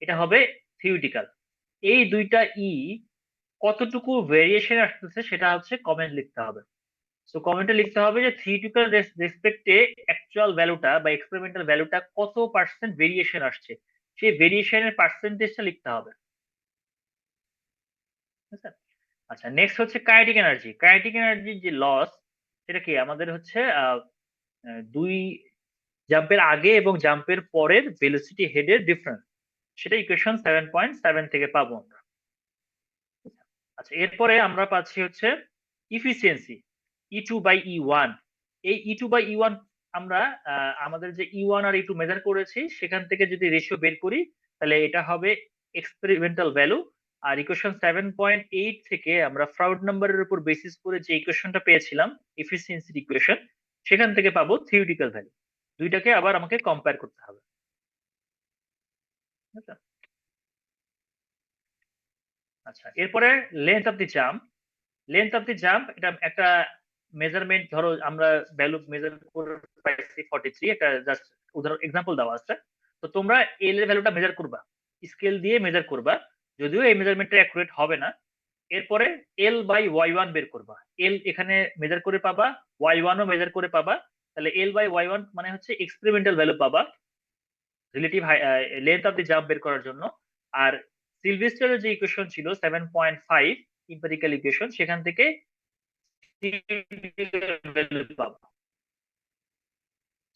এটা হবে থিওরিটিক্যাল। এই দুইটা কতটুকু ভেরিয়েশন আসতেছে সেটা হচ্ছে কমেন্ট লিখতে হবে। সো কমেন্টে লিখতে হবে যে থিওরিটিক্যাল রেসপেক্টে অ্যাকচুয়াল ভ্যালুটা বা এক্সপেরিমেন্টাল ভ্যালুটা কত পার্সেন্ট ভেরিয়েশন আসছে, সেই ভেরিয়েশনের পার্সেন্টেজটা লিখতে হবে। আচ্ছা, আচ্ছা, নেক্সট হচ্ছে কাইনেটিক এনার্জি। কাইনেটিক এনার্জির যে লস, সেটা কি আমাদের হচ্ছে দুই জাম্পের আগে এবং জাম্পের পরের ভেলোসিটি হেডের ডিফারেন্স, সেটা ইকুয়েশন 7.7 থেকে পাবো আমরা। আচ্ছা, এরপরে আমরা পাচ্ছি হচ্ছে ইফিসিয়েন্সি E2/E1। এই E2/E1 আমরা আমাদের যে E1 আর E2 মেজার করেছি সেখান থেকে যদি রেশিও বের করি তাহলে এটা হবে এক্সপেরিমেন্টাল ভ্যালু। আর ইকুয়েশন 7.8 থেকে আমরা ফ্রাউড নাম্বারের উপর বেসিস করে যে ইকুয়েশনটা পেয়েছিলাম এফিসিয়েন্সির ইকুয়েশন, সেখান থেকে পাবো থিওরিটিক্যাল ভ্যালু। দুইটাকে আবার আমাকে কম্পেয়ার করতে হবে। আচ্ছা, আচ্ছা, এরপরে length of the jump. Length of the jump এটা একটা মেজারমেন্ট, ধরো আমরা ভ্যালু মেজার করে পাইছি 43, একটা জাস্ট উদাহরণ এক্সাম্পল দেওয়া আছে। তো তোমরা এল এর ভ্যালুটা মেজার করবা, স্কেল দিয়ে মেজার করবা, যদিও এই মেজারমেন্টটা অ্যাকুরেট হবে না। এরপরে L/Y1 বের করবা। এল এখানে মেজার করে পাবা, Y1 ও মেজার করে পাবা। তাহলে L/Y1 মানে হচ্ছে এক্সপেরিমেন্টাল ভ্যালু পাবা relative length of the jump বের করার জন্য। আর সিলভেস্টারের যে ইকুয়েশন ছিল 7.5 ইম্পেরিক্যাল ইকুয়েশন, সেখান থেকে ভ্যালু পাবো।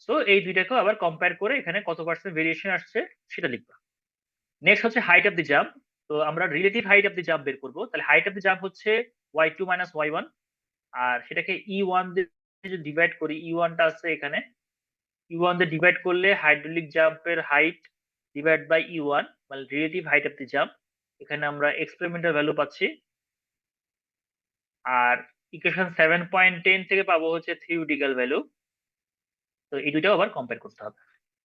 সো এই দুইটাকেও আবার কম্পেয়ার করে এখানে কত পার্সেন্ট ভেরিয়েশন আসছে সেটা লিখবা। নেক্সট হচ্ছে হাইট অফ দি জাম্প। তো আমরা relative height of the jump বের করবো। তাহলে হাইট অফ দি জাম্প হচ্ছে y2 মাইনাস y1, আর সেটাকে E1 দিয়ে ডিভাইড করি। E1 টা আছে এখানে, E1 দিয়ে ডিভাইড করলে হাইড্রোলিক জাম্পের হাইট ডিভাইড বাই E1 মানে relative height of the jump. এখানে আমরা এক্সপেরিমেন্টাল ভ্যালু পাচ্ছি। আর ইকুয়েশন 7.10 থেকে পাবো হচ্ছে থিওরিটিক্যাল ভ্যালু। তো এই দুইটাও আবার কম্পেয়ার করতে হবে।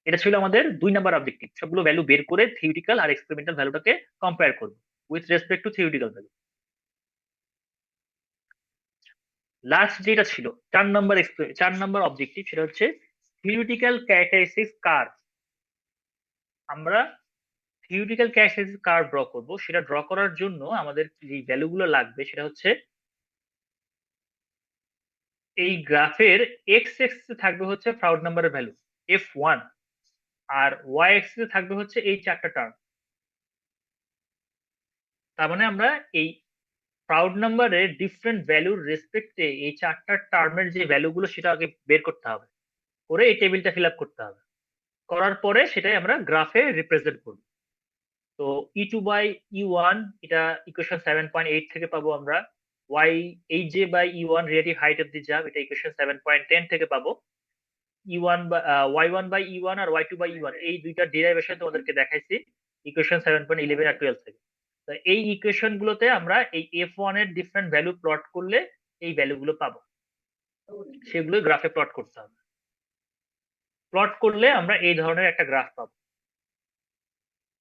এটা ছিল আমাদের 2 নাম্বার অবজেক্টিভ, সবগুলো ভ্যালু বের করে থিওরিটিক্যাল আর এক্সপেরিমেন্টাল ভ্যালুটাকে কম্পেয়ার করব with respect to theoretical value. Last যেটা ছিল 4 নাম্বার অবজেক্টিভ, সেটা হচ্ছে থিওরিটিক্যাল ক্যারেক্টারিস্টিক্স কার্ভ। আমরা থিওরিটিক্যাল ক্যারেক্টারিস্টিক্স কার্ভ ড্র করব। সেটা ড্র করার জন্য আমাদের যে ভ্যালুগুলো লাগবে সেটা হচ্ছে এই গ্রাফের এক্স এক্সিসে থাকবে হচ্ছে ফ্রাউড নাম্বারের ভ্যালু f1, আর ওয়াই এক্সিসে থাকবে হচ্ছে এই 4টা টার্ম। তার মানে আমরা এই প্রাউড নাম্বারের ডিফারেন্ট ভ্যালুর রেসপেক্টে এই 4টা টার্মের যে ভ্যালুগুলো সেটা আগে বের করতে হবে, করে এই টেবিলটা ফিল আপ করতে হবে। করার পরে সেটাই আমরা গ্রাফে রিপ্রেজেন্ট করব। তো E2/E1 এটা ইকুয়েশন 7.8 থেকে পাবো আমরা। Hj/E1 relative height of the jump, এটা ইকুয়েশন 7.10 থেকে পাবো। Y1/E1 আর Y2/E1 এই দুইটা ডেরিভেশন তোমাদেরকে দেখাইছি ইকুয়েশন 7.11 আর 12 থেকে। তো এই ইকুয়েশন গুলোতে আমরা এই f1 এর ডিফারেন্ট ভ্যালু প্লট করলে এই ভ্যালু গুলো পাবো, সেগুলো গ্রাফে প্লট করতে হবে। প্লট করলে আমরা এই ধরনের একটা গ্রাফ পাবো।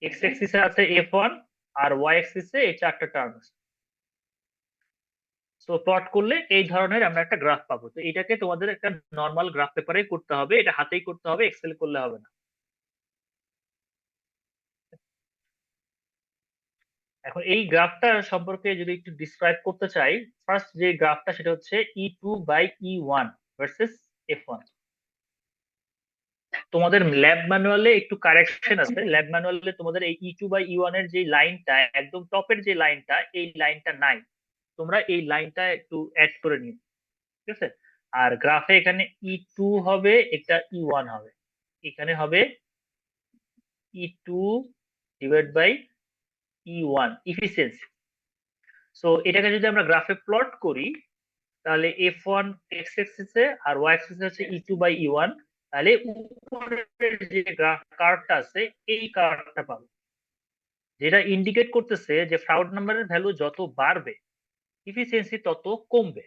এক্স অ্যাক্সিসে আছে f1 আর ওয়াই অ্যাক্সিসে এই চারটা টার্ম আছে। সো প্লট করলে এই ধরনের আমরা একটা গ্রাফ পাবো। তো এটাকে তোমাদের একটা নর্মাল গ্রাফ পেপারে করতে হবে, এটা হাতেই করতে হবে, এক্সেল করলে হবে না। এখন এই গ্রাফটা সম্পর্কে যদি একটু ডিসক্রাইব করতে চাই, ফার্স্ট যে গ্রাফটা সেটা হচ্ছে E2/E1 ভার্সেস f1। তোমাদের ল্যাব ম্যানুয়ালে একটু কারেকশন আছে, ল্যাব ম্যানুয়ালে তোমাদের এই E2/E1 এর যে লাইনটা একদম টপের যে লাইনটা, এই লাইনটা নাই, তোমরা এই লাইনটা একটু অ্যাড করে নিও, ঠিক আছে? আর গ্রাফে এখানে E2 হবে, একটা E1 হবে, এখানে হবে E2 divide by E1 efficiency. So এটাকে যদি আমরা গ্রাফে প্লট করি তাহলে f1 x অ্যাক্সিসে আর y অ্যাক্সিসে হচ্ছে E2/E1, তাহলে উপরের যে কার্ভটা আছে এই কার্ভটা পাবো, যেটা ইন্ডিকেট করতেছে যে ফ্রাউড নাম্বারের ভ্যালু যত বাড়বে ইফিসিয়েন্সি তত কমবে।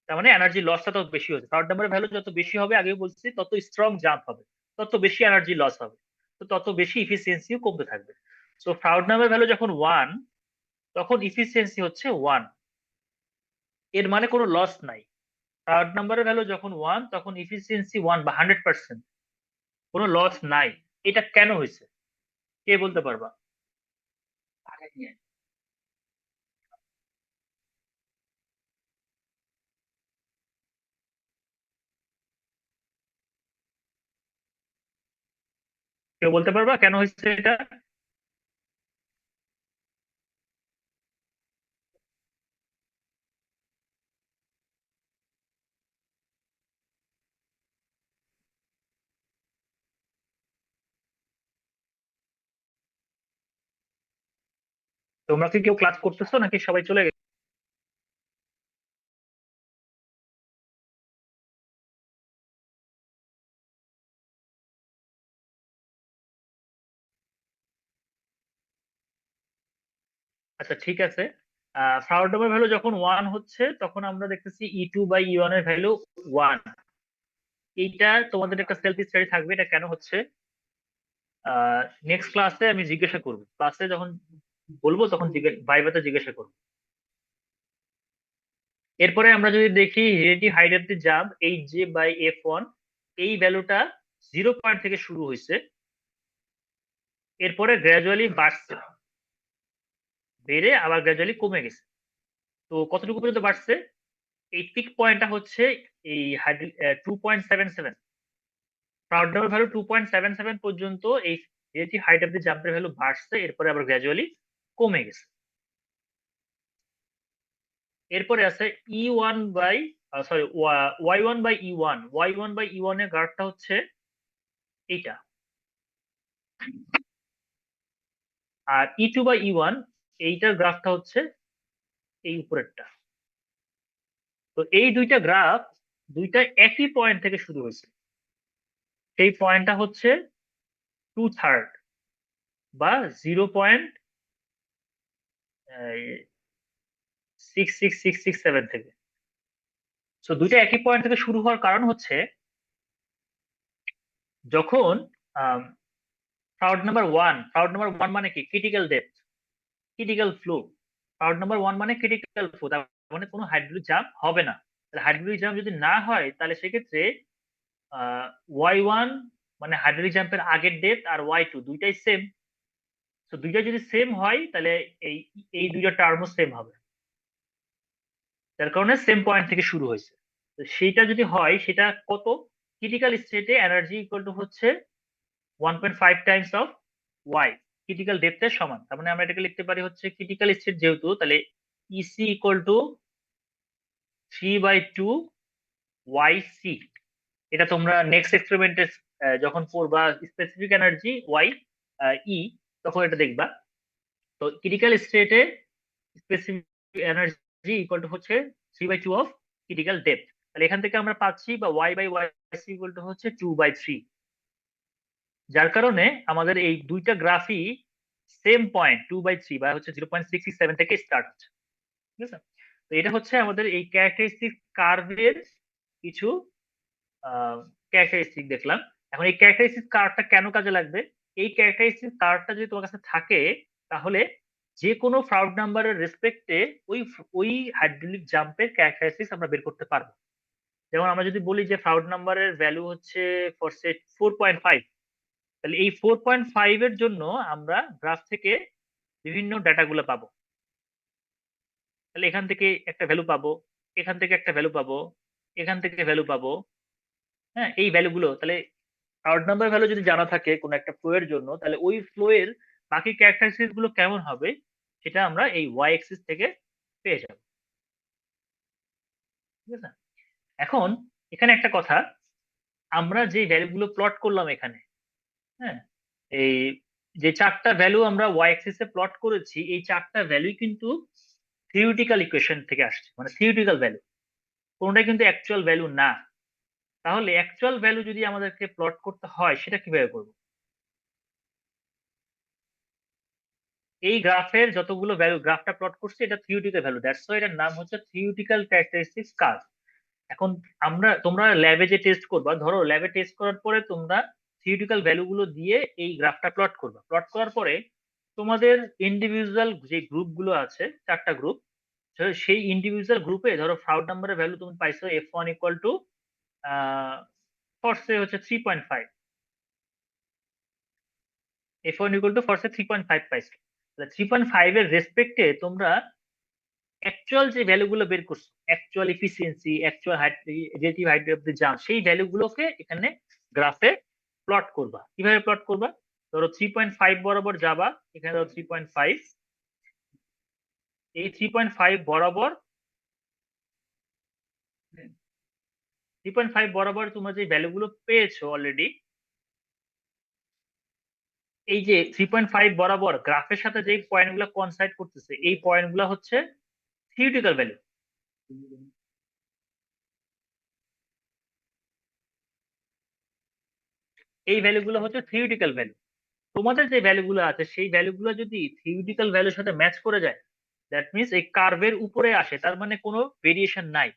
তার মানে এনার্জি লসটা তত বেশি হচ্ছে। ফ্রাউড নাম্বারের ভ্যালু যত বেশি হবে, আগে বলছি, তত স্ট্রং জাম্প হবে, তত বেশি এনার্জি লস হবে, তো তত বেশি ইফিসিয়েন্সিও কমতে থাকবে। সো ফ্রাউড নাম্বারের ভ্যালু যখন 1, তখন ইফিসিয়েন্সি হচ্ছে 1, এর মানে কোনো লস নাই। ফ্রাউড নাম্বারের ভ্যালু যখন 1, তখন ইফিসিয়েন্সি 1 বা 100%, কোনো লস নাই। এটা কেন হয়েছে কে বলতে পারবা? কেউ বলতে পারবা কেন হয়েছে এটা? তোমরা কি কেউ ক্লাস করতেছো নাকি সবাই চলে গেছে? আচ্ছা ঠিক আছে। ফ্রাউড নাম্বার ভ্যালু যখন 1 হচ্ছে তখন আমরা দেখতেছি E2/E1 এর ভ্যালু 1। এইটা তোমাদের একটা সেলফ স্টাডি থাকবে, এটা কেন হচ্ছে নেক্সট ক্লাসে আমি জিজ্ঞাসা করব, ক্লাসে যখন বলবো তখন ভাইভাতে জিজ্ঞাসা করবো। এরপরে আমরা যদি দেখি relative height of the jump hj/f1, এই ভ্যালুটা 0 পয়েন্ট থেকে শুরু হয়েছে, এরপরে গ্রাজুয়ালি বাড়ছে, বেড়ে আবার গ্রাজুয়ালি কমে গেছে। তো কতটুকু পর্যন্ত বাড়ছে? এই পিক পয়েন্টটা হচ্ছে এই 2.77। প্রাউড নাম্বার ভ্যালু 2.77 পর্যন্ত এই রিলেটিভ হাইট অফ দি জাম্পের ভ্যালু বাড়ছে, এরপরে আবার গ্রাজুয়ালি কমে গেছে। এরপরে আছে y1/E1, y1/E1 এর গ্রাফটা হচ্ছে এইটা, আর E2/E1 এইটার গ্রাফটা হচ্ছে এই উপরেরটা। তো এই দুইটা গ্রাফ দুইটা একই পয়েন্ট থেকে শুরু হয়েছে, সেই পয়েন্টটা হচ্ছে 2/3 বা 0.66667 থেকে। সো দুইটা একই পয়েন্ট থেকে শুরু হওয়ার কারণ হচ্ছে যখন ফ্রাউড নাম্বার 1 মানে কি? Critical depth, critical flow. Proud number 1 মানে ক্রিটিক্যাল ফ্লো, তার মানে কোনো হাইড্রোলিক জাম্প হবে না। তাহলে হাইড্রোলিক জাম্প যদি না হয় তাহলে সেক্ষেত্রে y1 মানে হাইড্রোলিক জাম্পের আগের ডেপথ আর y2 দুইটাই সেম। তো দুইটা যদি সেম হয় তাহলে এই এই দুইটা টার্মও সেম হবে, যার কারণে সেম পয়েন্ট থেকে শুরু হয়েছে। তো সেইটা যদি হয় সেটা কত? ক্রিটিক্যাল স্টেটে এনার্জি ইকুয়াল টু হচ্ছে 1.5 টাইমস অফ y, ক্রিটিক্যাল ডেপথের সমান। তার মানে আমরা এটাকে লিখতে পারি হচ্ছে ক্রিটিক্যাল স্টেট যেহেতু, তাহলে ইসি ইকুয়াল টু 3/2 yc। এটা তোমরা নেক্সট এক্সপেরিমেন্টে যখন পড়বা স্পেসিফিক এনার্জি y ই, তখন এটা দেখবা। তো ক্রিটিক্যাল স্টেটে স্পেসিফিক এনার্জি ইকুয়াল টু হচ্ছে 3/2 অফ ক্রিটিক্যাল ডেপথ। তাহলে এখান থেকে আমরা পাচ্ছি বা y/yc ইকুয়াল টু হচ্ছে 2/3, যার কারণে আমাদের এই দুইটা গ্রাফই সেম পয়েন্ট 2/3 বা হচ্ছে 0.667 থেকে স্টার্ট হচ্ছে, ঠিক আছে? তো এটা হচ্ছে আমাদের এই ক্যারেক্টারিস্টিক কার্ভের কিছু ক্যারেক্টারিস্টিক দেখলাম। এখন এই ক্যারেক্টারিস্টিক কার্ভটা কেন কাজে লাগবে? এই ক্যারেক্টারিস্টিক কার্ভটা যদি তোমার কাছে থাকে তাহলে যে কোনো ফ্রাউড নাম্বারের রেসপেক্টে ওই হাইড্রোলিক জাম্পের ক্যারেক্টারিস্টিক্স আমরা বের করতে পারবো। যেমন আমরা যদি বলি যে ফ্রাউড নাম্বারের ভ্যালু হচ্ছে ফর সেট 4.5, তাহলে এই 4.5 এর জন্য আমরা গ্রাফ থেকে বিভিন্ন ডাটাগুলো পাবো। তাহলে এখান থেকে একটা ভ্যালু পাবো, এখান থেকে একটা ভ্যালু পাবো, এখান থেকে ভ্যালু পাবো। হ্যাঁ, এই ভ্যালুগুলো তাহলে ফ্রাউড নাম্বার ভ্যালু যদি জানা থাকে কোনো একটা ফ্লো এর জন্য, তাহলে ওই ফ্লো এর বাকি ক্যারেক্টারিস্টিক্স গুলো কেমন হবে সেটা আমরা এই ওয়াই অ্যাক্সিস থেকে পেয়ে যাব। ঠিক আছে? এখন এখানে একটা কথা, আমরা যে ভ্যালুগুলো প্লট করলাম এখানে, হ্যাঁ, এই যে চারটা ভ্যালু আমরা ওয়াই অ্যাক্সিসে প্লট করেছি, এই চারটা ভ্যালুই কিন্তু থিওরিটিক্যাল ইকুয়েশন থেকে আসছে, মানে থিওরিটিক্যাল ভ্যালু, কোনটাই কিন্তু অ্যাকচুয়াল ভ্যালু না। তাহলে অ্যাকচুয়াল ভ্যালু যদি আমাদেরকে প্লট করতে হয় সেটা কিভাবে করব? এই গ্রাফের যতগুলো ভ্যালু গ্রাফটা প্লট করছে এটা থিওরিটিক্যাল ভ্যালু, দ্যাটস ওয়াই এটার নাম হচ্ছে থিওরিটিক্যাল ক্যারেক্টারিস্টিক্স কার্ভ। এখন তোমরা ল্যাবে যে টেস্ট করবা, ধরো ল্যাবে টেস্ট করার পরে তোমরা থিওরিটিক্যাল ভ্যালু গুলো দিয়ে এই গ্রাফটা প্লট করবা। প্লট করার পরে তোমাদের ইন্ডিভিজুয়াল যে গ্রুপ গুলো আছে, চারটা গ্রুপ, সেই ইন্ডিভিজুয়াল গ্রুপে ধরো ফ্রাউড নাম্বারের ভ্যালু তুমি পাইছো f1 ইকুয়াল টু ফরসে হচ্ছে 3.5, f1 ইকুয়াল টু ফরসে 3.5 পাইছো। তাহলে 3.5 এর রেসপেক্টে তোমরা অ্যাকচুয়াল যে ভ্যালুগুলো বের করছো, actual efficiency, actual relative height of the jump, সেই ভ্যালুগুলোকে এখানে গ্রাফে প্লট করবা। কিভাবে প্লট করবা? ধরো 3.5 বরাবর যাবা, এখানে ধরো 3.5, এই 3.5 বরাবর 3.5 বরাবর তোমরা যে ভ্যালুগুলো পেয়েছো অলরেডি, এই যে 3.5 বরাবর গ্রাফের সাথে যে পয়েন্টগুলো কোইনসাইড করতেছে, এই পয়েন্টগুলো হচ্ছে থিওরিটিক্যাল ভ্যালু। এই ভ্যালুগুলো হচ্ছে থিওরিটিক্যাল ভ্যালু। তোমাদের যে ভ্যালুগুলো আছে সেই ভ্যালুগুলো যদি থিওরিটিক্যাল ভ্যালুর সাথে ম্যাচ করে যায়, দ্যাট মিনস এই কার্ভের উপরে আসে, তার মানে কোনো ভেরিয়েশন নাই।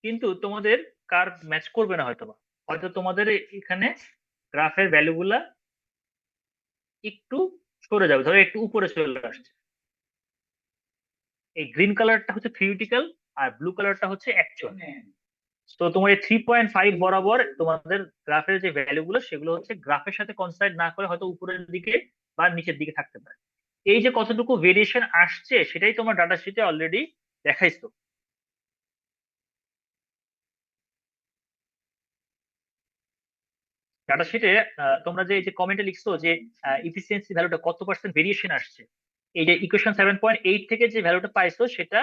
কিন্তু তোমাদের কার্ভ ম্যাচ করবে না, হয়তো হয়তো তোমাদের এখানে গ্রাফের ভ্যালুগুলা একটু সরে যাবে, ধরো একটু উপরে চলে আসছে। এই গ্রিন কালারটা হচ্ছে থিওরিটিক্যাল আর ব্লু কালারটা হচ্ছে অ্যাকচুয়াল। তো তোমার এই 3.5 বরাবর তোমাদের গ্রাফের যে ভ্যালুগুলো সেগুলো হচ্ছে গ্রাফের সাথে কনসাইড না করে হয়তো উপরের দিকে বা নিচের দিকে থাকতে পারে। এই যে কতটুকু ভেরিয়েশন আসছে সেটাই তোমার ডাটা শিটে অলরেডি দেখাইছো। ডাটা শিটে তোমরা যে এই যে কমেন্টে লিখছো যে ইফিসিয়েন্সি ভ্যালুটা কত পার্সেন্ট ভেরিয়েশন আসছে, এই যে ইকুয়েশন 7.8 থেকে যে ভ্যালুটা পাইছো সেটা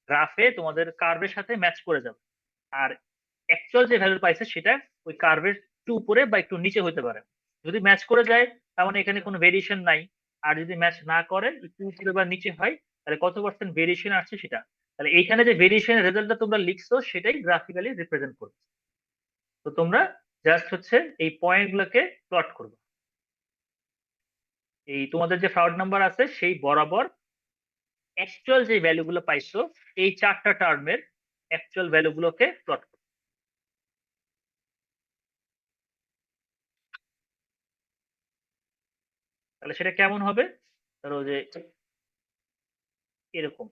গ্রাফে তোমাদের কার্ভের সাথে ম্যাচ করে যাবে। আর অ্যাকচুয়াল যে ভ্যালু পাইছে সেটা ওই কার্ভের একটু উপরে বা একটু নিচে হতে পারে। যদি ম্যাচ করে যায় তার মানে এখানে কোনো ভেরিয়েশন নাই, আর যদি ম্যাচ না করে একটু উপরে বা নিচে হয় তাহলে কত পার্সেন্ট ভেরিয়েশন আসছে সেটা। তাহলে এইখানে যে ভেরিয়েশনের রেজাল্টটা তোমরা লিখছো সেটাই গ্রাফিক্যালি রিপ্রেজেন্ট করবে। তো তোমরা জাস্ট হচ্ছে এই পয়েন্ট গুলোকে প্লট করবে, এই তোমাদের যে ফ্রাউড নাম্বার আছে সেই বরাবর অ্যাকচুয়াল যে ভ্যালুগুলো পাইছো এই চারটা টার্মের অ্যাকচুয়াল ভ্যালুগুলোকে প্লট করবে। তাহলে সেটা কেমন হবে? ধরো যে এরকম,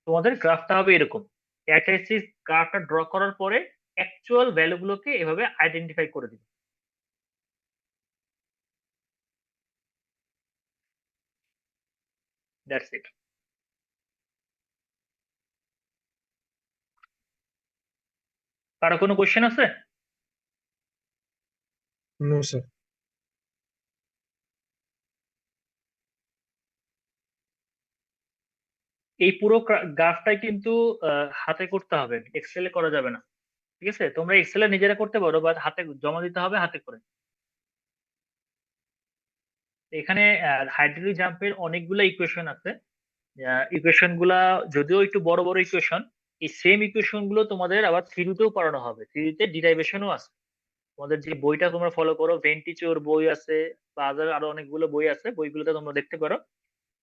তোমাদের গ্রাফটা হবে এরকম। ক্যারেক্টারিস্টিক গ্রাফটা ড্র করার পরে অ্যাকচুয়াল ভ্যালুগুলোকে এভাবে আইডেন্টিফাই করে দিবে। That's it. কারো কোনো কোশ্চেন আছে?
No sir.
এই পুরো গ্রাফটাই কিন্তু হাতে করতে হবে, এক্সেলে করা যাবে না। ঠিক আছে, তোমরা এক্সেলে নিজেরা করতে পারো, বাট হাতে জমা দিতে হবে হাতে করে। এখানে হাইড্রোলিক জাম্পের অনেকগুলো ইকুয়েশন আছে। ইকুয়েশন গুলা যদিও একটু বড় বড় ইকুয়েশন, এই সেম ইকুয়েশন গুলো তোমাদের আবার থিওরিতেও পড়ানো হবে, থিওরিতে ডিরাইভেশনও আছে। তোমাদের যে বইটা তোমরা ফলো করো, ভেন্টিচোর বই আছে বা আরো অনেকগুলো বই আছে, বইগুলোতে তোমরা দেখতে পারো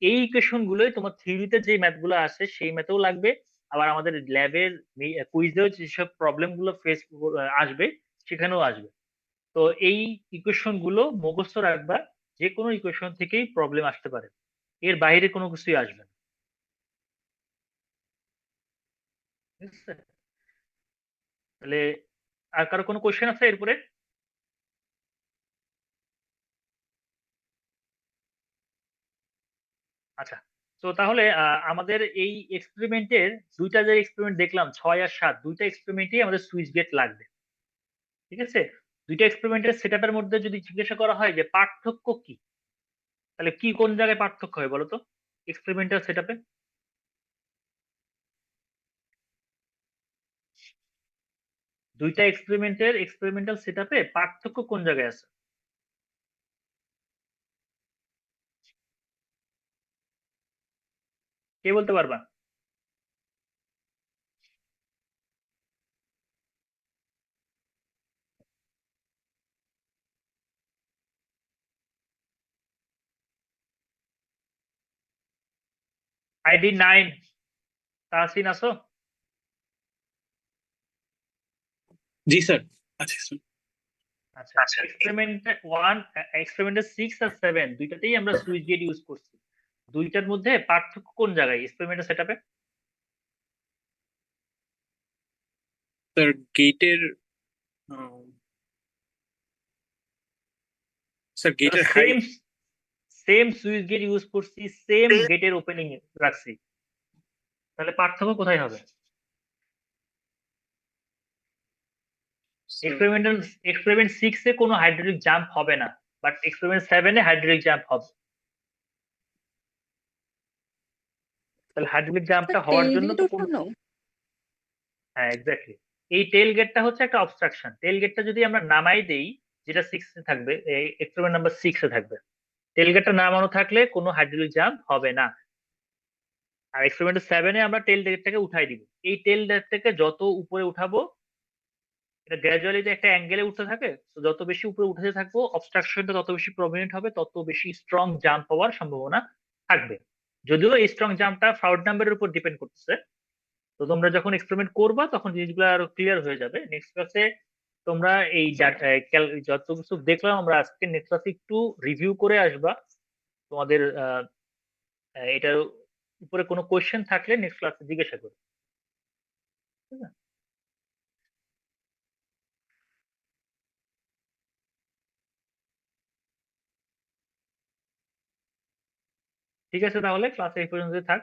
এই ইকুয়েশন গুলোই তোমার থিওরিতে যে ম্যাথ গুলো আসে সেই ম্যাথেও লাগবে। আবার আমাদের ল্যাবের কুইজেও যেসব প্রবলেম গুলো ফেস আসবে সেখানেও আসবে। তো এই ইকুয়েশন গুলো মুখস্থ রাখবা, যে কোনো ইকুয়েশন থেকেই প্রবলেম আসতে পারে, এর বাইরে কোনো কিছুই আসবে না। ঠিক আছে? তাহলে আর কারো কোনো কোয়েশ্চেন আছে এরপরে? আচ্ছা, তো তাহলে আমাদের এই এক্সপেরিমেন্টের দুইটা যে এক্সপেরিমেন্ট দেখলাম 6 আর 7, দুইটা এক্সপেরিমেন্টই আমাদের সুইচ গেট লাগবে। ঠিক আছে? দুইটা এক্সপেরিমেন্টের সেটআপের মধ্যে যদি জিজ্ঞাসা করা হয় যে পার্থক্য কি, তাহলে কি কোন জায়গায় পার্থক্য হয় বলো তো এক্সপেরিমেন্টাল সেটআপে? দুইটা এক্সপেরিমেন্টের এক্সপেরিমেন্টাল সেটআপে পার্থক্য কোন জায়গায় আছে? কে বলতে পারবা? আইডি 9, তাহসিন আসো?
জি স্যার। আচ্ছা স্যার।
আচ্ছা, এক্সপেরিমেন্ট 1, এক্সপেরিমেন্টের 6 আর 7 দুইটাতেই আমরা সুইচ গেট ইউজ করছি। দুইটার মধ্যে পার্থক্য কোন জায়গায় এক্সপেরিমেন্টাল সেটআপে?
স্যার গেটের স্যার গেটের
সেম সেম সুইচ গেট ইউজ করছি, সেম গেটের ওপেনিং রাখছি, তাহলে পার্থক্য কোথায় হবে? এক্সপেরিমেন্ট 6 এ কোনো হাইড্রোলিক জাম্প হবে না, but experiment 7 A hydraulic jump হবে। তাহলে হাইড্রোলিক জাম্পটা হওয়ার জন্য তো কোন, হ্যাঁ এক্স্যাক্টলি, এই টেল গেটটা হচ্ছে একটা অবস্ট্রাকশন। টেল গেটটা যদি আমরা নামাই দেই, যেটা 6 এ থাকবে, এক্সপেরিমেন্ট নাম্বার 6 এ থাকবে, টেল গেটটা নামানো থাকলে কোনো হাইড্রোলিক জাম্প হবে না। আর এক্সপেরিমেন্ট 7 এ আমরা টেল গেটটাকে উঠাই দিব। এই টেল গেটটাকে যত উপরে উঠাবো, এটা গ্র্যাজুয়ালি যে একটা অ্যাঙ্গেলে উঠতে থাকে, তো যত বেশি উপরে উঠতে থাকবো অবস্ট্রাকশনটা তত বেশি প্রমিনেন্ট হবে, তত বেশি স্ট্রং জাম্প হওয়ার সম্ভাবনা থাকবে। যদিও এই স্ট্রং জাম্পটা ফ্রাউড নাম্বারের উপর ডিপেন্ড করতেছে। তো তোমরা যখন এক্সপেরিমেন্ট করবা তখন জিনিসগুলো আরো ক্লিয়ার হয়ে যাবে। নেক্সট ক্লাসে তোমরা এই যত কিছু দেখলাম আমরা আজকে, নেক্সট ক্লাসে একটু রিভিউ করে আসবা। তোমাদের এটার উপরে কোনো কোয়েশ্চেন থাকলে নেক্সট ক্লাসে জিজ্ঞাসা করবে। ঠিক আছে? ঠিক আছে, তাহলে ক্লাসে এই পর্যন্ত থাক,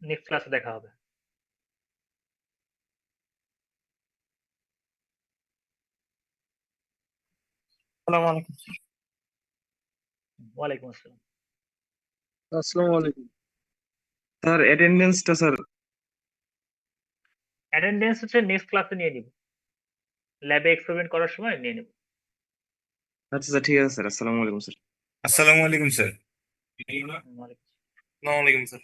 নেক্সট ক্লাসে দেখা হবে।
আসসালামু আলাইকুম।
ওয়ালাইকুম আসসালাম।
আসসালামু আলাইকুম স্যার। অ্যাটেন্ডেন্সটা স্যার
অ্যাটেন্ডেন্স হচ্ছে নেক্সট ক্লাসে নিয়ে নিব, ল্যাবে এক্সপেরিমেন্ট করার সময় নিয়ে নেব।
আচ্ছা স্যার, ঠিক আছে স্যার। আসসালামু আলাইকুম স্যার।
আসসালামু আলাইকুম স্যার।
ওয়ালাইকুম।
আসসালামু আলাইকুম স্যার।